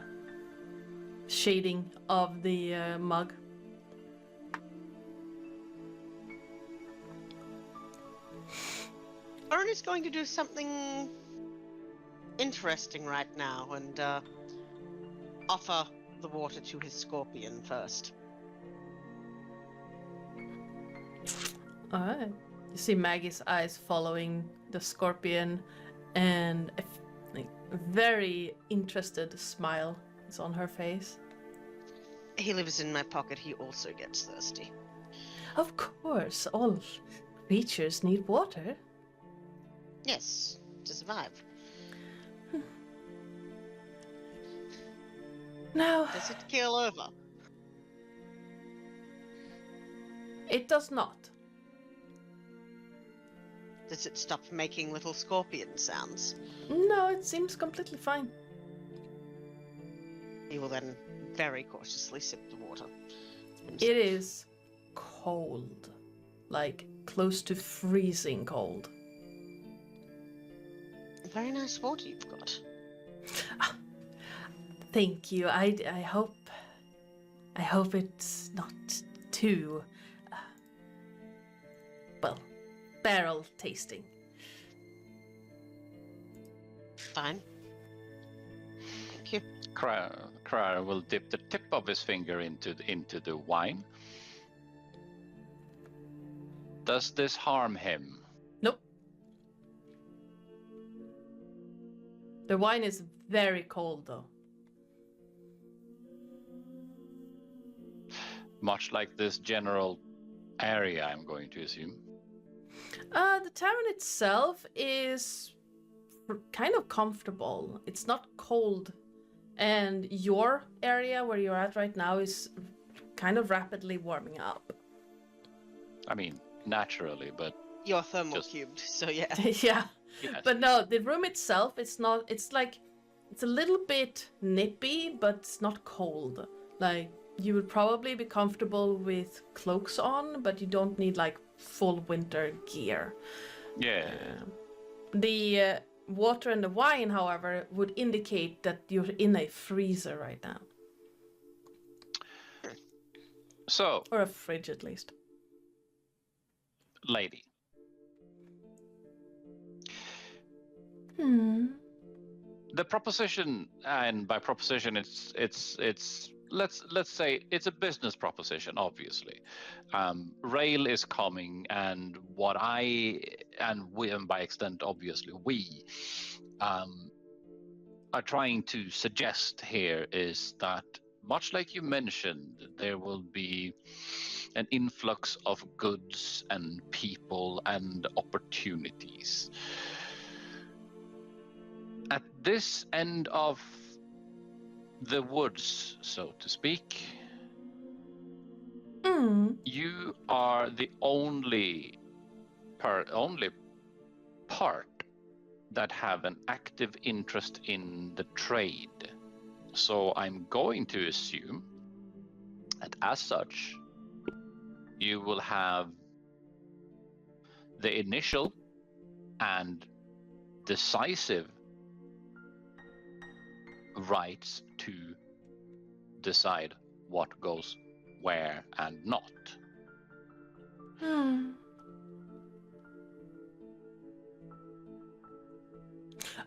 shading of the mug. Erin is going to do something interesting right now and offer the water to his scorpion first. Alright. You see Maggie's eyes following the scorpion, and a very interested smile is on her face. He lives in my pocket. He also gets thirsty. Of course, all creatures need water. Yes, to survive. Now, Does it keel over? it does not. Does it stop making little scorpion sounds? No, it seems completely fine. He will then very cautiously sip the water. It is cold. Like, close to freezing cold. Very nice water you've got. Thank you. I hope it's not too well, barrel tasting. Fine. Thank you. Krar will dip the tip of his finger into the wine. Does this harm him? Nope. The wine is very cold though. Much like this general area, I'm going to assume. The tavern itself is kind of comfortable. It's not cold. And your area where you're at right now is kind of rapidly warming up. I mean, naturally, but You're thermal Just- cubed, so yeah. Yeah. yes. But no, the room itself, it's a little bit nippy, but it's not cold. Like, you would probably be comfortable with cloaks on, but you don't need like full winter gear. Yeah. The water and the wine, however, would indicate that you're in a freezer right now. So, Or a fridge at least. lady, the proposition, and by proposition, it's let's say it's a business proposition. Obviously, rail is coming, and what I and we, and by extent, obviously we, are trying to suggest here is that, much like you mentioned, there will be an influx of goods and people and opportunities. At this end of the woods, so to speak, you are the only part that have an active interest in the trade. So I'm going to assume that as such, you will have the initial and decisive rights to decide what goes where and not.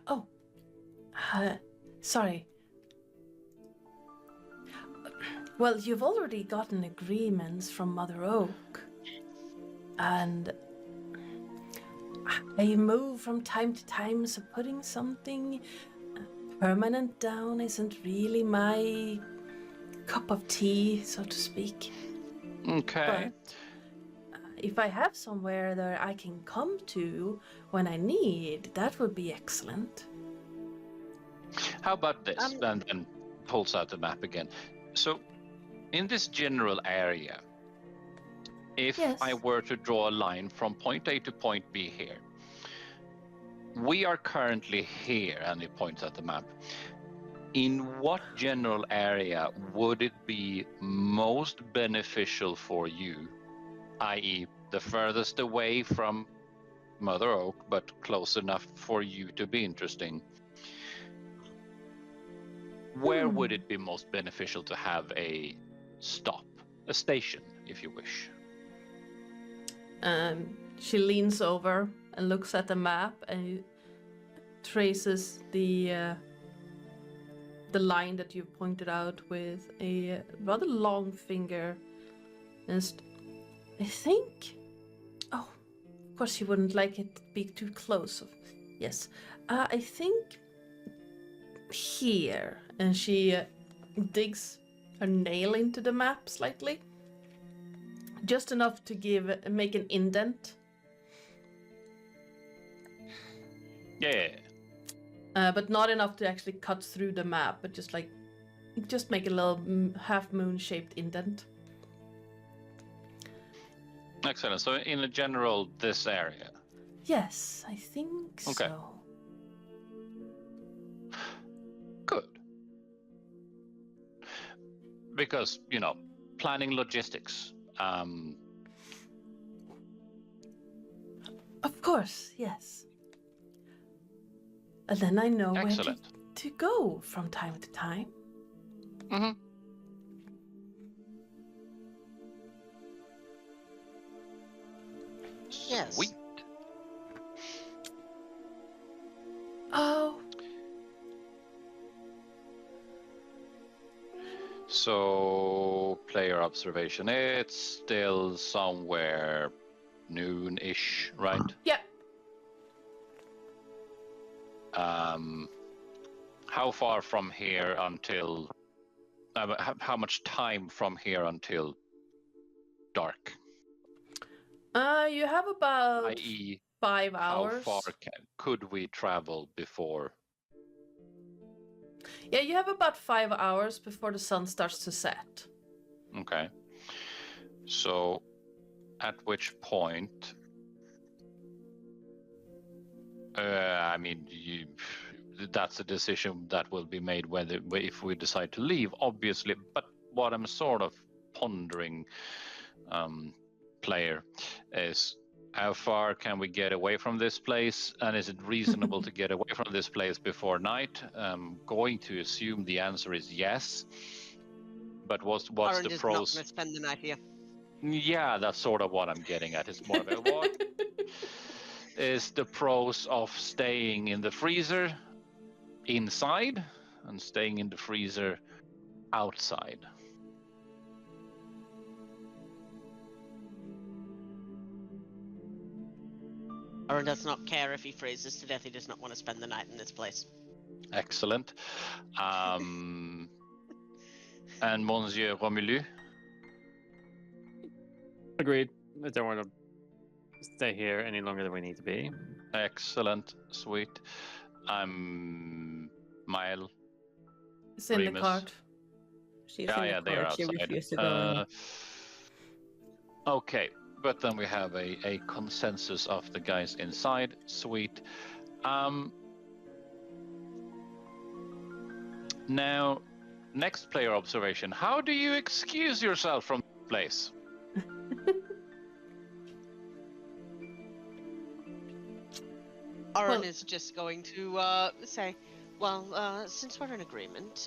Oh, sorry. Well, you've already gotten agreements from Mother Oak, and I move from time to time, so putting something permanent down isn't really my cup of tea, so to speak. Okay. But if I have somewhere that I can come to when I need, that would be excellent. How about this? And then pulls out the map again. So, in this general area, if Yes. I were to draw a line from point A to point B here, we are currently here, and he points at the map. In what general area would it be most beneficial for you, i.e. the furthest away from Mother Oak, but close enough for you to be interesting? Where would it be most beneficial to have a stop, a station, if you wish? She leans over and looks at the map and traces the line that you pointed out with a rather long finger. And I think, oh, of course you wouldn't like it to be too close. Yes, I think here. And she digs her nail into the map slightly, just enough to make an indent. Yeah. But not enough to actually cut through the map, but just make a little half-moon shaped indent. Excellent. So in a general, this area. Yes, I think Okay. so. Good. Because, planning logistics. Of course, yes. And then I know Excellent. where to go from time to time. Mm-hmm. Yes. Sweet. Oh, So, player observation. It's still somewhere noon-ish, right? yeah. How far from here until? How much time from here until dark? You have about I.e., 5 how hours. far could we travel before? Yeah, you have about 5 hours before the sun starts to set. Okay. So, at which point? I mean, that's a decision that will be made if we decide to leave, obviously. But what I'm sort of pondering, player, is how far can we get away from this place, and is it reasonable to get away from this place before night? I'm going to assume the answer is yes. But what's Orange the is pros? not going to spend the night here. Yeah, that's sort of what I'm getting at. It's more of a what is the pros of staying in the freezer inside and staying in the freezer outside? Orange does not care if he freezes to death. He does not want to spend the night in this place. Excellent. And Monsieur Romelu? Agreed. I don't want to stay here any longer than we need to be. Excellent. Sweet. Mile. It's in the Remus. cart. She's Yeah, in the they are car. She outside. refused to go in. Okay, but then we have a consensus of the guys inside. Sweet. Now, next player observation. How do you excuse yourself from the place? Oren is just going to say, well, since we're in agreement,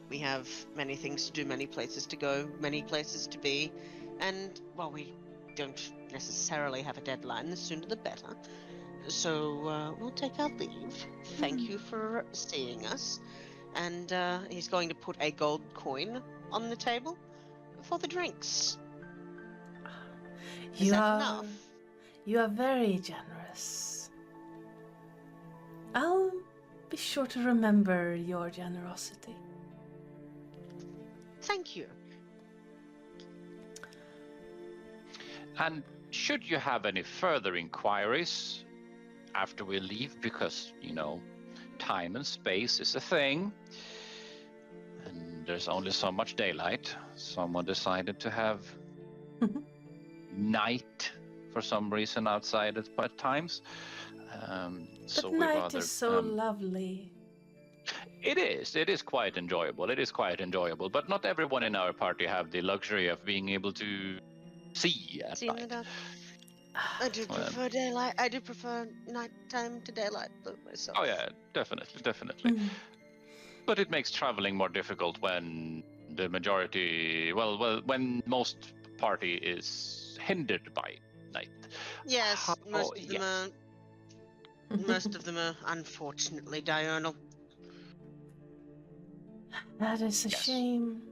we have many things to do, many places to go, many places to be, and, well, we don't necessarily have a deadline. The sooner the better. So we'll take our leave. Thank you for seeing us. And he's going to put a gold coin on the table for the drinks. Is that enough? You are very generous. I'll be sure to remember your generosity. Thank you. And should you have any further inquiries after we leave, because, you know, time and space is a thing, and there's only so much daylight. Someone decided to have night for some reason outside at times. So But night is so lovely. It is quite enjoyable. It is quite enjoyable, but not everyone in our party have the luxury of being able to see at See in the night. dark. I do prefer daylight. I do prefer nighttime to daylight myself. Oh yeah, definitely. But it makes traveling more difficult when the majority, when most party is hindered by night. Yes, most of them yes. are. Most of them are unfortunately diurnal. That is a Yes. shame.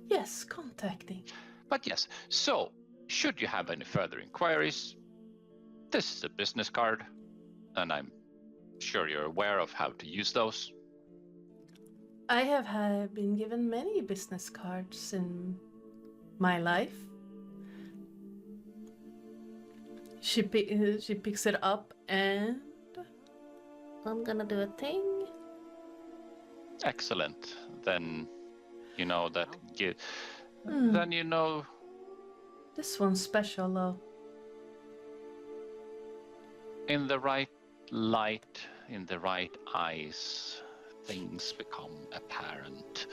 Yes, contacting. But yes, so should you have any further inquiries, this is a business card, and I'm sure you're aware of how to use those. I have been given many business cards in my life. She picks it up and I'm gonna do a thing. Excellent. Then you know that. Hmm. Then you know. This one's special though. In the right light, in the right eyes, things become apparent.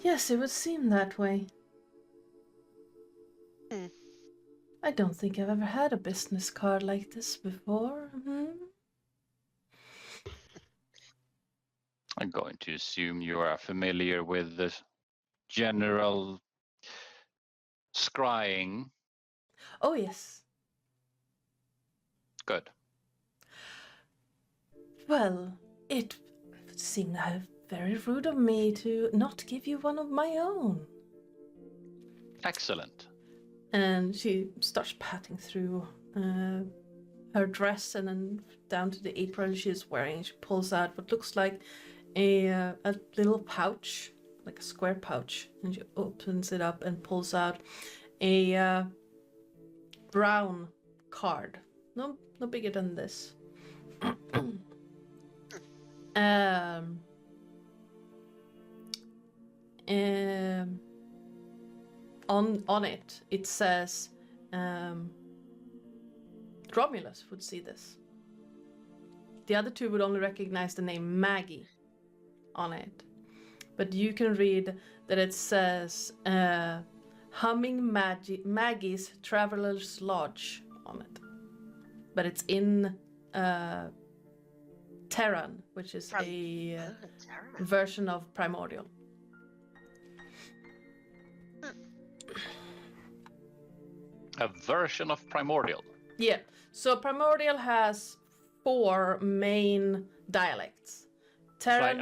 Yes, it would seem that way. Hmm. I don't think I've ever had a business card like this before. I'm going to assume you are familiar with the general scrying. Oh, yes. Good. Well, it seemed very rude of me to not give you one of my own. Excellent. And she starts patting through her dress and then down to the apron she's wearing. She pulls out what looks like a little pouch like a square pouch, and she opens it up and pulls out a brown card. No bigger than this. On it says Romulus would see this. The other two would only recognize the name Maggie on it. But you can read that it says Humming Maggie's Traveler's Lodge on it. But it's in Terran, which is a version of Primordial. A version of Primordial. Yeah, so Primordial has 4 main dialects. Terran,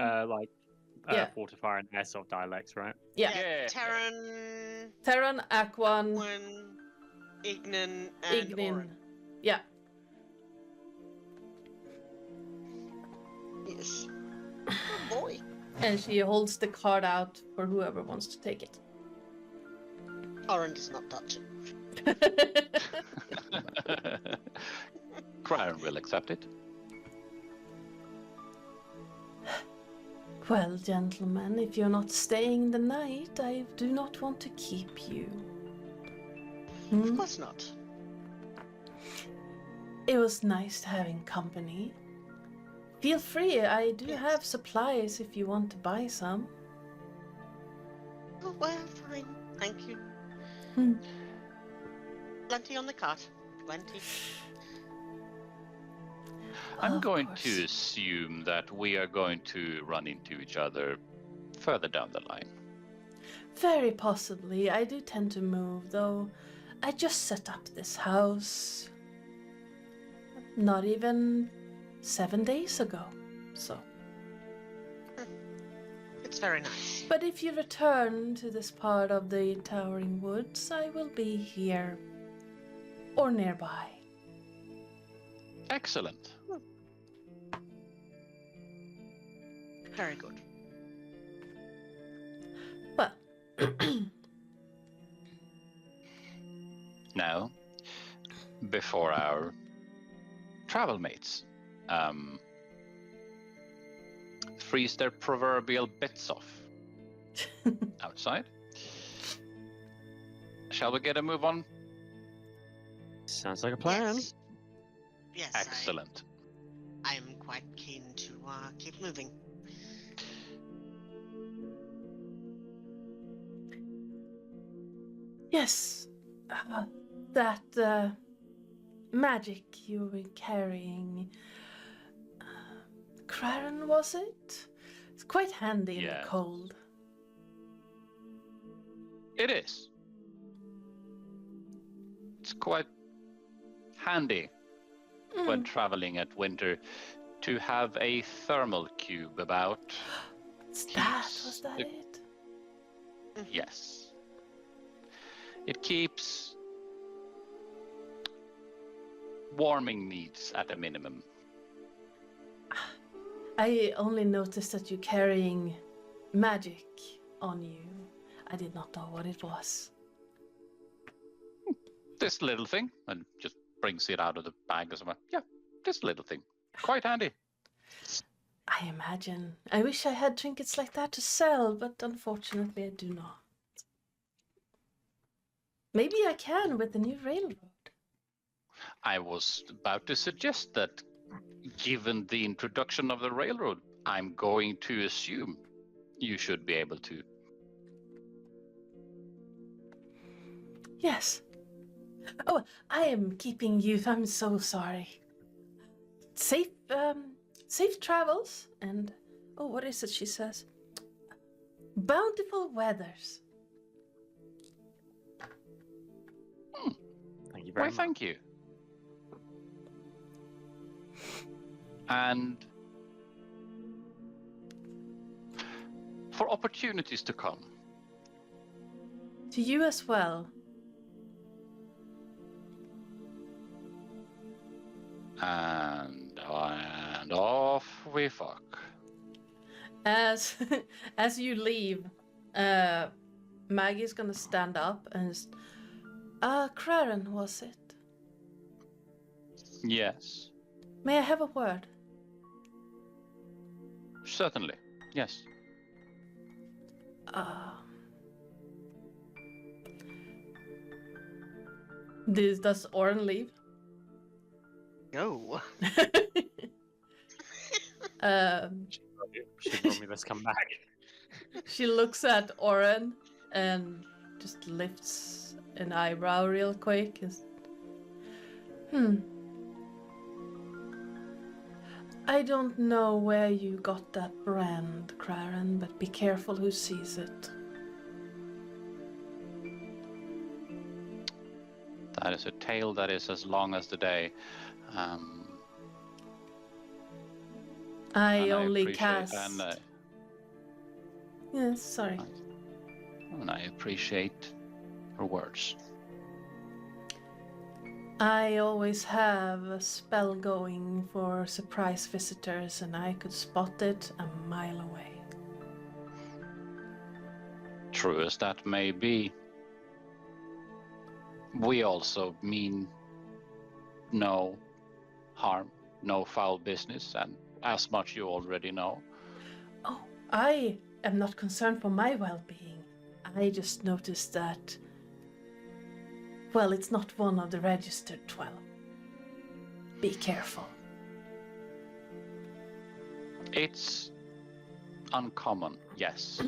Fortifier and S of dialects, right? yeah. Terran, Aquan, Ignin, and Orin. Yeah. Yes. Oh boy. And she holds the card out for whoever wants to take it. Orin does not touch it. Cryon will accept it. Well, gentlemen, if you're not staying the night, I do not want to keep you. Of course not. It was nice having company. Feel free, I do have supplies if you want to buy some. Oh, well, fine. Thank you. Plenty on the cart. Plenty. I'm Of going course. to assume that we are going to run into each other further down the line. Very possibly. I do tend to move, though. I just set up this house not even 7 days ago, so. It's very nice. But if you return to this part of the Towering Woods, I will be here or nearby. Excellent. Very good. Well, Now, before our travel mates freeze their proverbial bits off outside, shall we get a move on? Sounds like a plan. Yes. Yes. Excellent. I'm quite keen to keep moving. yes, that magic you were carrying. Craren, was it? It's quite handy in Yeah. the cold. It is. It's quite handy when traveling at winter to have a thermal cube about. Was keeps that the- it? Yes. It keeps warming needs at a minimum. I only noticed that you're carrying magic on you. I did not know what it was. This little thing, and just brings it out of the bag as well. Yeah, this little thing. Quite handy. I imagine. I wish I had trinkets like that to sell, but unfortunately I do not. Maybe I can with the new railroad. I was about to suggest that given the introduction of the railroad, I'm going to assume you should be able to. Yes. Oh, I am keeping you. I'm so sorry. Safe travels and what is it she says? Bountiful weathers. Thank you very Why, much. thank you. And for opportunities to come. To you as well. And off we fuck. As as you leave, Maggie's gonna stand up and just, Craren, was it? Yes, May I have a word? certainly. Yes. Does Oren leave? No. Should Romulus come back? She looks at Oren and just lifts an eyebrow real quick. I don't know where you got that brand, Craren, but be careful who sees it. That is a tale that is as long as the day. I And only appreciate- cast. And, Yes, sorry. and I appreciate her words. I always have a spell going for surprise visitors, and I could spot it a mile away. True as that may be, we also mean no harm, no foul business, and as much you already know. Oh, I am not concerned for my well-being. I just noticed that, well, it's not one of the registered 12. Be careful. It's uncommon, yes.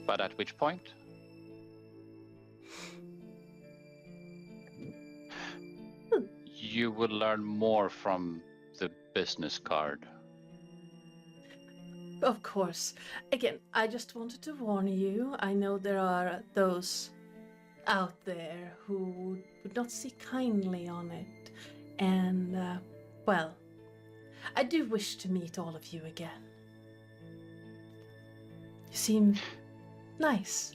But at which point? You will learn more from the business card. Of course. Again, I just wanted to warn you. I know there are those out there who would not see kindly on it. And, well, I do wish to meet all of you again. You seem nice.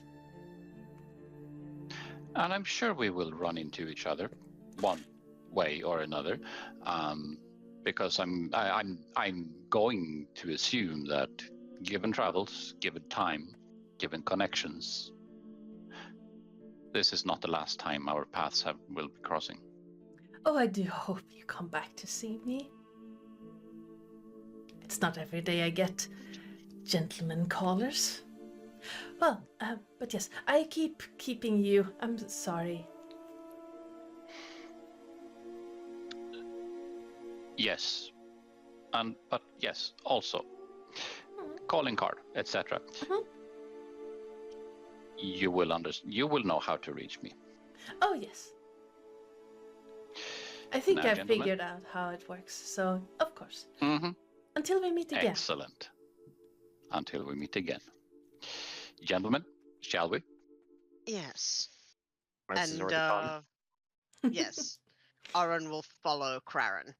And I'm sure we will run into each other one way or another, because I'm going to assume that given travels, given time, given connections, this is not the last time our paths will be crossing. Oh, I do hope you come back to see me. It's not every day I get gentlemen callers. Well, but yes, I keep keeping you. I'm sorry. Yes, but yes, also calling card, etc. You will You will know how to reach me. Oh yes. I think Now, I've gentlemen. figured out how it works. So of course. Mm-hmm. Until we meet again. Excellent. Until we meet again, gentlemen, shall we? Yes. This is And already fun. yes, Oren will follow Craren.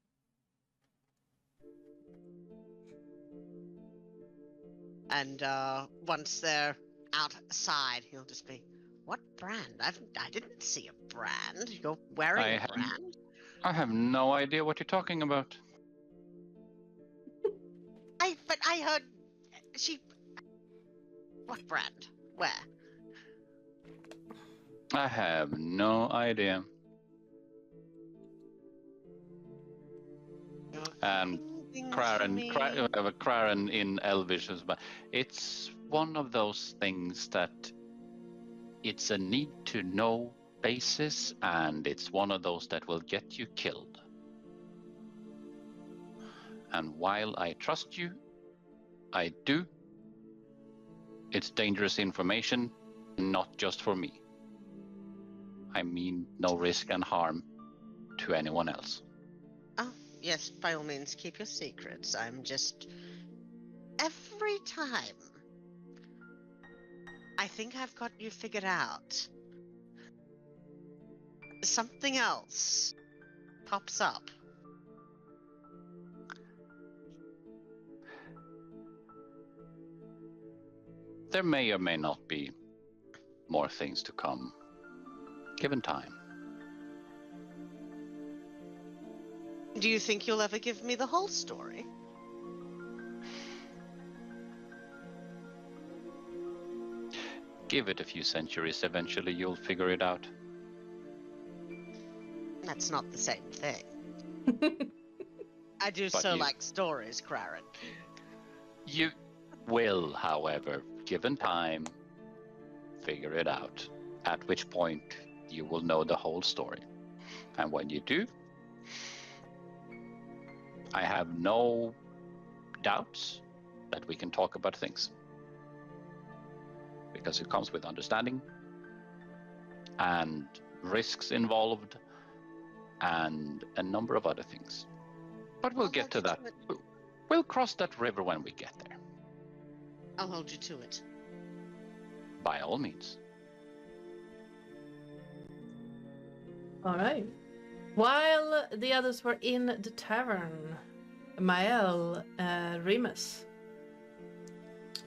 And once they're outside, he'll just be, "What brand? I didn't see a brand. You're wearing I a have- brand." I have no idea what you're talking about. But I heard she. What brand? Where? I have no idea. And Craren in Elvish, but it's one of those things that it's a need to know basis, and it's one of those that will get you killed. And while I trust you, I do. It's dangerous information, not just for me. I mean no risk and harm to anyone else. Oh, yes, by all means, keep your secrets. I'm just. Every time I think I've got you figured out, something else pops up. There may or may not be more things to come, given time. Do you think you'll ever give me the whole story? Give it a few centuries, eventually you'll figure it out. That's not the same thing. I do But so you- like stories, Craren. You will, however, given time, figure it out. At which point you will know the whole story. And when you do, I have no doubts that we can talk about things. Because it comes with understanding and risks involved and a number of other things. But we'll I'll get to hold you that. to it. We'll cross that river when we get there, I'll hold you to it. by all means. All right. While the others were in the tavern, Mael, Remus,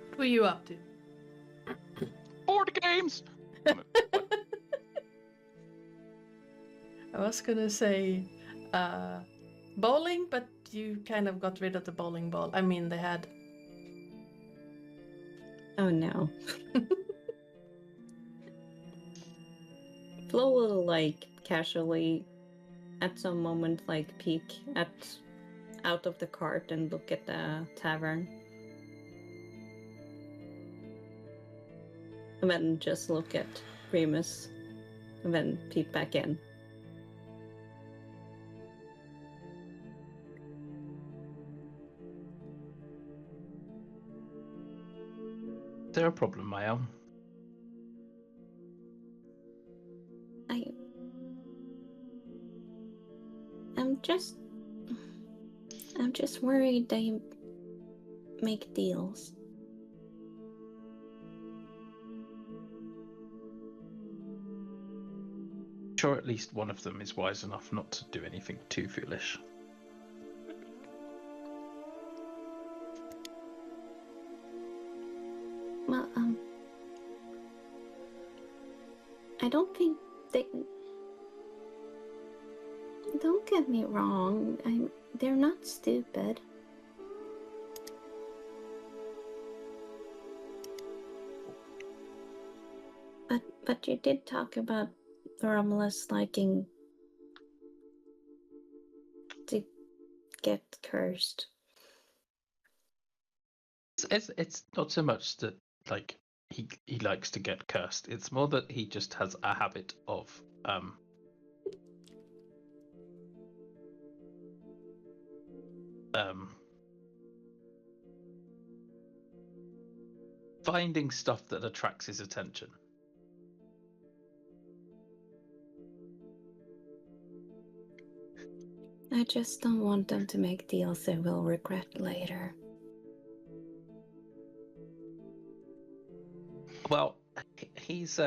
what were you up to? Board games! I was gonna say bowling, but you kind of got rid of the bowling ball. I mean, they had. Oh no. Flo will like casually at some moment like peek out of the cart and look at the tavern. And then just look at Remus and then peek back in. Is there a problem, Mael? I'm just worried they make deals. Sure, at least one of them is wise enough not to do anything too foolish. Well, I don't think they. Don't get me wrong. They're not stupid. But you did talk about Romulus liking to get cursed. It's not so much that like he likes to get cursed. It's more that he just has a habit of finding stuff that attracts his attention. I just don't want them to make deals they will regret later. Well, he's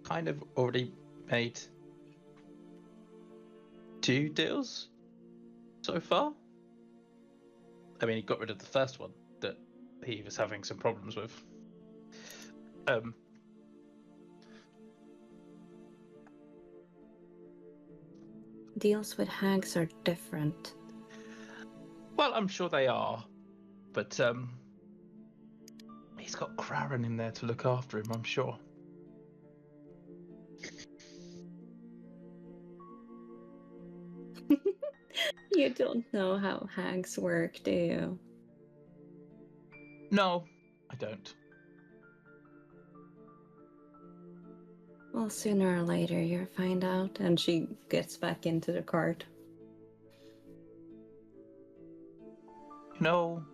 kind of already made 2 deals so far. I mean, he got rid of the first one that he was having some problems with. Deals with hags are different. Well, I'm sure they are, but he's got Craren in there to look after him, I'm sure. You don't know how hags work, do you? No, I don't. Well, sooner or later you'll find out. And she gets back into the cart. No.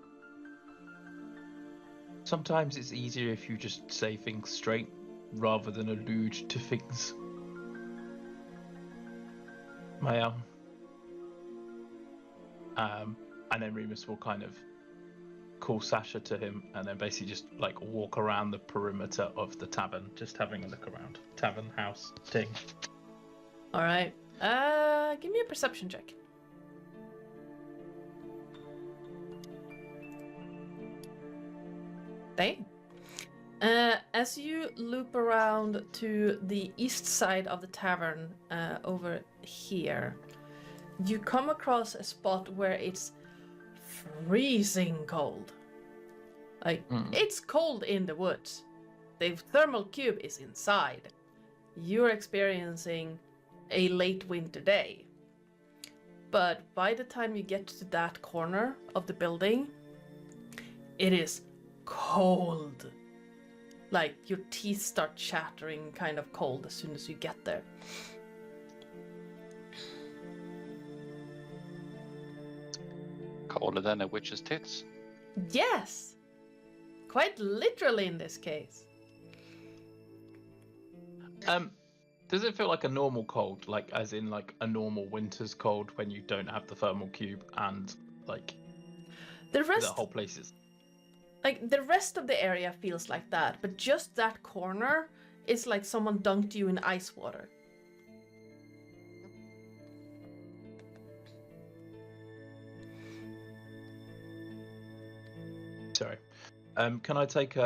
Sometimes it's easier if you just say things straight rather than allude to things. Maya. And then Remus will kind of call Sasha to him and then basically just like walk around the perimeter of the tavern, just having a look around. Tavern, house, thing. All right. Give me a perception check. Dang. As you loop around to the east side of the tavern, over here, you come across a spot where it's freezing cold. Like, it's cold in the woods. the thermal cube is inside. You're experiencing a late winter day. But by the time you get to that corner of the building, it is cold. Like your teeth start chattering kind of cold as soon as you get there. Colder than a witch's tits. Yes! Quite literally in this case. Does it feel like a normal cold, like as in like a normal winter's cold when you don't have the thermal cube and like The rest, the whole place is? like the rest of the area feels like that, but just that corner is like someone dunked you in ice water. Sorry. Can I take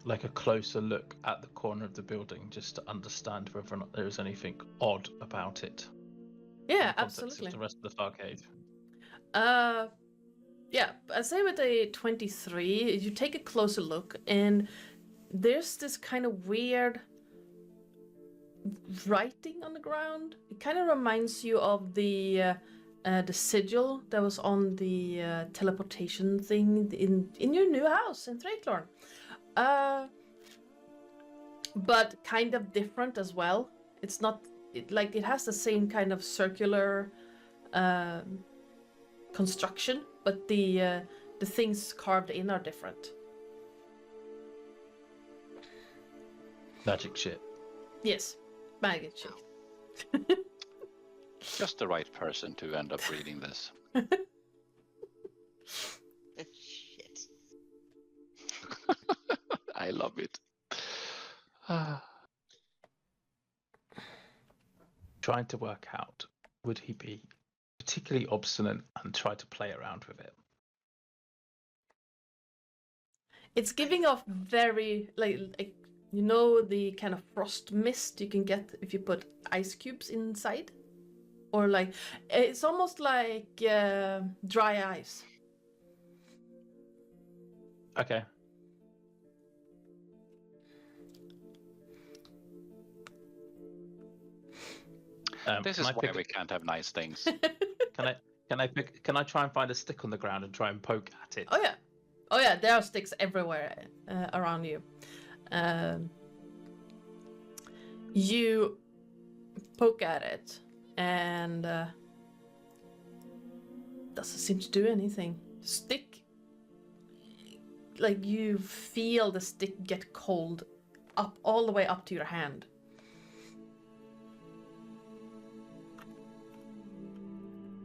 like a closer look at the corner of the building just to understand whether or not there is anything odd about it? Yeah, in the context absolutely. Of the rest of the Farcade. Yeah, I say with a 23, you take a closer look, and there's this kind of weird writing on the ground. It kind of reminds you of the sigil that was on the teleportation thing in your new house in Thraklorn. But kind of different as well. It's not it has the same kind of circular construction, but the things carved in are different. Magic shit. Yes, magic shit. Just the right person to end up reading this. Shit. I love it. Trying to work out, would he be particularly obstinate and try to play around with it? It's giving off very like you know the kind of frost mist you can get if you put ice cubes inside, or like it's almost like dry ice. Okay. This is why we can't have nice things. Can I try and find a stick on the ground and try and poke at it? Oh yeah, there are sticks everywhere around you. You poke at it and doesn't seem to do anything. Stick, like you feel the stick get cold up all the way up to your hand.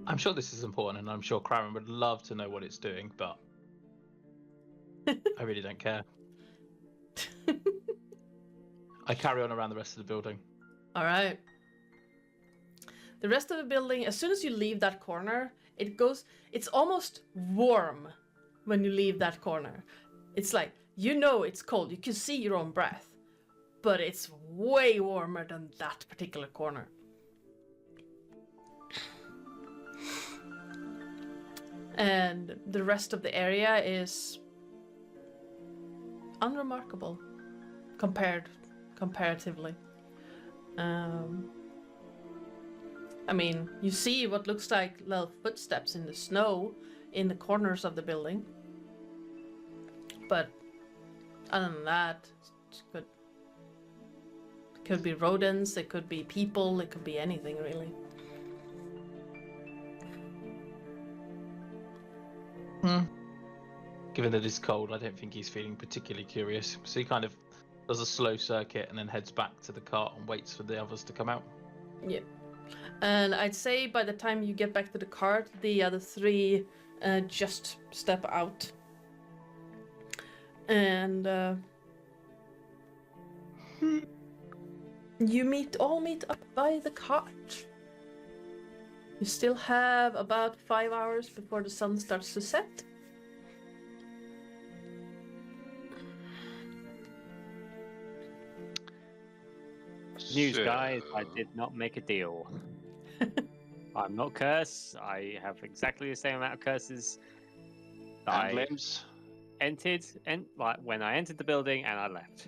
I'm sure this is important, and I'm sure Kramen would love to know what it's doing, but I really don't care. I carry on around the rest of the building. All right. The rest of the building, as soon as you leave that corner, it's almost warm when you leave that corner. It's like, you know it's cold. You can see your own breath, but it's way warmer than that particular corner. And the rest of the area is unremarkable comparatively. I mean, you see what looks like little footsteps in the snow in the corners of the building. But other than that, it could be rodents, it could be people, it could be anything really. Given that it's cold, I don't think he's feeling particularly curious. So he kind of does a slow circuit and then heads back to the cart and waits for the others to come out. Yeah. And I'd say by the time you get back to the cart, the other three just step out. And you all meet up by the cart. You still have about 5 hours before the sun starts to set. News, guys, I did not make a deal. I'm not cursed. I have exactly the same amount of curses. And limbs. when I entered the building and I left.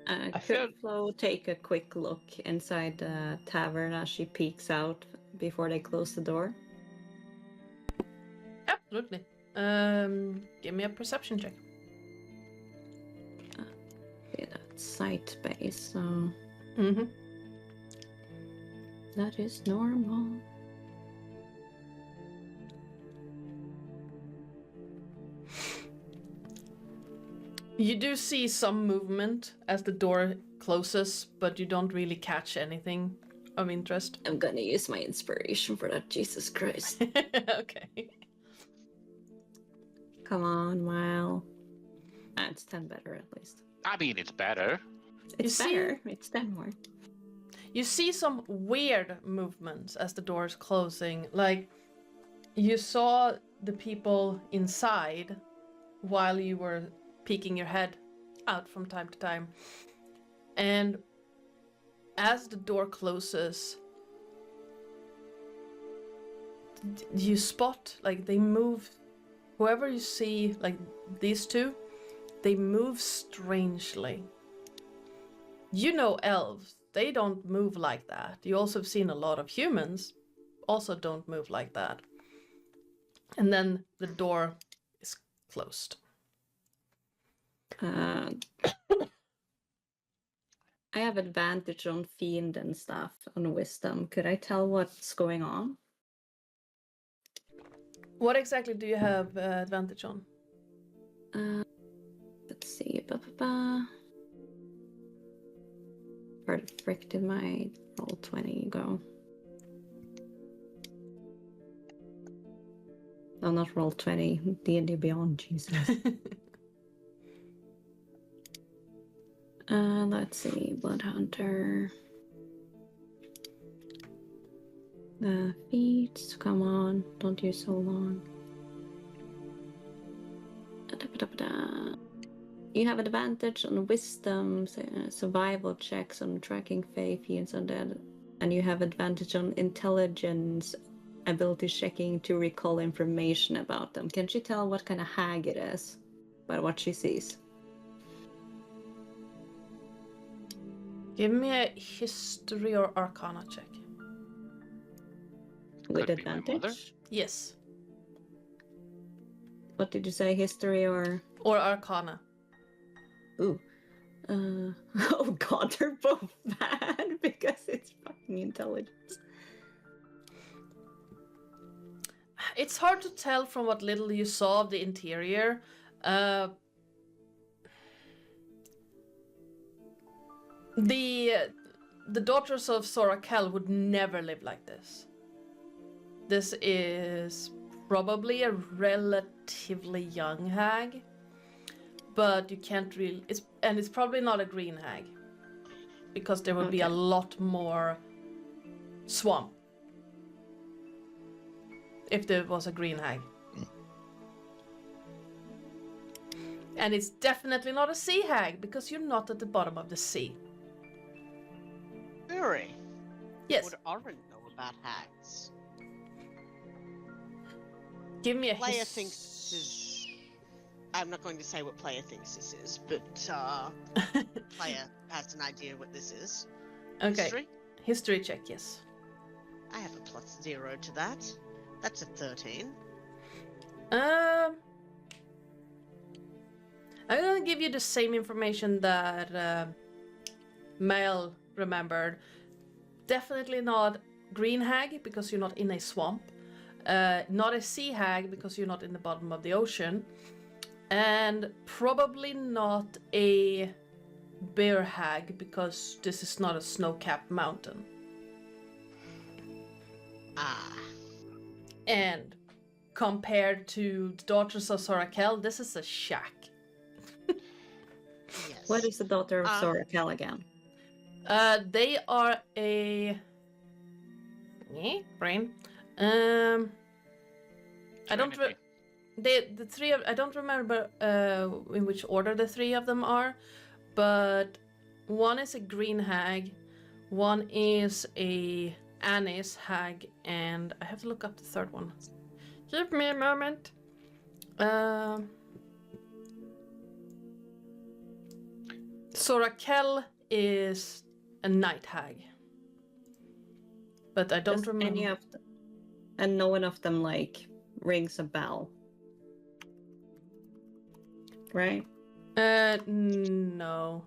I Could feel- Flo take a quick look inside the tavern as she peeks out before they close the door? Absolutely. Give me a perception check. Okay, that's sight base, so Mm-hmm. that is normal. You do see some movement as the door closes, but you don't really catch anything of interest. I'm gonna use my inspiration for that, Jesus Christ. Okay. Come on, Mile. It's 10 better at least. I mean, it's better. It's see- better. It's 10 more. You see some weird movements as the door's closing. Like, you saw the people inside while you were peeking your head out from time to time. And as the door closes, you spot, like, they move. Whoever you see, like, these two, they move strangely. You know elves. They don't move like that. You also have seen a lot of humans also don't move like that. And then the door is closed. I have advantage on fiend and stuff on wisdom. Could I tell what's going on? What exactly do you have advantage on? Let's see. Where the frick did my roll 20 go? No, not roll 20. D&D Beyond, Jesus. Let's see. Bloodhunter. Feet. Come on. Don't use so long. You have advantage on wisdom, survival checks, on tracking faith, fiends undead, and you have advantage on intelligence, ability checking to recall information about them. Can she tell what kind of hag it is by what she sees? Give me a history or arcana check. With Could be my mother. advantage? Yes. What did you say? History or? Or arcana. Ooh. Oh god, they're both bad because it's fucking intelligence. It's hard to tell from what little you saw of the interior. The daughters of Sorakel would never live like this. This is probably a relatively young hag, but you can't really. It's probably not a green hag, because there would be a Okay. lot more swamp if there was a green hag. And it's definitely not a sea hag, because you're not at the bottom of the sea. Uri, Yes, would Oren know about hags? give me a Player thinks this is... I'm not going to say what player thinks this is, but player has an idea what this is. Okay, History? history check, yes. I have a +0 to that. That's a 13. I'm gonna give you the same information that Mel remembered. Definitely not green hag, because you're not in a swamp. Not a sea hag, because you're not in the bottom of the ocean. And probably not a bear hag, because this is not a snow-capped mountain. Ah. And compared to the Daughters of Sorakel, this is a shack. Yes. What is the daughter of Um, Sorakel again? They are a... brain. I don't... Trinity. The three of... I don't remember in which order the three of them are, but one is a green hag, one is a anise hag, and I have to look up the third one. Give me a moment. Sorakel is a night hag. But I don't Does remember. any of them, and no one of them like rings a bell, right? No.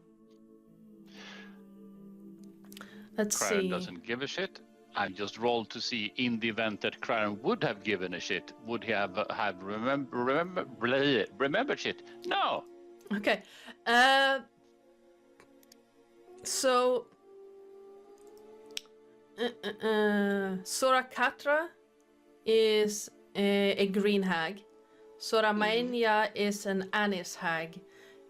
Let's Craren see. doesn't give a shit. I just rolled to see in the event that Craren would have given a shit. Would he have remembered shit? No. Okay. So Sorakatra is a green hag. Soramania is an anise hag,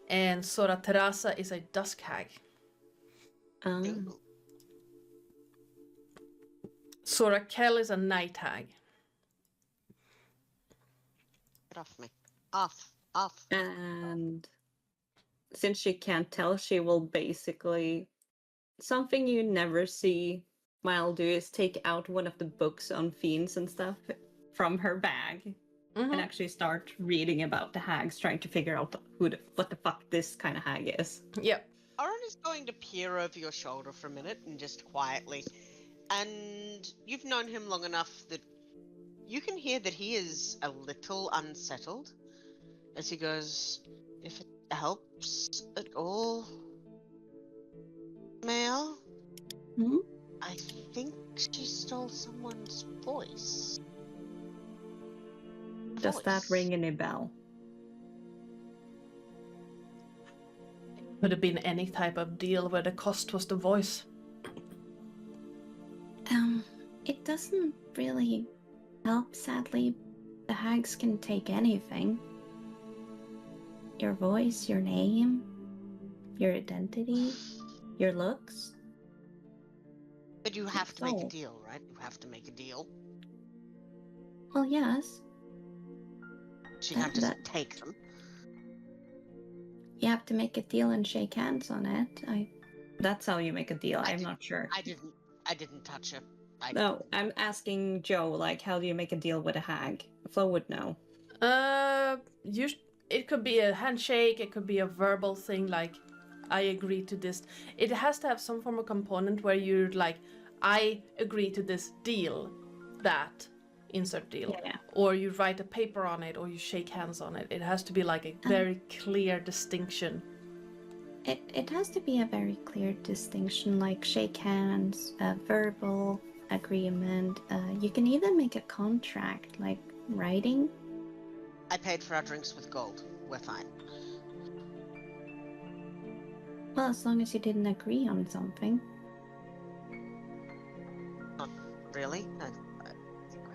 and Sora Terasa is a dusk hag. Ooh. Sorakel is a night hag. Get off me. Off. And since she can't tell, she will basically... Something you never see Mile do is take out one of the books on fiends and stuff from her bag and actually start reading about the hags, trying to figure out what the fuck this kind of hag is. Yep. Oren is going to peer over your shoulder for a minute and just quietly. And you've known him long enough that you can hear that he is a little unsettled as he goes, if it helps at all, Male, Hmm? I think she stole someone's voice. Does that ring any bell? Could have been any type of deal where the cost was the voice. It doesn't really help, sadly. The hags can take anything. Your voice, your name, your identity, your looks. But you have to make a So- deal, right? You have to make a deal. Well, yes. She can't just That- take them. You have to make a deal and shake hands on it. That's how you make a deal. I'm not sure. I didn't touch her. No, I'm asking Joe, like, how do you make a deal with a hag? Flo would know. It could be a handshake, it could be a verbal thing like, I agree to this. It has to have some form of component where you're like, I agree to this deal, that insert deal. Yeah. Or you write a paper on it, or you shake hands on it. It has to be like a very clear distinction. It has to be a very clear distinction, like shake hands, verbal agreement. You can even make a contract, like writing. I paid for our drinks with gold. We're fine. Well, as long as you didn't agree on something. Not really. I think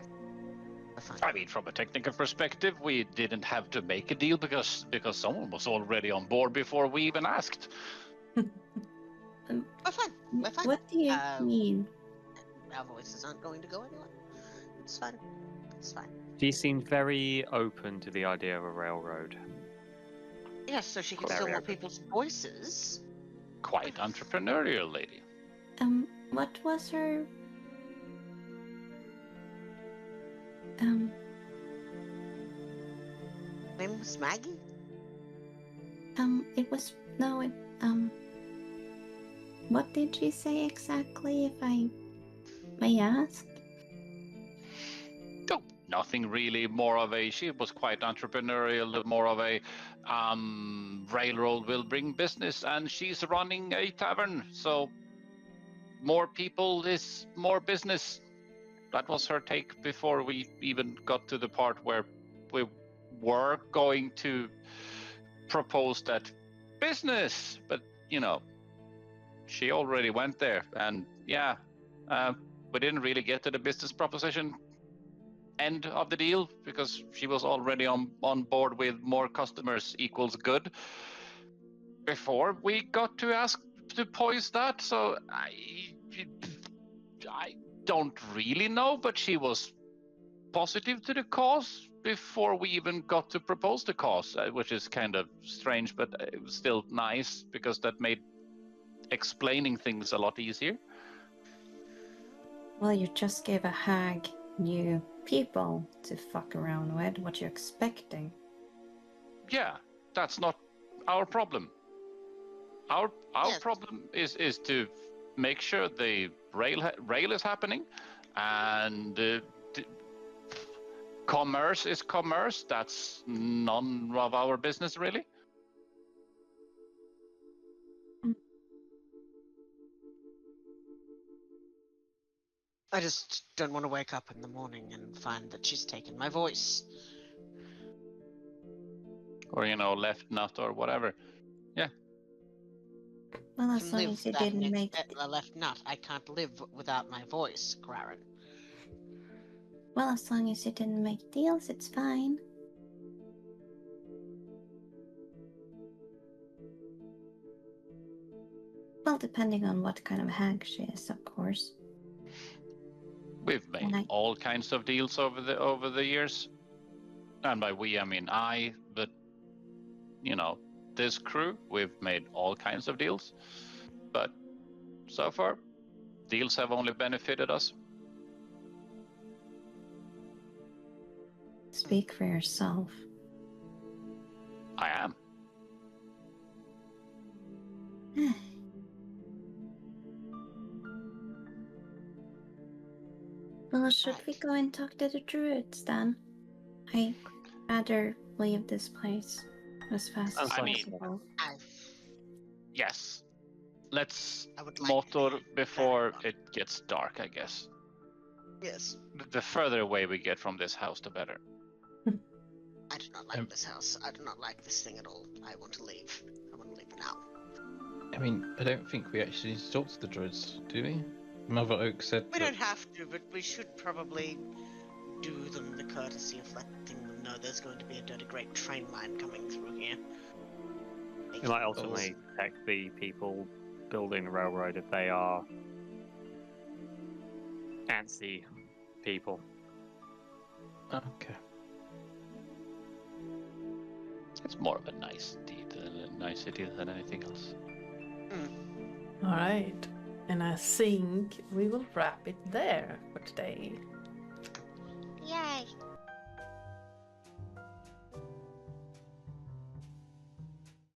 we're fine. I mean, from a technical perspective, we didn't have to make a deal because someone was already on board before we even asked. We're fine. We're fine. What do you mean? Our voices aren't going to go anywhere. It's fine. It's fine. She seemed very open to the idea of a railroad. Yes, so she can Very steal more open. people's voices. Quite entrepreneurial, lady. What was her... Name was Maggie? it was... No, it... What did she say exactly, if I may ask? Oh, nothing really. More of a, she was quite entrepreneurial, more of a railroad will bring business, and she's running a tavern, so more people is more business. That was her take before we even got to the part where we were going to propose that business, but you know, she already went there, and yeah, we didn't really get to the business proposition end of the deal because she was already on board with more customers equals good before we got to ask to poise that. So I don't really know, but she was positive to the cause before we even got to propose the cause, which is kind of strange, but it was still nice because that made explaining things a lot easier. Well, you just gave a hag new people to fuck around with. What you're expecting? Yeah, that's not our problem. Our Yes. problem is to make sure the rail is happening, and commerce is commerce. That's none of our business, really. I just don't want to wake up in the morning and find that she's taken my voice. Or left nut or whatever. Well, I as can long live as you without didn't make. a left nut. I can't live without my voice, Claren. Well, as long as you didn't make deals, it's fine. Well, depending on what kind of hag she is, of course. We've made all kinds of deals over the years, and by we I mean I. But this crew, we've made all kinds of deals, but so far, deals have only benefited us. Speak for yourself. I am. Well, should we go and talk to the druids then? I'd rather leave this place as fast as I mean, possible. Yes. Let's I would like motor to before back up. it gets dark, I guess. Yes. The further away we get from this house, the better. I do not like this house. I do not like this thing at all. I want to leave. I want to leave now. I mean, I don't think we actually need to talk to the druids, do we? Mother Oak said We that... don't have to, but we should probably do them the courtesy of letting them know there's going to be a dirty great train line coming through here. It might ultimately protect the people building the railroad if they are antsy people. Okay. It's more of a nicety than anything else. All right. And I think we will wrap it there for today. Yay!